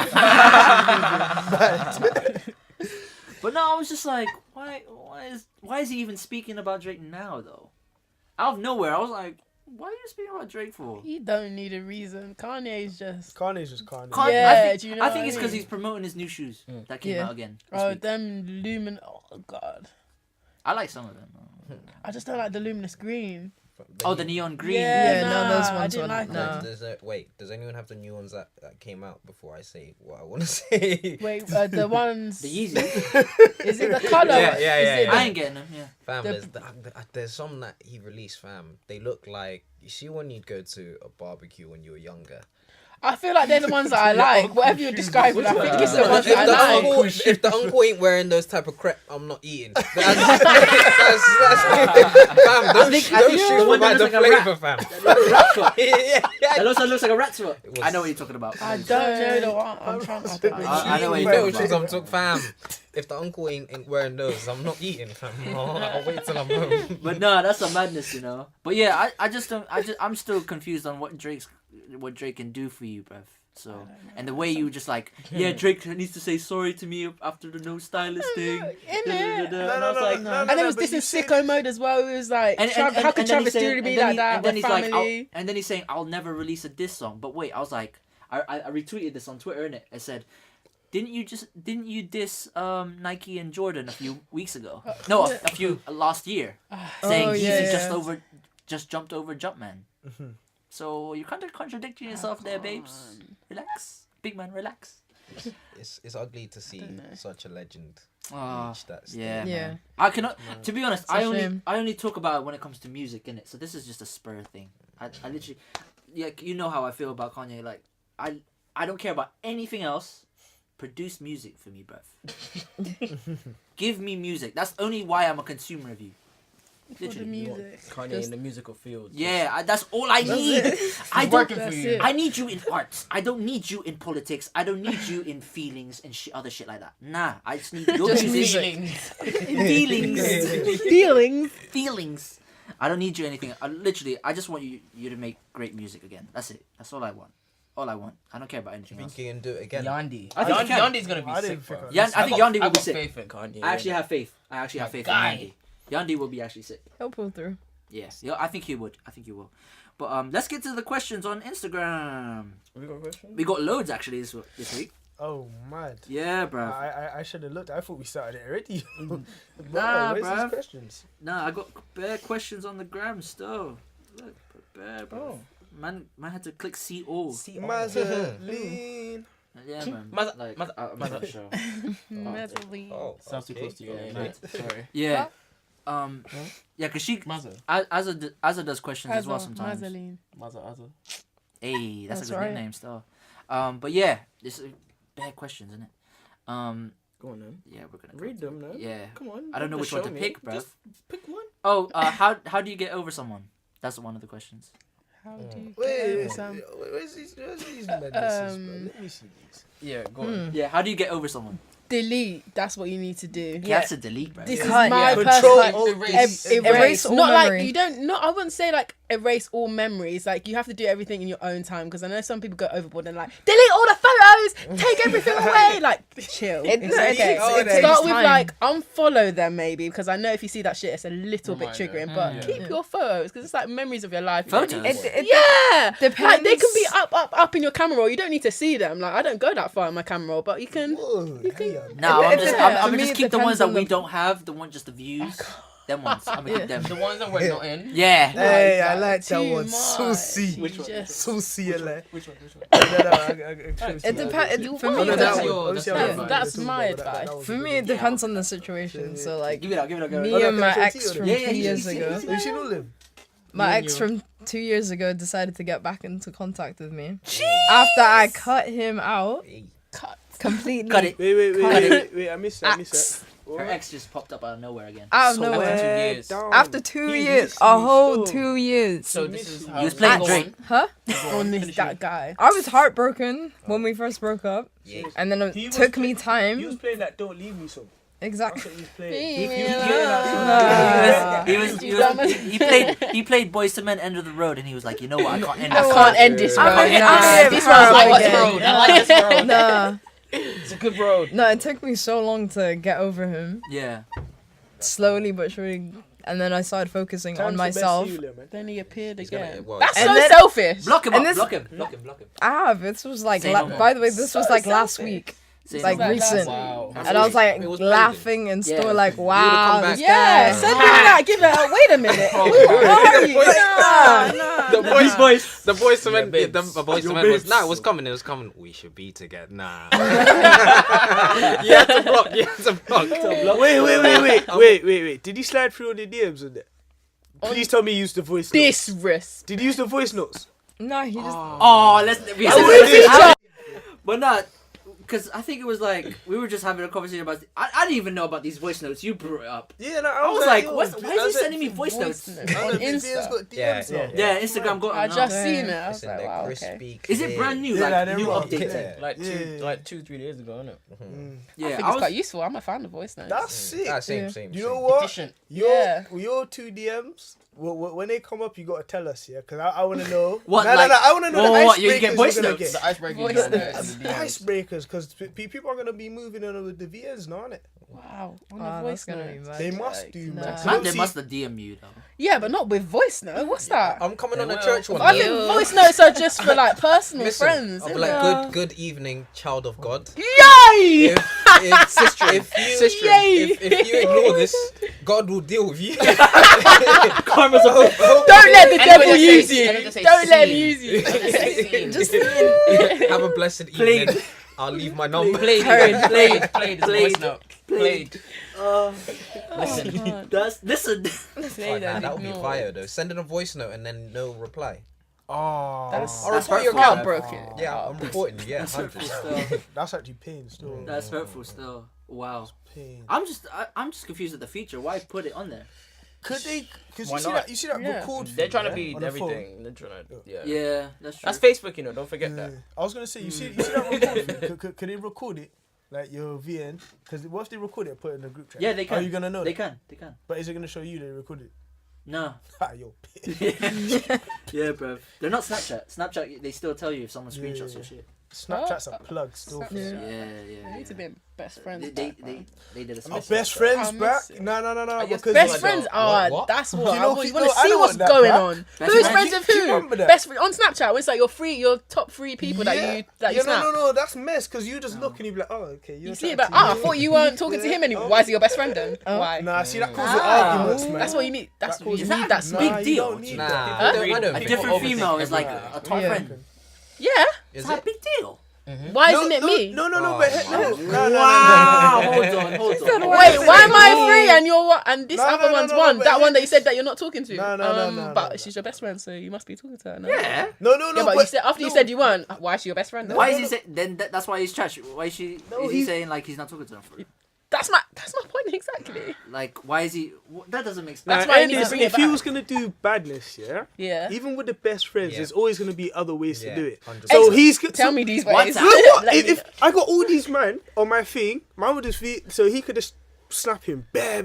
A: But no, I was just like, why is he even speaking about Drake now though? Out of nowhere, I was like, why are you speaking about Drake for?
E: He don't need a reason. Kanye's just
B: Kanye.
A: I think it's because he's promoting his new shoes that came out again.
E: Them luminous. Oh god,
A: I like some of them.
E: I just don't like the luminous green.
A: The neon green.
F: Those ones
E: I didn't like
F: no.
D: Wait, does anyone have the new ones that came out before I say what I want to say?
E: Wait, the ones.
A: The Yeezy.
E: Is it the color?
D: Yeah.
A: I ain't getting them. Yeah.
D: Fam, there's some that he released, fam. They look like, you see when you'd go to a barbecue when you were younger.
E: I feel like they're the ones that I like. Whatever you're describing, I think it's the ones that I like.
D: If the uncle ain't wearing those type of crap, I'm not eating. Fam, those shoes provide the flavour, fam.
A: That looks like a rat foot. I know what you're talking about.
E: I don't know the one. I'm trying to.
A: I know what you're talking
D: shoes
A: about.
D: I'm talking, fam. If the uncle ain't wearing those, I'm not eating, fam. I'll wait till I'm home.
A: But no, that's a madness, you know. But yeah, I'm still confused on what Drake can do for you, bruv. So, and the way you just like, yeah, Drake needs to say sorry to me after the no stylist thing. And
E: there was this in sicko mode as well. It was like, how could Travis do be like that?
A: And then he's like, and then he's saying, I'll never release a diss song. But wait, I was like, I retweeted this on Twitter, innit? I said, didn't you diss Nike and Jordan a few weeks ago? No, a few last year, saying Yeezy just jumped over Jumpman. So you're kind of contradicting yourself there, babes. Relax, big man, relax.
D: It's ugly to see such a legend reach that stage.
A: Yeah,
F: yeah.
A: Man. I cannot. To be honest, I
F: shame.
A: only talk about it when it comes to music, innit? So this is just a spur thing. I literally, you know how I feel about Kanye. Like I don't care about anything else. Produce music for me, bruv. Give me music. That's only why I'm a consumer of you.
E: Literally. The music.
C: Kanye in the musical field.
A: Yeah, that's all I need.
C: I
A: I need you in arts. I don't need you in politics. I don't need you in feelings and other shit like that. Nah, I just need your music. Feelings. I don't need you anything. I just want you to make great music again. That's it. That's all I want. I don't care about anything else.
D: You can do it again.
C: Yandi.
A: I think
C: Yandi's gonna be sick, bro.
A: I think Yandi will be sick.
C: I got faith in Kanye.
A: I actually have faith. I actually have faith in Yandi. Yandi will be actually sick.
F: He'll pull through.
A: Yes. Yeah, I think he would. But let's get to the questions on Instagram.
C: We got questions?
A: We got loads actually this week.
B: Oh, mad.
A: Yeah, bro.
B: I should have looked. I thought we started it already.
A: Nah,
B: where's
A: bruv.
B: these questions?
A: Nah, I got bare questions on the gram still. Look, bare, bro. Man had to click see all.
B: Mazeline.
A: Yeah, man. I'm not sure.
C: Sounds too close to your name. Sorry.
A: Yeah. Yeah, cause she Azza does questions as well sometimes.
C: Maza.
A: Hey, that's a good
F: right.
A: nickname still. But yeah, this is bad questions, isn't it?
C: Go on then.
A: Yeah, we're gonna
C: Read them, no?
A: Yeah.
C: Come on.
A: I don't know which one to
C: show me.
A: pick, bruv.
C: Just pick one.
A: Oh, how do you get over someone? That's one of the questions.
E: How do you
B: Where's these madnesses, bro? Let me see these.
C: Yeah, go on.
A: Yeah, how do you get over someone?
E: delete? That's what you need to do.
A: You have to delete, bro.
E: This is
F: Can't,
E: my
F: yeah.
E: personal
F: Erase all
E: not
F: memory.
E: like you don't. Not I wouldn't say like erase all memories. Like you have to do everything in your own time because I know some people go overboard and like delete all the photos, take everything away. Like chill.
F: It's
E: okay.
F: okay.
E: Start with like unfollow them maybe because I know if you see that shit, it's a little bit
C: Reminder.
E: triggering. But keep your photos because it's like memories of your life.
A: Photos?
E: Yeah,
F: depends.
E: like they can be up in your camera roll. You don't need to see them. Like I don't go that far in my camera roll, but you can.
A: No, I'm
F: To me,
A: just
F: it
A: keep the ones
F: depends
A: that
F: on
A: we
F: the-
A: don't have. The one just the views. Them ones. I'm gonna keep them.
C: The ones that we're not in.
A: Yeah.
B: Hey, I like that
E: Too
B: one.
E: much.
B: Susie.
E: Which one?
B: Susie, like.
C: Which one?
F: It depends. For me,
C: no,
F: that's
C: that's yours.
E: That's my advice.
F: for me, it depends on the situation. So like
A: Give it up.
F: me and my ex from
A: Yeah,
F: 2
A: yeah,
F: years
A: yeah,
F: ago.
B: You should know them.
F: My ex from 2 years ago decided to get back into contact with me after I cut him out completely.
A: Cut it.
B: Wait, I missed that.
A: Her ex just popped up out of nowhere again.
F: Out of
C: So
F: nowhere.
C: after 2 years.
F: After 2
B: He
F: years,
B: missed
F: a
B: me
F: whole
B: so.
F: 2 years.
C: So this is how
A: You was playing
C: Go
A: Drake.
F: Huh?
E: On this that guy.
F: I was heartbroken when we first broke up,
D: Yeah.
F: and then
B: He
F: it
B: was
F: took me
B: He was
F: time.
B: playing that "Don't Leave Me" song.
F: Exactly.
B: That's what he was playing.
A: He played Boyz II Men End of the Road, and he was like, you know what? I can't end
E: I
A: this.
E: can't end this road.
F: I'm gonna
E: Nah,
F: end
E: this
F: it
E: road's
F: for
E: like
F: her
E: this
F: again.
E: road. I like this road.
F: Nah,
C: It's a good road.
F: no, it took me so long to get over him.
A: Yeah.
F: Slowly but surely, and then I started focusing on myself.
E: Then he appeared
D: He's gonna-
E: again.
D: well,
E: That's
F: And
E: so
F: then-
E: selfish.
A: Block him
F: And
A: up.
F: this-
A: Block him.
F: I have. This was like,
A: Say no more.
F: by the way, this was like last
E: selfish.
F: week,
A: Say
F: like
A: no more.
F: recent.
C: Wow.
F: And I was like
D: It was
F: laughing and
A: Yeah.
F: still like,
D: come
F: wow,
D: back.
F: this
E: Yeah,
F: guy.
E: send me that. Give it out. Wait a minute. Who are you?
D: The boys, the boys cement,
C: Yeah,
D: the
C: babes.
D: boys
B: Your
D: cement was
B: babes.
D: nah, it was coming. We should be together. Nah. You had to block.
B: Wait. Did he slide through the DMs on that? Please tell me you used the voice notes.
E: This risk.
B: Did you use the voice notes?
F: No, he just.
A: Oh, let's. But not. Because I think it was like we were just having a conversation about. I didn't even know about these voice notes. You brought it up.
B: Yeah, no,
A: I was like,
B: yo,
A: why is he sending me
E: Voice
A: voice notes?
E: notes on Insta.
D: Yeah.
A: Yeah, Instagram got
E: I
A: it now.
E: just seen it. I
D: It's
E: was
D: in
E: like,
D: there,
E: wow, okay.
D: crispy.
A: Is it brand new?
B: Yeah,
A: Like
B: they're
A: new
B: wrong.
A: updated?
D: Yeah.
C: Like
B: Yeah.
C: 2-3 years ago, innit?
A: Yeah,
E: I think
A: I
E: it's
A: was.
E: quite useful. I'm a fan of voice notes.
B: That's sick.
D: Same.
B: You know what?
C: Efficient.
E: Yeah.
B: Your two DMs. When they come up, you gotta tell us, yeah, because I want to know.
A: What,
B: No,
A: like-
B: I want to know
A: what,
B: the
A: you
B: icebreakers
A: get voice
B: you're gonna
A: notes?
B: get.
C: The icebreaker.
E: Voice
C: is
E: notes.
B: The icebreakers, because people are gonna be moving on with the VNs now, aren't it?
E: Wow. On
F: Oh,
E: a
F: that's
E: voice
F: gonna be
E: note.
F: mad.
B: They must do,
F: Nah.
B: man.
A: Man, they
B: Obviously-
A: must have DM you though.
E: Yeah, but not with voice note. What's that?
D: I'm coming on a
C: Well,
D: church one.
E: I
D: day.
E: think voice notes are just for like personal
D: Listen,
E: friends.
D: I'll be
E: innit?
D: like, good evening, child of God.
E: Yay!
D: If you ignore this, God will deal with you.
A: Karma's a
E: Don't let the
C: And
E: devil
C: just
E: use
C: say- and
E: you.
C: just say
E: Don't let him
C: scene.
E: use you.
F: Just
D: Have a blessed evening. I'll leave my number.
C: Played. It's a voice note. Played.
E: Listen.
A: listen.
D: Oh, nah, that would be fire though. Send in a voice note and then no reply.
B: Oh,
E: That's
D: I'll report your
E: heart
D: account.
E: broken.
D: Yeah, I'm reporting you. Yeah,
A: That's hurtful
D: 100.
A: still.
B: that's actually pain still.
A: That's hurtful still. Wow.
B: Pain.
A: I'm just confused at the feature. Why put it on there?
B: Could they? Because
C: Why
B: you see
C: not?
B: that
E: Yeah.
B: record.
C: They're
B: thing,
C: trying to
B: yeah,
C: be
B: on the phone?
C: everything. They're trying to, yeah.
A: Yeah, that's true.
C: That's Facebook, you know. Don't forget that.
B: I was gonna say, you see that record thing? Could they record it, like your VN? Because what if they record it and put it in the group chat?
A: Yeah, they can.
B: How are you gonna know?
A: They
B: that?
A: can.
B: But is it gonna show you they recorded it?
A: No.
B: Ah, yo.
A: Yeah, bro. They're not Snapchat. Snapchat, they still tell you if someone screenshots your shit.
B: Snapchat's a plug still.
A: Yeah.
E: I need to be best friends.
A: They did a
B: Our best friends back? No. Because
E: Best friends are.
D: What?
E: That's what.
B: You know,
E: You
B: no,
E: want to
B: I
E: see
B: don't
E: what's
B: want that,
E: going
B: bruh.
E: on.
A: Best
E: Who's
A: friends?
E: friends with
B: Do you
E: who?
B: remember that?
E: Best friend on Snapchat. It's like your top 3 people that you snap.
B: No, that's mess. Because you just look and you be like, oh, okay.
E: You see it, but I thought you weren't talking to him anymore. Why is he your best friend then? Why?
B: Nah, see, that causes arguments, man.
E: That's what you need. That's what you
B: That
E: need. That's
A: big
B: Nah, you
A: deal.
B: don't need
D: Nah,
B: that.
D: I don't
A: A
D: think
A: different
D: people
A: female
D: overthink
A: is like
D: everything.
A: a top friend.
E: Yeah.
D: Is
A: It's a
D: it?
A: big deal.
E: Why isn't it me?
B: No,
D: Oh,
B: but no.
A: Wow. Hold on.
E: Wait, why am I 3 and you're what? And this other one's 1.
B: but
E: That one that you said that you're not talking to.
B: No,
E: But she's your best friend, so you must be talking to her. No?
A: Yeah.
B: No,
E: Yeah, but you said after you said you weren't. Why is she your best friend? Then?
A: Why is he saying? Then that's why he's trash. Why is she? Is he saying like he's not talking to her?
E: That's my point exactly.
A: Like, why is he? That doesn't make sense.
E: That's why you need to bring it
B: if he
E: back.
B: was gonna do badness,
E: Yeah.
B: even with the best friends,
D: Yeah.
B: there's always gonna be other ways to do it.
D: 100%.
B: So he's
E: Tell me these ways.
A: What's that?
B: Look what
E: Let me
B: if I got all these men on my thing, man would just be so he could just snap him bare,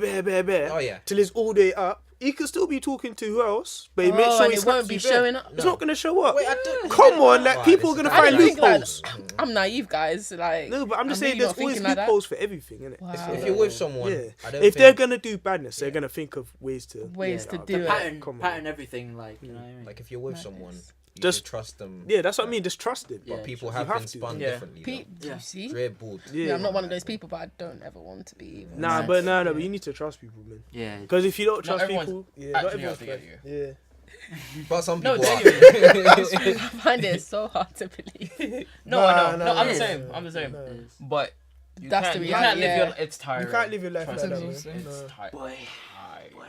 D: Oh, yeah.
B: till it's all day up. He could still be talking to who else, but he makes
E: Oh,
B: sure
E: and
B: he
E: it
B: snaps
E: won't be
B: you bare.
E: showing up.
B: It's not gonna show up.
D: Wait, I don't-
B: Come on, like
D: Right,
B: people are
D: this
B: gonna
D: is-
E: I
B: find
E: don't think like
B: loopholes.
E: I'm naive, guys. Like
B: No, but I'm just
E: I'm
B: saying
E: really
B: there's
E: not
B: always
E: thinking like that.
B: loopholes for everything, innit?
E: Wow.
D: If you're with someone,
B: Yeah.
D: I don't
B: If
D: think
B: they're gonna do badness, they're gonna think of ways to.
E: ways to
B: Yeah,
E: do it.
B: Come on.
A: Pattern everything. Like, you know what I mean?
D: like if you're with
E: Madness.
D: someone, you
B: Just-
D: just trust them.
B: Yeah, that's what I mean. Just trust it.
A: Yeah.
D: But people
B: You
D: have
B: have
D: been
B: to.
D: spun
C: Yeah.
D: differently.
E: Do
A: Yeah.
E: you see?
D: Dre bald.
E: Yeah, I'm not one of those people, but I don't ever want to be either.
B: Nah,
A: Nice.
B: but but you need to trust people, man.
A: Yeah.
B: Because if you don't
C: Not
B: trust
C: everyone's
B: people, yeah,
C: actually
B: not everyone's
C: out to get
B: perfect. Yeah.
D: But some
C: No,
D: people are.
C: genuinely.
E: I find it so hard to believe.
C: No,
B: Nah,
C: no,
B: nah,
C: I'm
A: nah.
C: the same. I'm the same.
B: Nah.
C: But you
E: That's
C: can't,
E: the
C: you can't
E: reality,
C: live
E: yeah.
C: your. It's tiring.
B: You can't live your life
C: Trust
B: like that,
C: me.
B: man.
C: It's
B: No.
C: tiring.
A: Boy.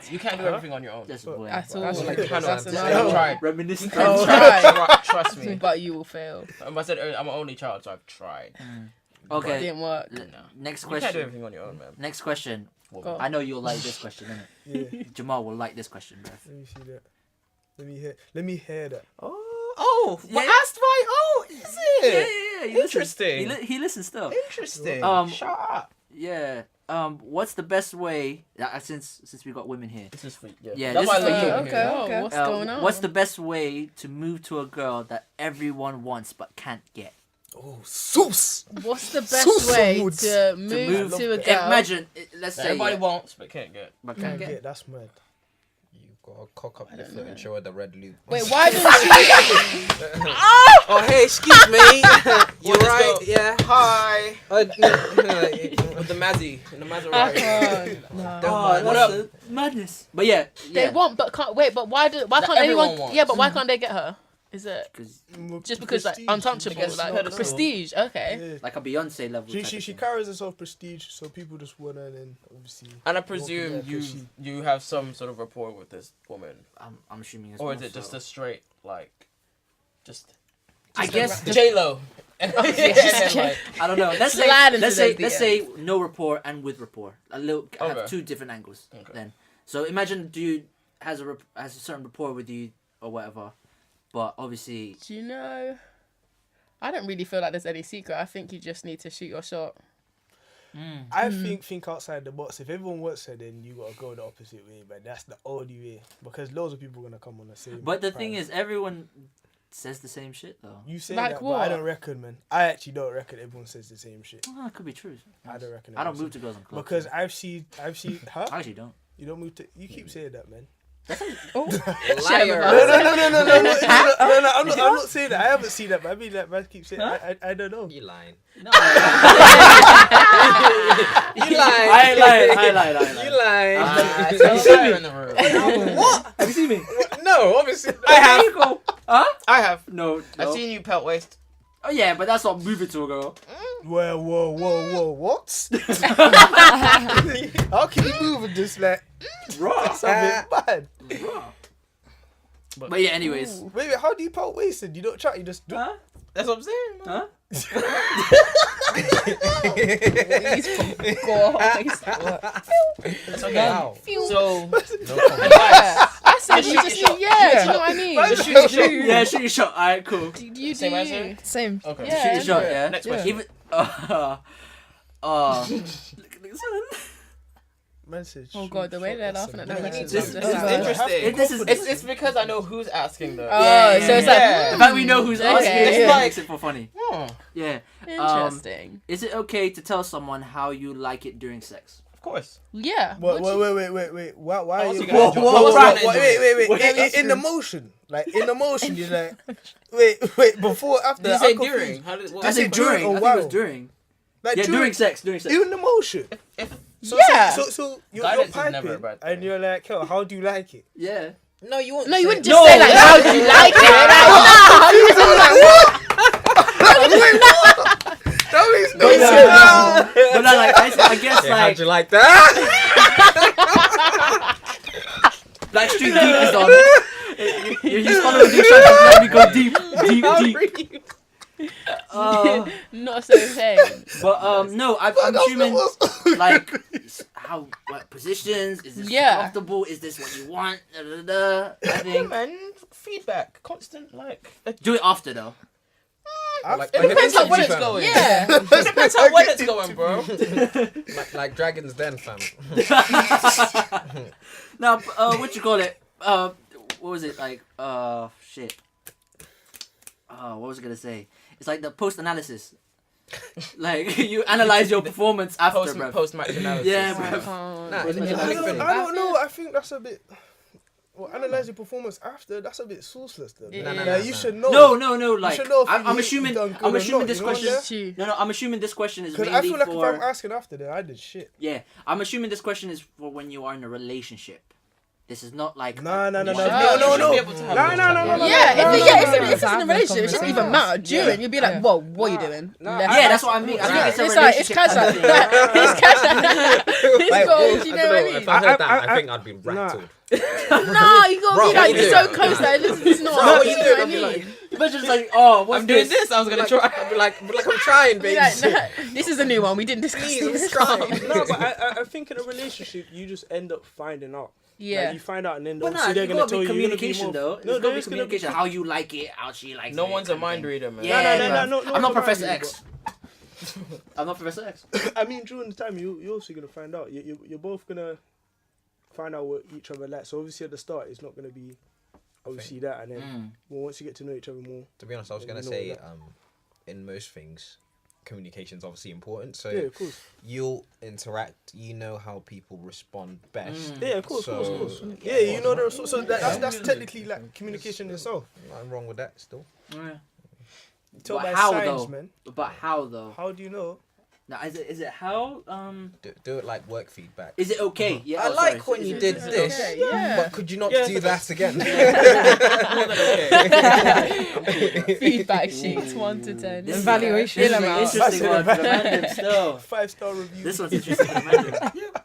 C: You can't do everything on your own.
A: That's boy.
E: At all.
C: Like,
D: That's
E: That's
D: an
E: another
C: I've tried.
A: Reminiscent.
E: You can
C: Try.
E: try,
C: Trust me.
E: but you will fail.
C: I said earlier, I'm an only child, so I've tried.
E: It
A: Okay.
E: didn't work.
A: Next
C: You can't do
A: question.
C: everything on your own, man.
A: Next question.
E: Go.
A: I know you'll like this question, innit?
B: Yeah.
A: Jamal will like this question, bruv.
B: Let me see that. Let me hear that.
C: Oh,
A: Yeah.
C: asked why? Oh, is it?
A: Yeah. He listens.
C: Interesting.
A: He listens still.
C: Interesting. Shut up.
A: Yeah. What's the best way? Since we got women here.
C: This is for
A: Yeah,
C: That's
A: this
C: why
A: is
C: I
A: for
C: like
A: you.
C: it
E: Okay,
C: here.
E: okay. What's going on?
A: What's the best way to move to a girl that everyone wants but can't get?
B: Oh, Seuss.
E: What's the best
B: Susan
E: way
B: Woods.
E: to move to a girl?
A: Imagine, let's
C: That
A: say
C: everybody
A: yeah,
C: wants but can't get.
A: but can't
B: Yeah,
A: get.
B: that's mad.
D: You've got to cock up your foot and show her the red loop.
E: Wait, why didn't she?
G: Oh, hey, excuse me. You
C: What is
G: right?
C: the-
G: Yeah.
D: Hi.
C: With the Mazzy. In the
E: I
C: Maserati.
E: can't. No.
A: Oh,
C: What
A: that's
C: up?
A: madness. But yeah,
E: They want, but can't. Wait, but why can't
C: everyone
E: anyone?
C: wants.
E: Yeah, but why can't they get her? Is it
A: because
E: just because like
B: Prestige.
E: untouchable,
C: Because
E: like
C: pedestal.
E: prestige? Okay.
B: Yeah.
A: like a Beyonce level. type
B: She
A: of thing.
B: carries herself prestige, so people just want her, and then obviously.
C: And I
B: Walking
C: presume
B: there 'cause
C: you have some sort of rapport with this woman,
A: I'm assuming. It's
C: or is
A: more
C: it just
A: so.
C: a straight like, just
A: I guess
C: J Lo?
A: I don't know. Let's say
E: Slide into
A: let's say
E: those
A: let's say no rapport and with rapport. A little have
C: Okay.
A: two different angles.
C: Okay.
A: Then so imagine dude has a certain rapport with you or whatever, but obviously
E: Do you know? I don't really feel like there's any secret. I think you just need to shoot your shot.
B: I think outside the box. If everyone wants her, then you gotta go the opposite way. But that's the only way because loads of people are gonna come on the same.
A: But the thing
B: price.
A: is, everyone says the same shit though.
B: You say
E: Like
B: that,
E: what?
B: but I don't reckon, man. I actually don't reckon everyone says the same shit.
A: Oh, it could be true.
B: I don't reckon.
A: I don't
B: everyone
A: move to girls on
B: says-
A: clubs.
B: because I've seen. Huh?
A: I actually don't.
B: You don't move to. You keep saying that, man.
G: Liar.
B: No. I'm not saying that. I haven't seen that, but I mean, like, man, keep saying. I don't know.
D: You lying.
A: No,
G: You lying.
A: I ain't lying.
G: You lying.
C: You see me in the room.
G: What?
A: Have you seen me?
G: No, obviously.
C: I have.
A: Huh?
C: I have.
A: No.
C: I've seen you pelt waist.
A: Oh yeah, but that's not moving to a girl.
B: Whoa, what? How can you move and just like
A: Raw.
B: something bad?
A: But yeah, anyways.
B: Wait, how do you pelt wasted? You don't chat, you just do.
A: Huh?
C: That's what I'm saying.
A: Huh?
C: That's okay.
D: Wow.
C: So,
D: No comment.
E: I said you just do, yeah. Do you know what I mean?
C: just shoot your shot.
A: Yeah, shoot your shot. Alright, cool.
E: Do you do
C: Same
E: you?
C: answer?
F: Same.
C: Okay.
E: Yeah.
A: Shoot your shot, yeah.
C: Next
F: Yeah.
C: question.
A: Even. Look at this one.
B: message.
E: Oh god, the way they're laughing at the questions.
C: This is interesting. It's because I know who's asking though.
E: Oh, so it's like.
A: The fact we know who's asking,
E: Okay.
A: it makes it for funny. Yeah.
E: Interesting.
A: Is it okay to tell someone how you like it during sex?
C: Of course.
E: Yeah.
B: Wait. Why are you? Wait. In the motion, like in the motion, you're like, wait. Before, after.
C: Did you say during? How did?
A: I said during. I think it was during.
B: Like
A: Yeah, during sex. During sex.
B: In the motion. So you're
C: Guidance is never
B: piping,
C: a bad thing.
B: and you're like, "Yo, how do you like it?"
A: Yeah.
D: No, you won't.
E: No, you
D: say-
E: wouldn't just say like, how do you like it?
B: That makes no
A: But
B: sense.
A: no, like I guess
D: Yeah,
A: like
D: how'd you like that?
A: like Street Deep is on. You follow the instructions. Let me go deep.
E: Not so same.
A: But no, I'm assuming like how what positions is this
E: Yeah.
A: comfortable? Is this what you want? Da, da, da. I think
C: And feedback, constant
A: do it after though.
D: Like,
C: It depends
D: like
C: on when
D: a
C: it's
D: fam.
C: going.
E: Yeah.
C: Depends on when it's going, bro.
D: Like Dragon's Den, fam.
A: Now, what you call it? What was it like? Shit. What was I gonna say? It's like the post analysis. Like you analyze your performance after, bro.
C: Post match analysis.
A: Yeah, bro.
D: Nah,
B: I don't know. I think that's a bit. Well, analyze your performance after. That's a bit sourceless, though.
E: Yeah.
B: Like, you should know.
A: No. Like
B: should know if
A: I'm
B: you
A: assuming.
B: done good
A: I'm
B: or
A: assuming
B: not,
A: this
B: you know what
A: question.
B: I'm
E: saying?
A: No, I'm assuming this question is
B: Because
A: mainly
B: I feel like
A: for.
B: if I'm asking after that, I did shit.
A: Yeah, I'm assuming this question is for when you are in a relationship. This is not like.
B: No.
E: Yeah,
B: No.
E: if it's in a relationship, it shouldn't even matter. During, you'd be like, whoa, what are you doing?
A: Yeah, that's what I mean. I think it's a
E: It's like, it's
A: relationship
E: casual.
A: kind of thing.
E: It's casual. It's gold, you know what I mean?
D: If I heard that, I think I'd be rattled.
E: No, you gotta
D: Bro,
E: be
D: what
E: like,
D: you
E: you're
D: doing?
E: so close that it's not.
D: Bro, what you
E: know
D: doing?
E: I
D: I'd be like,
E: mean?
A: But just like, oh, what's
C: I'm doing this. I was gonna try.
D: I'd be like I'm trying,
E: Be
D: baby.
E: like, nah, this is a new one. We didn't discuss
D: Please,
E: this.
D: I'm
B: No, but I think in a relationship, you just end up finding out.
E: Yeah.
B: Like, you find out and then
A: But
B: obviously
A: nah,
B: they're
A: you
B: going
A: gotta
B: to tell
A: be
B: you. You're gonna be
A: communication
B: more-
A: though.
B: No,
A: There's gotta be
B: there is gonna be
A: communication. How you like it, how she likes it.
C: No one's a
A: kind of
C: mind
A: thing.
C: reader, man.
A: Yeah,
B: No,
A: I'm
B: one's
A: not
B: a
A: Professor
B: mind
A: X. I'm not Professor X.
B: I mean, during the time, you're also going to find out. You're both going to find out what each other like. So obviously at the start, it's not going to be obviously that. And then well, once you get to know each other more.
D: To be honest, I was gonna
B: You know
D: say,
B: that.
D: in most things, communication's obviously important. So
B: Yeah, of course.
D: you'll interact. You know how people respond best.
B: Yeah, of course,
D: So-
B: of course. Yeah, you know the so that's technically like communication itself.
D: Nothing wrong with that. Still,
A: Yeah.
B: Tell
A: But
B: by
A: how
B: signs,
A: though?
B: man.
A: But how though?
B: How do you know?
A: Now, is it how?
D: do it like work feedback.
A: Is it okay? Yeah.
D: I
A: oh,
D: like
A: sorry.
D: when
A: Is
D: you
A: it-
D: did
A: is it
D: this,
A: okay?
E: Yeah.
D: but could you not
B: Yeah,
D: do that again?
E: Feedback sheets 1 to 10.
A: This is-
F: Evaluation.
A: This is an
E: Amount.
A: interesting one for the mandem still.
B: 5-star review.
A: This one's interesting for the mandem.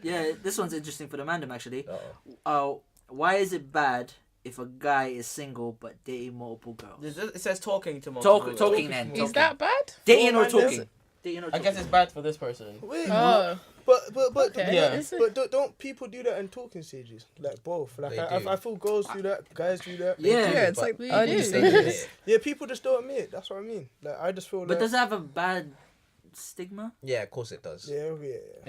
A: Yeah, this one's interesting for the mandem actually. Why is it bad if a guy is single but dating multiple girls?
C: It says talking to multiple.
A: Talking then.
E: Is
A: Talking.
E: that bad?
A: Dating or
B: man,
A: talking? Dating or
C: I
A: talking?
C: guess it's bad for this person.
B: Wait,
E: Oh.
B: but
E: Okay.
C: Yeah.
E: Is it-
B: But don't people do that in talking stages? Like both. Like
D: They
B: I
D: do.
B: feel girls do that, guys do that.
A: Yeah.
F: Yeah, it's like
E: We
F: early
E: do.
F: stages.
B: Yeah, people just don't admit it. That's what I mean. Like I just feel
A: But
B: like.
A: does it have a bad stigma?
D: Yeah, of course it does.
B: Yeah.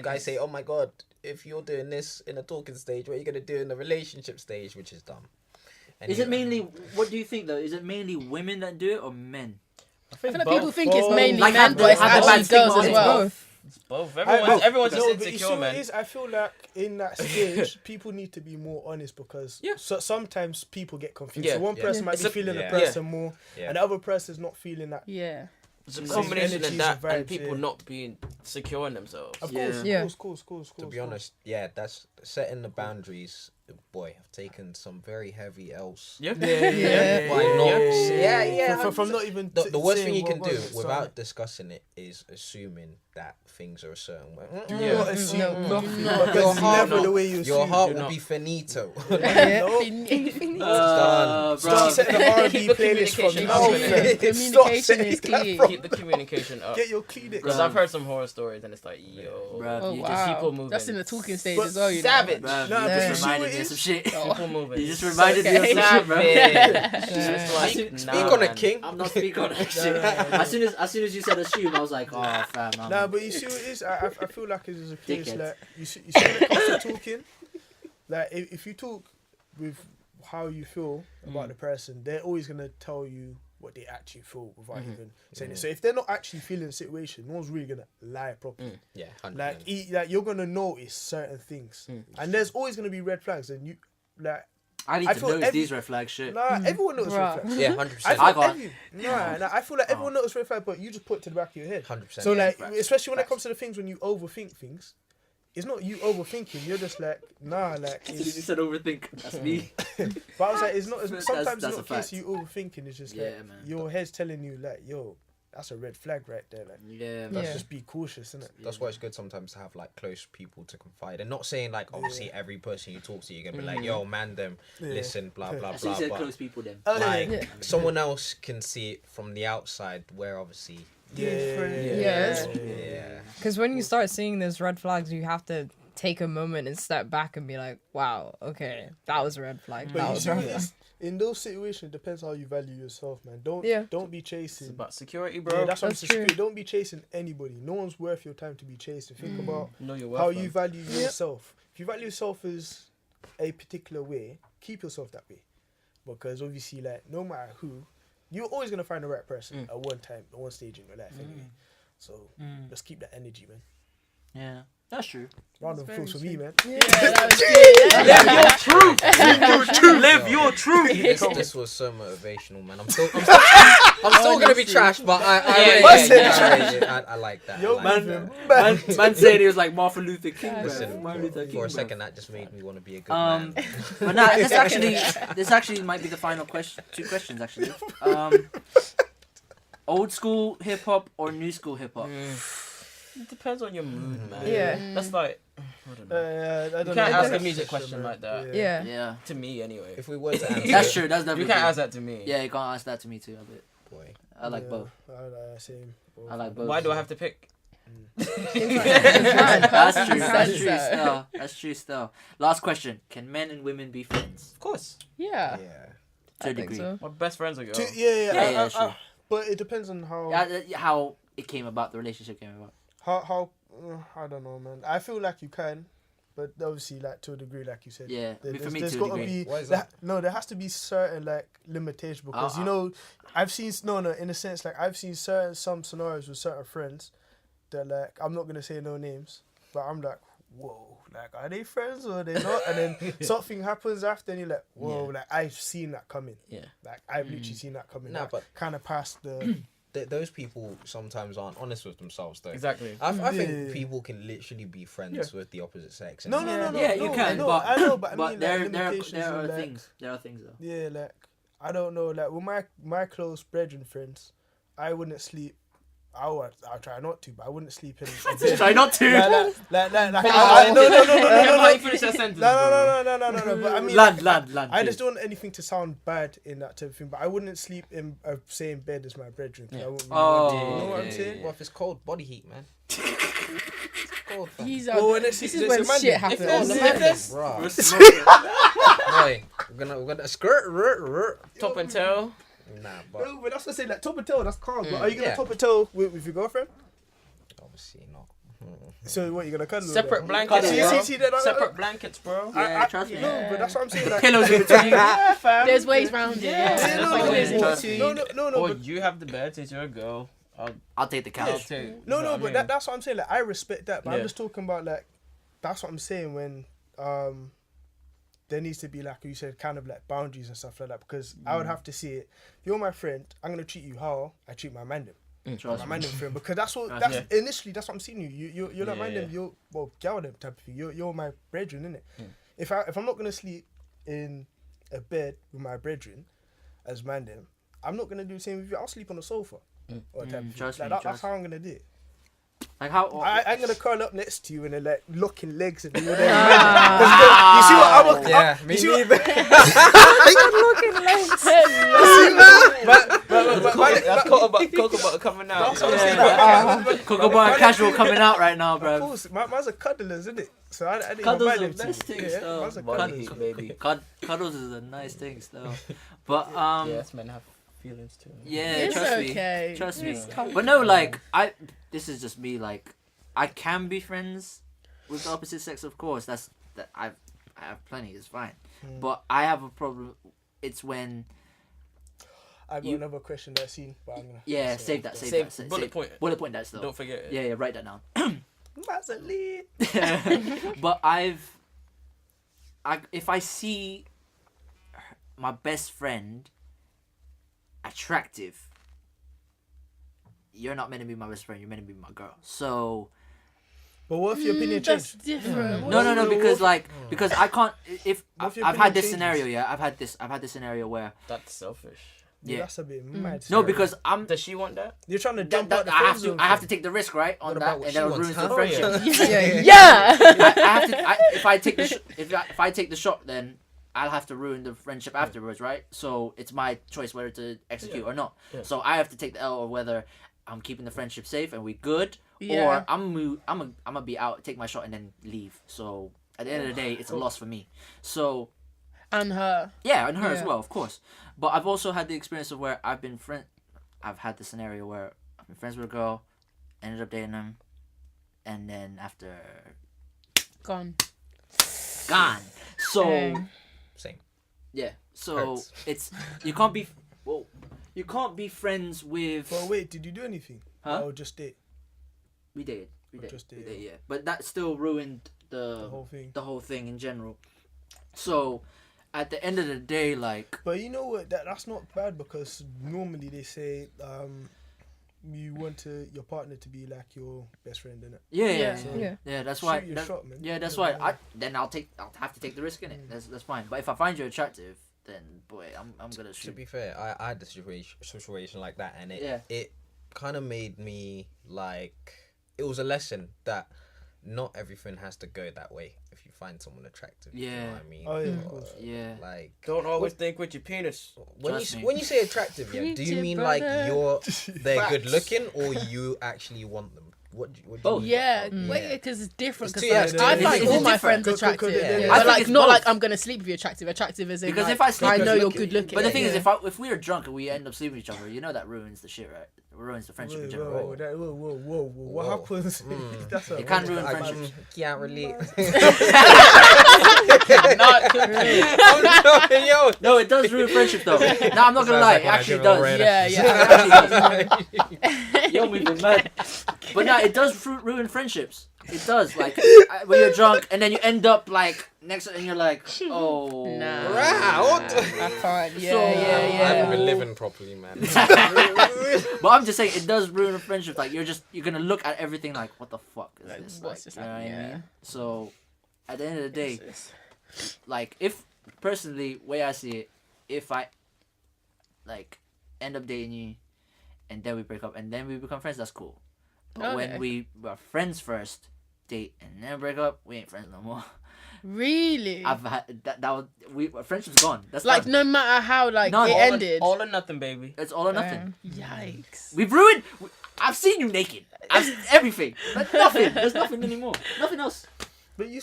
D: Guys say, "Oh my god, if you're doing this in a talking stage, what are you gonna do in the relationship stage?" Which is dumb.
A: Is it
D: Anyway.
A: mainly? What do you think though? Is it mainly women that do it or men?
E: I feel like people think it's
B: both.
E: mainly
A: Like,
E: men,
A: have
E: but it's
A: the bad
E: actually
A: stigma
E: girls
A: on
E: as
A: it.
E: well.
C: It's both. Everyone's just
B: but you see
C: insecure,
B: what
C: man.
B: it is? I feel like in that stage, people need to be more honest because
C: Yeah.
B: so sometimes people get confused.
C: Yeah.
B: So one
D: Yeah.
B: person might
C: It's
B: be
C: a-
B: feeling
D: yeah.
B: the person more,
D: Yeah.
B: and the other person's not feeling that.
E: Yeah.
C: It's a
B: Same
C: combination
B: energies
C: of that
B: and vibes,
C: and people
B: yeah.
C: not being secure in themselves.
B: Of
A: Yeah.
B: course,
F: Yeah.
B: of course.
D: To be honest, yeah, that's setting the boundaries. Boy, I've taken some very heavy L's.
C: Yeah.
F: Yeah.
D: By not, yeah.
B: From not even
D: The worst thing
B: saying
D: you can
B: what
D: do
B: was it,
D: without discussing it is assuming that things are a certain way.
B: Do
C: Yeah.
B: not assume.
F: No,
B: Do
F: no.
B: not.
D: Your
B: That's
D: heart,
B: never the way you assume.
D: your heart
C: do
D: will
C: not.
D: be finito.
A: Bro.
B: Start setting the R&B
C: Keep the
B: playlist from
C: communication
B: now.
C: up,
B: fam.
E: Communication
B: Start
E: is
B: setting that
E: key.
B: from-
C: Keep the communication up.
B: Get your Kleenex.
C: Because I've heard some horror stories and it's like, yo,
A: Bruh,
E: Oh
A: you
E: wow.
C: people moving.
E: That's in the talking stage
B: But
E: as well. You
C: savage.
E: know.
A: Bruh,
B: Nah,
A: you
B: but
A: just
B: you see
A: reminded
B: what
A: me
B: it
A: of some
B: is?
A: shit.
C: People moving.
A: You just reminded me of some
E: Okay.
A: shit, bro.
C: It's like,
A: Speak
C: nah,
D: Speak on
C: man.
D: it, King.
A: I'm not speaking on that shit.
B: Nah.
A: As soon as you said assume, I was like, oh fam, I'm
B: Nah, Nah, but you see what it is? I feel like it is a case like you see when it comes to talking, like if you talk with how you feel about the person, they're always gonna tell you what they actually feel without even saying it. So if they're not actually feeling the situation, no one's really gonna lie properly.
D: Yeah, 100%.
B: Like you're gonna notice certain things, and there's always gonna be red flags, and you like.
A: I need to notice these red flags, shit.
B: Nah, everyone knows red flags.
D: Yeah, 100%.
B: I feel like everyone knows red flags, but you just put it to the back of your head.
D: 100%.
B: So like, especially when it comes to the things when you overthink things, it's not you overthinking. You're just like, nah, like.
A: You said overthink. That's me.
B: But I was like, it's not. Sometimes
A: that's
B: it's not a case you overthinking. It's just like your head's telling you like, yo, that's a red flag right there. Like, let's just be cautious, innit?
D: That's why it's good sometimes to have like close people to confide. And not saying like obviously every person you talk to, you're gonna be like, yo, man, them, listen, blah blah blah.
A: Said
D: but
A: close people, then.
D: like someone else can see it from the outside, where obviously.
F: Yeah. Because when you start seeing those red flags, you have to take a moment and step back and be like, wow, okay, that was a red flag.
B: But
F: That
B: you
F: was
B: see,
F: a red flag.
B: in those situations, it depends how you value yourself, man. Don't be chasing.
C: It's about security, bro.
B: Yeah, that's what I'm
F: That's true.
B: saying. Don't be chasing anybody. No one's worth your time to be chasing. Think about
C: Know your worth,
B: how
C: man.
B: you value yourself. If you value yourself as a particular way, keep yourself that way. Because obviously, like, no matter who, you're always gonna find the right person at one time, at one stage in your life, anyway. So just keep that energy, man.
A: Yeah, that's true.
B: Round of applause for me, man.
C: Live your truth.
D: This was so motivational, man. I'm still gonna be trash, but I like that.
B: Yo,
D: I like that.
A: Man said he was like Martin Luther King.
D: Listen,
A: Martin Luther King,
D: for a
A: bro.
D: second, that just made me want to be a good man.
A: But nah, this actually might be the final question. 2 questions actually. Old school hip hop or new school hip hop?
C: It depends on your mood, man.
F: Yeah.
C: That's like, I don't know.
B: I don't
C: You
B: know.
C: can't ask a music question like that.
F: Yeah.
A: Yeah,
C: To me, anyway.
D: If we were to answer,
A: that's true. That's
C: You
A: definitely
C: can't
A: true.
C: ask that to me.
A: Yeah, you can't ask that to me too. A bit.
D: boy,
A: I like both.
B: Same.
A: I like both.
C: Why do I have to pick?
A: That's true. That's true. Still, that's true. Still. Last question: can men and women be friends?
C: Of course.
F: Yeah.
A: To a
F: I think
A: degree.
F: so.
C: My best friends are girls.
A: Yeah, sure.
B: But it depends on how
A: How it came about, the relationship came about.
B: how I don't know, man. I feel like you can, but obviously, like to a degree, like you said.
A: Yeah,
B: There-
A: for me
B: there's
A: to a
B: gotta
A: degree.
B: be
D: Why is that?
B: there has to be certain like limitations because you know I've seen in a sense like I've seen some scenarios with certain friends that like I'm not gonna say no names, but I'm like, whoa, like are they friends or are they not? And then something happens after and you're like, whoa, like I've seen that coming.
C: Yeah.
B: Like I've literally seen that coming.
D: Nah,
B: Like,
D: but-
B: kind of past the
D: those people sometimes aren't honest with themselves, though.
C: Exactly.
D: I think
B: Yeah.
D: people can literally be friends with the opposite sex.
B: no.
A: Yeah, you can,
B: I know, but I
A: but
B: mean,
A: there
B: like, limitations
A: are
B: and, like,
A: things. There are things though.
B: Yeah, like I don't know, like with my close brethren friends, I wouldn't sleep. I'll try not to, but I wouldn't sleep in. a bed.
A: Try not to.
B: No.
C: Can you finish that sentence?
B: No. But I mean,
A: Lad.
B: I just don't want anything to sound bad in that type of thing. But I wouldn't sleep in a same bed as my brethren. 'Cause I wouldn't really want to. You know what I'm saying?
D: Well, if it's cold, body heat, man. It's cold, fam.
F: This is when shit happens.
D: Bro.
A: We're smoking.
D: Boy, we're gonna skirt.
C: Top and tail.
D: Nah, but
B: No, but that's what I say. Like top and toe, that's calm. But are you gonna
D: Yeah.
B: top and toe with your girlfriend?
D: obviously not.
B: So what, you gonna cuddle? with
C: Separate
B: her?
C: blankets,
B: See,
C: bro.
B: see, that-
C: Separate blankets, bro.
A: Yeah, trust me.
B: No, but that's what I'm saying. Like,
A: Pillows in between.
B: yeah, fam.
E: There's ways round it.
C: Yeah,
E: Yeah,
C: there's
B: no,
C: like
B: no,
C: ways in
B: no,
C: between.
B: no,
C: Or
B: but
C: you have the bed since you're a girl.
A: I'll take the
C: I'll
A: couch.
C: take.
B: no,
C: you know what I
B: but
C: mean?
B: that's what I'm saying. Like, I respect that, but I'm
C: Yeah.
B: just talking about like, that's what I'm saying when there needs to be, like you said, kind of like boundaries and stuff like that. Because I would have to see it. If you're my friend, I'm gonna treat you how I treat my man.
A: Trust
B: My
A: me.
B: man friend, because that's what
A: Trust
B: that's initially that's what I'm seeing you. You're not
C: Yeah,
B: man
C: yeah.
B: them. You're gal them type of thing. You're my brethren, innit? If I'm not gonna sleep in a bed with my brethren as man them, I'm not gonna do the same with you. I'll sleep on the sofa or type of thing.
A: Trust
B: Like,
A: me,
B: that's
A: trust
B: how I'm gonna do it.
A: Like how?
B: I'm gonna curl up next to you and then like locking legs and do whatever. You see what I'm?
D: Yeah,
B: You
D: me
B: see what-
D: neither.
C: That's cocoa butter coming out.
B: That's what I'm saying.
A: Cocoa Bar Casual coming out right now,
B: Of
A: bro.
B: course, man's a cuddlers, isn't it? So I didn't
A: Cuddles
B: mind
A: are
B: them
A: the best
B: two.
A: things,
B: Yeah,
A: though.
B: man's a
C: Body
B: cuddler.
C: heat, baby.
A: Cuddles is a nice thing, though. But
C: Yes, men have feelings too.
A: Yeah,
E: It's
A: trust
E: okay.
A: me. Trust me.
E: It's comfortable.
A: But no, like this is just me. Like I can be friends with the opposite sex, of course. I have plenty. It's fine. But I have a problem. It's when.
B: I got another question that's seen, but I'm gonna.
A: Save that.
C: Bullet point.
A: Bullet point that still.
C: Don't forget it.
A: Yeah, write that down.
B: That's a lead.
A: But if I see my best friend attractive, you're not meant to be my best friend. You're meant to be my girl. So.
B: But what if your opinion
E: That's
B: changed?
E: different.
A: No, because I can't. If
B: What if your
A: I've had
B: opinion
A: this
B: changes?
A: scenario, yeah, I've had this scenario where
C: That's selfish.
A: yeah.
B: That's a bit mad.
A: No, because I'm.
C: Does she want that?
B: You're trying to jump out the
A: I
B: friend
A: have
B: zone.
A: to. I have to take the risk, right, on
D: What
A: that,
D: about what
A: and
D: she
A: then it
D: wants,
A: ruins
D: huh?
A: the friendship.
E: Yeah.
A: I have to. If I take the if I take the shot, then I'll have to ruin the friendship afterwards, right? So it's my choice whether to execute or not.
C: Yeah.
A: So I have to take the L, or whether I'm keeping the friendship safe and we good,
E: Yeah.
A: or I'm gonna be out, take my shot, and then leave. So at the end of the day, it's a loss for me. So.
E: And her.
A: Yeah, and her as
F: Yeah.
A: well, of course. But I've also had the experience of where I've had the scenario where I've been friends with a girl, ended up dating them, and then after
E: Gone.
A: gone. So
F: Dang.
D: Same.
A: yeah, so
D: Hurts.
A: it's you can't be friends with.
B: But wait, did you do anything?
A: Huh?
B: Or just date
A: We dated,
B: just
A: we
B: dated.
A: dated, yeah. But that still ruined
B: the whole thing?
A: the whole thing in general. So at the end of the day, like.
B: But you know what? That's not bad, because normally they say you want your partner to be like your best friend, innit?
A: Yeah.
F: Yeah.
A: That's why.
B: Shoot your shot, man.
A: Yeah, that's
B: Yeah,
A: why. I'll have to take the risk in it. That's fine. But if I find you attractive, then boy, I'm gonna
D: To
A: shoot.
D: be fair, I had a situation like that, and
A: Yeah.
D: it kind of made me like, it was a lesson that not everything has to go that way if you find someone attractive. You know
A: Yeah.
D: what I mean?
B: Oh, yeah, of course.
A: Yeah.
D: Like,
C: Don't always think with your penis.
A: Trust me.
D: when you say attractive, yeah, do you
E: Preach it,
D: mean like
E: brother.
D: they're
C: Facts.
D: good looking, or you actually want them? What do you
A: Both.
D: mean?
E: Yeah,
F: Mm.
E: wait, because it's different.
D: It's
E: Because
D: too-
E: like, I
D: it's
E: find
A: different.
E: all my
A: It's
E: friends
B: different.
E: attractive.
B: Yeah.
E: But
A: I think
E: like,
A: it's
E: not
A: both.
E: like I'm gonna sleep with you attractive. Attractive is in
A: Because
E: like,
A: if I sleep
E: I
A: with
E: know
A: you-
E: you're good looking.
A: But the thing is,
E: yeah.
A: if we are drunk and we end up sleeping with each other, you know that ruins the shit, right? It ruins the friendship in
B: Whoa,
A: general.
B: whoa. What
D: Whoa.
B: happens? That's a
A: It can ruin
D: I
A: friendships.
D: can't relate.
C: Yo.
A: No, it does ruin friendship though. No, I'm not gonna
D: Sounds
A: lie,
D: like
A: it
D: when I
A: actually
D: give a
A: does.
D: red-
E: Yeah.
A: You're moving mad. But no, it does ruin friendships. It does. Like when you're drunk and then you end up like next and you're like, oh.
E: Nah.
D: Wow.
E: I can't. Yeah,
A: So-
D: I
E: yeah.
D: haven't been living properly, man.
A: But I'm just saying it does ruin a friendship. Like you're gonna look at everything like, what the fuck is
E: Like,
A: this?
E: what's
A: Like,
E: this
A: you know what I
E: happening?
A: mean? So at the end of the day,
E: It's-
A: like if personally, way I see it, if I like end up dating you and then we break up and then we become friends, that's cool. But when
E: Okay.
A: we were friends first, date and then break up, we ain't friends no more.
E: Really?
A: I've had that was friendship's gone. That's
E: Like
A: done.
E: no matter how like
A: None.
E: it
A: All
E: ended.
C: All or nothing, baby.
A: It's all or nothing.
E: Yikes.
A: We've ruined. I've seen you naked. Everything. Like, nothing. There's nothing anymore. Nothing else.
B: But you.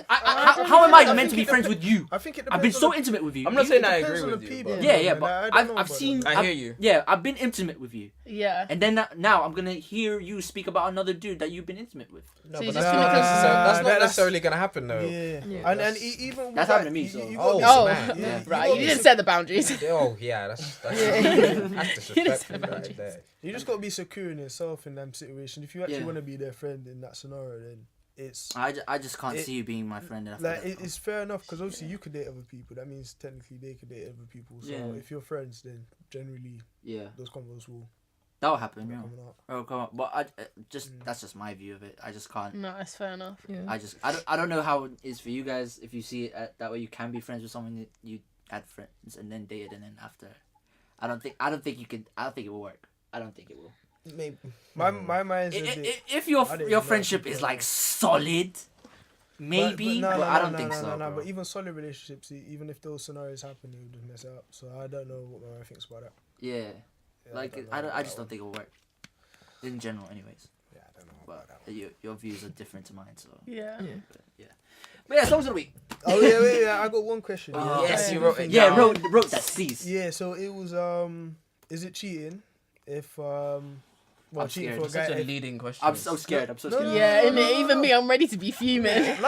A: How am I meant to be friends with you?
B: I think it
A: I've been
B: depends
A: so
B: on the-
A: intimate with you.
C: I'm not saying I
B: depends
C: agree
B: on
C: with
B: the
C: you.
B: people.
C: But
A: Yeah,
B: man.
A: but
B: I don't know
A: I've
B: about
A: seen.
B: that.
C: I
A: I've-
C: hear you.
A: Yeah, I've been intimate with you,
E: Yeah.
A: and then now I'm gonna hear you speak about another dude that you've been intimate with.
D: No,
E: So
D: but
E: you
D: that's
E: just
D: not,
E: feel like
D: that's not
B: that's-
D: necessarily gonna happen though.
B: Yeah.
F: Yeah.
B: And even with
A: That's
B: that,
A: happened to me, so-
B: you
D: Oh,
B: gotta
E: Oh,
D: man.
B: be- you
E: right.
B: gotta
E: You
B: be
E: didn't set the boundaries.
D: Oh yeah, that's disrespectful right there.
B: You just gotta be secure in yourself in that situation. If you actually
A: Yeah.
B: want to be their friend in that scenario, then it's
A: I just can't
B: It-
A: see you being my friend. After
B: like
A: that.
B: it's fair enough, because obviously you could date other people. That means technically they could date other people. So
A: Yeah.
B: if you're friends, then generally
A: Yeah,
B: those combos will
A: that'll happen. Yeah.
B: come out.
A: Oh come on, but that's just my view of it. I just can't.
E: No, it's fair enough.
F: Yeah.
A: I don't know how it is for you guys if you see it that way. You can be friends with someone that you had friends and then dated and then after. I don't think you could. I don't think it will work. I don't think it will.
B: Maybe my mind's a bit.
A: If
B: I
A: your
B: don't
A: your
B: know.
A: friendship is like solid, maybe, but I don't think so.
B: No,
A: bro.
B: but even solid relationships, even if those scenarios happen, it would just mess it up. So I don't know what my wife thinks about that.
A: Yeah,
B: Yeah,
A: like
B: know
A: I
B: about
A: just
B: that
A: don't think it will work. In general, anyways.
B: Yeah, I don't know
A: But
B: about that.
A: your views are different to mine, so.
E: Yeah.
A: But yeah, songs of the week.
B: Oh yeah. I got one question.
C: Yes, you wrote it.
A: Yeah,
C: down.
A: wrote that. Cease.
B: Yeah, so it was is it cheating if
A: I'm
B: cheating
A: scared.
B: for a
C: It's
B: guy?
C: such a leading question.
A: I'm so scared. I'm so scared.
E: Yeah, innit? Even me, I'm ready to be fuming.
B: No.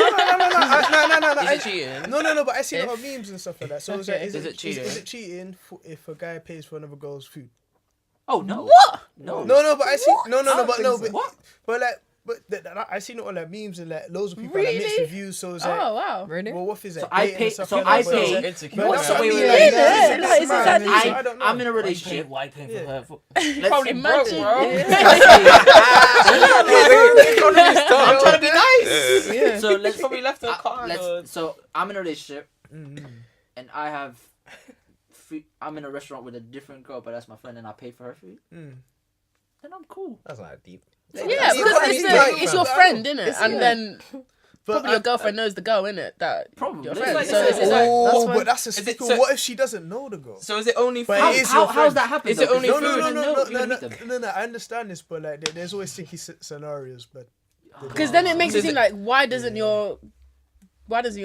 C: Is it cheating?
B: No. But I see a lot of memes and stuff like that. So
E: Okay.
B: is
C: Is
B: it
C: it cheating?
B: Is it cheating if a guy pays for another girl's food?
A: Oh no.
E: What?
A: No.
B: No, but I see no,
A: don't
B: but
A: think
B: no,
A: so.
B: but but like. But I seen it on like memes and like loads of people like mixed
E: Really?
B: reviews. So it's like,
E: Oh, wow.
F: Really?
B: well, what is it?
A: So I
B: dating and
A: pay-
B: stuff
A: so
B: like
A: I
B: that, but it's
A: pay-
B: like-
C: Insecure.
B: but that's what I
A: Wait,
B: mean,
A: wait,
B: like,
A: wait.
E: Yeah,
B: it's
E: like, it's
B: mad.
E: exactly-
B: I don't know.
A: I'm in a relationship.
C: Why paying for
B: Yeah.
C: her? For...
E: Probably
C: broke,
E: imagine.
C: bro.
E: Yeah.
C: I'm trying to be nice.
E: Yeah.
A: So let's
C: Probably left her car.
A: So I'm in a relationship
B: Mm.
A: and I have. I'm in a restaurant with a different girl, but that's my friend, and I pay for her food.
B: Mm.
A: Then I'm cool.
D: That's not deep.
E: Yeah,
B: That's
E: because
B: what I
E: it's,
B: mean,
E: it's
B: like,
E: your
B: fam.
E: friend, innit?
B: It's-
E: And
B: yeah.
E: then
B: But
E: probably your girlfriend knows the girl, innit? That
A: Probably.
E: your
A: It's
E: friend.
A: like-
E: So
A: it's
E: it's
A: like-
E: like,
B: Oh,
E: that's
B: but that's a
C: Is it
B: sticker.
C: so-
B: What if she doesn't know the girl?
C: So is it only
B: But
C: food?
B: it is your
A: How's
B: friend.
A: that happen?
C: Is it
A: though?
C: only
A: Because
C: food?
A: you don't know- you don't meet them.
B: No, I understand this, but like there's always sticky scenarios, but
E: because then it makes
C: So
E: it
C: is
E: seem
C: it-
E: like why doesn't your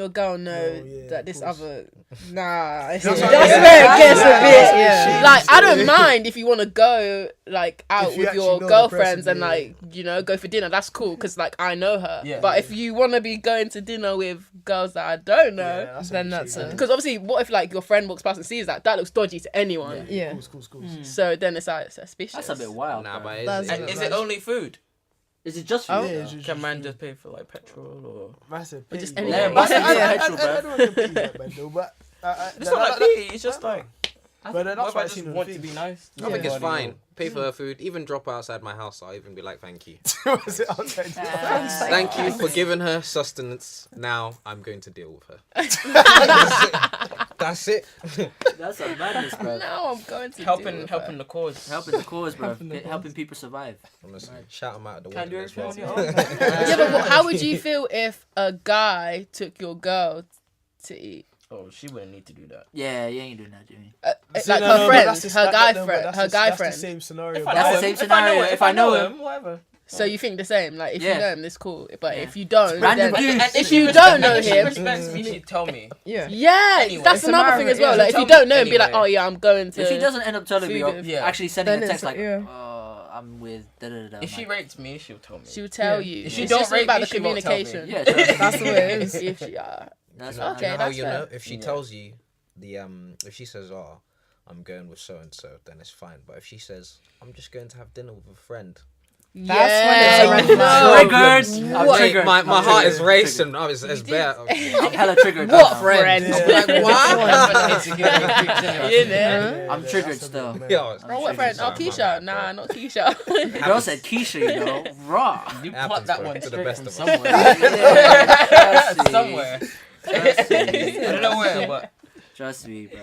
E: girl know
B: No, yeah,
E: that
B: of
E: this
B: course.
E: other that's
B: That's
E: where
B: what I'm
E: it
B: saying.
E: gets a bit
F: Yeah.
E: like I don't mind if you want to go like out
B: If you
E: with
B: actually
E: your
B: know the
E: girlfriends
B: person,
E: and
B: yeah.
E: like go for dinner, that's cool because like I know her.
C: Yeah.
E: But if you want to be going to dinner with girls that I don't know,
B: that's
F: Then
B: a
F: that's
B: shame.
F: a-
E: because obviously what if like your friend walks past and sees that looks dodgy to anyone.
F: Yeah.
B: Cool.
E: So then it's like suspicious.
A: That's a bit wild.
D: Nah,
A: bro.
D: but
F: That's-
C: And is it only food?
A: Is it just
F: Oh.
A: food?
B: Yeah,
A: though?
B: it's just-
C: Can man just pay for like petrol or?
B: Massive.
E: Or just
B: pity,
E: anything.
B: bro.
A: Yeah, massive
B: I
A: petrol, bro.
B: don't want to pity that, man, though, but
C: It's not like pity. It's just like.
B: But
C: What
B: that's
C: if
B: why
C: I
B: I
C: just
B: seen
C: want
B: the
C: to
B: thing.
C: be nice?
D: I think it's
C: Everybody
D: fine. Pay for her food. Even drop her outside my house. I'll even be like, thank you.
B: Was it outside?
D: Thank you for giving her sustenance. Now I'm going to deal with her. That's it.
A: That's a madness, bro.
E: Now I'm going to
C: Helping the cause.
A: Helping the cause, bro. Helping people survive.
D: Honestly, shout them out at the
C: Can't do
D: wedding as well.
C: everything on your own.
E: Yeah, but how would you feel if a guy took your girl to eat?
C: Oh, she wouldn't need to do that.
A: Yeah, you ain't doing that, Jimmy.
E: Like her friend, her guy friend, her guy
B: That's
E: friend.
B: the same scenario.
C: If I
B: but
A: That's
C: know
A: the
C: him,
A: same
C: if I
A: scenario.
C: know him,
A: If I know him,
C: whatever.
E: So you think the same? Like if
A: Yeah.
E: you know him, it's cool. But
A: Yeah.
E: if you don't,
A: Random
E: then,
A: dudes.
E: and if you don't know
C: If she
E: him,
C: respects me, she'd tell me.
F: Yeah.
E: yeah,
C: Anyway,
E: that's
F: it's
E: another
F: a
E: thing
F: matter
E: as well.
F: of-
E: Like if
C: tell
E: you
C: me
E: don't know him, be like,
C: anyway.
E: oh yeah, I'm going to.
A: if he doesn't end up telling me, or
E: Food,
C: yeah.
A: actually sending
F: Then
A: a text
F: it's-
A: like,
F: yeah.
A: I'm with da da da.
C: If she rates me, she'll tell me.
E: She would tell
F: Yeah.
E: you.
C: If she
E: It's
C: don't
E: just
C: rate
E: about
C: me,
E: the
C: she won't tell me.
E: communication.
A: Yeah,
F: That's the way it is.
E: If she,
A: that's
D: You know,
E: Okay,
D: how
E: that's
D: you
E: fair.
D: know? If she tells you if she says, "Oh, I'm going with so and so," then it's fine. But if she says, "I'm just going to have dinner with a friend,"
F: That's when it's a red flag.
A: triggered. I'm
D: Wait,
A: triggered.
D: my
A: I'm
D: heart
A: triggered.
D: is racing. I was it's bad.
A: I'm hella triggered.
E: What
A: now.
E: friend?
B: Yeah.
D: I'm like, what?
E: You know?
A: I'm triggered still.
D: Yo, it's-
E: Oh, what friend? Oh, Keisha. Nah, not Keisha.
A: The girl said Keisha, you know, raw.
C: You
D: Happens,
C: plucked that
D: bro,
C: one
D: to the
C: straight
D: best
C: from
D: of us.
C: somewhere.
A: Yeah, trust me.
C: Somewhere.
A: Trust me.
C: I don't know where, but
A: Trust me, bro.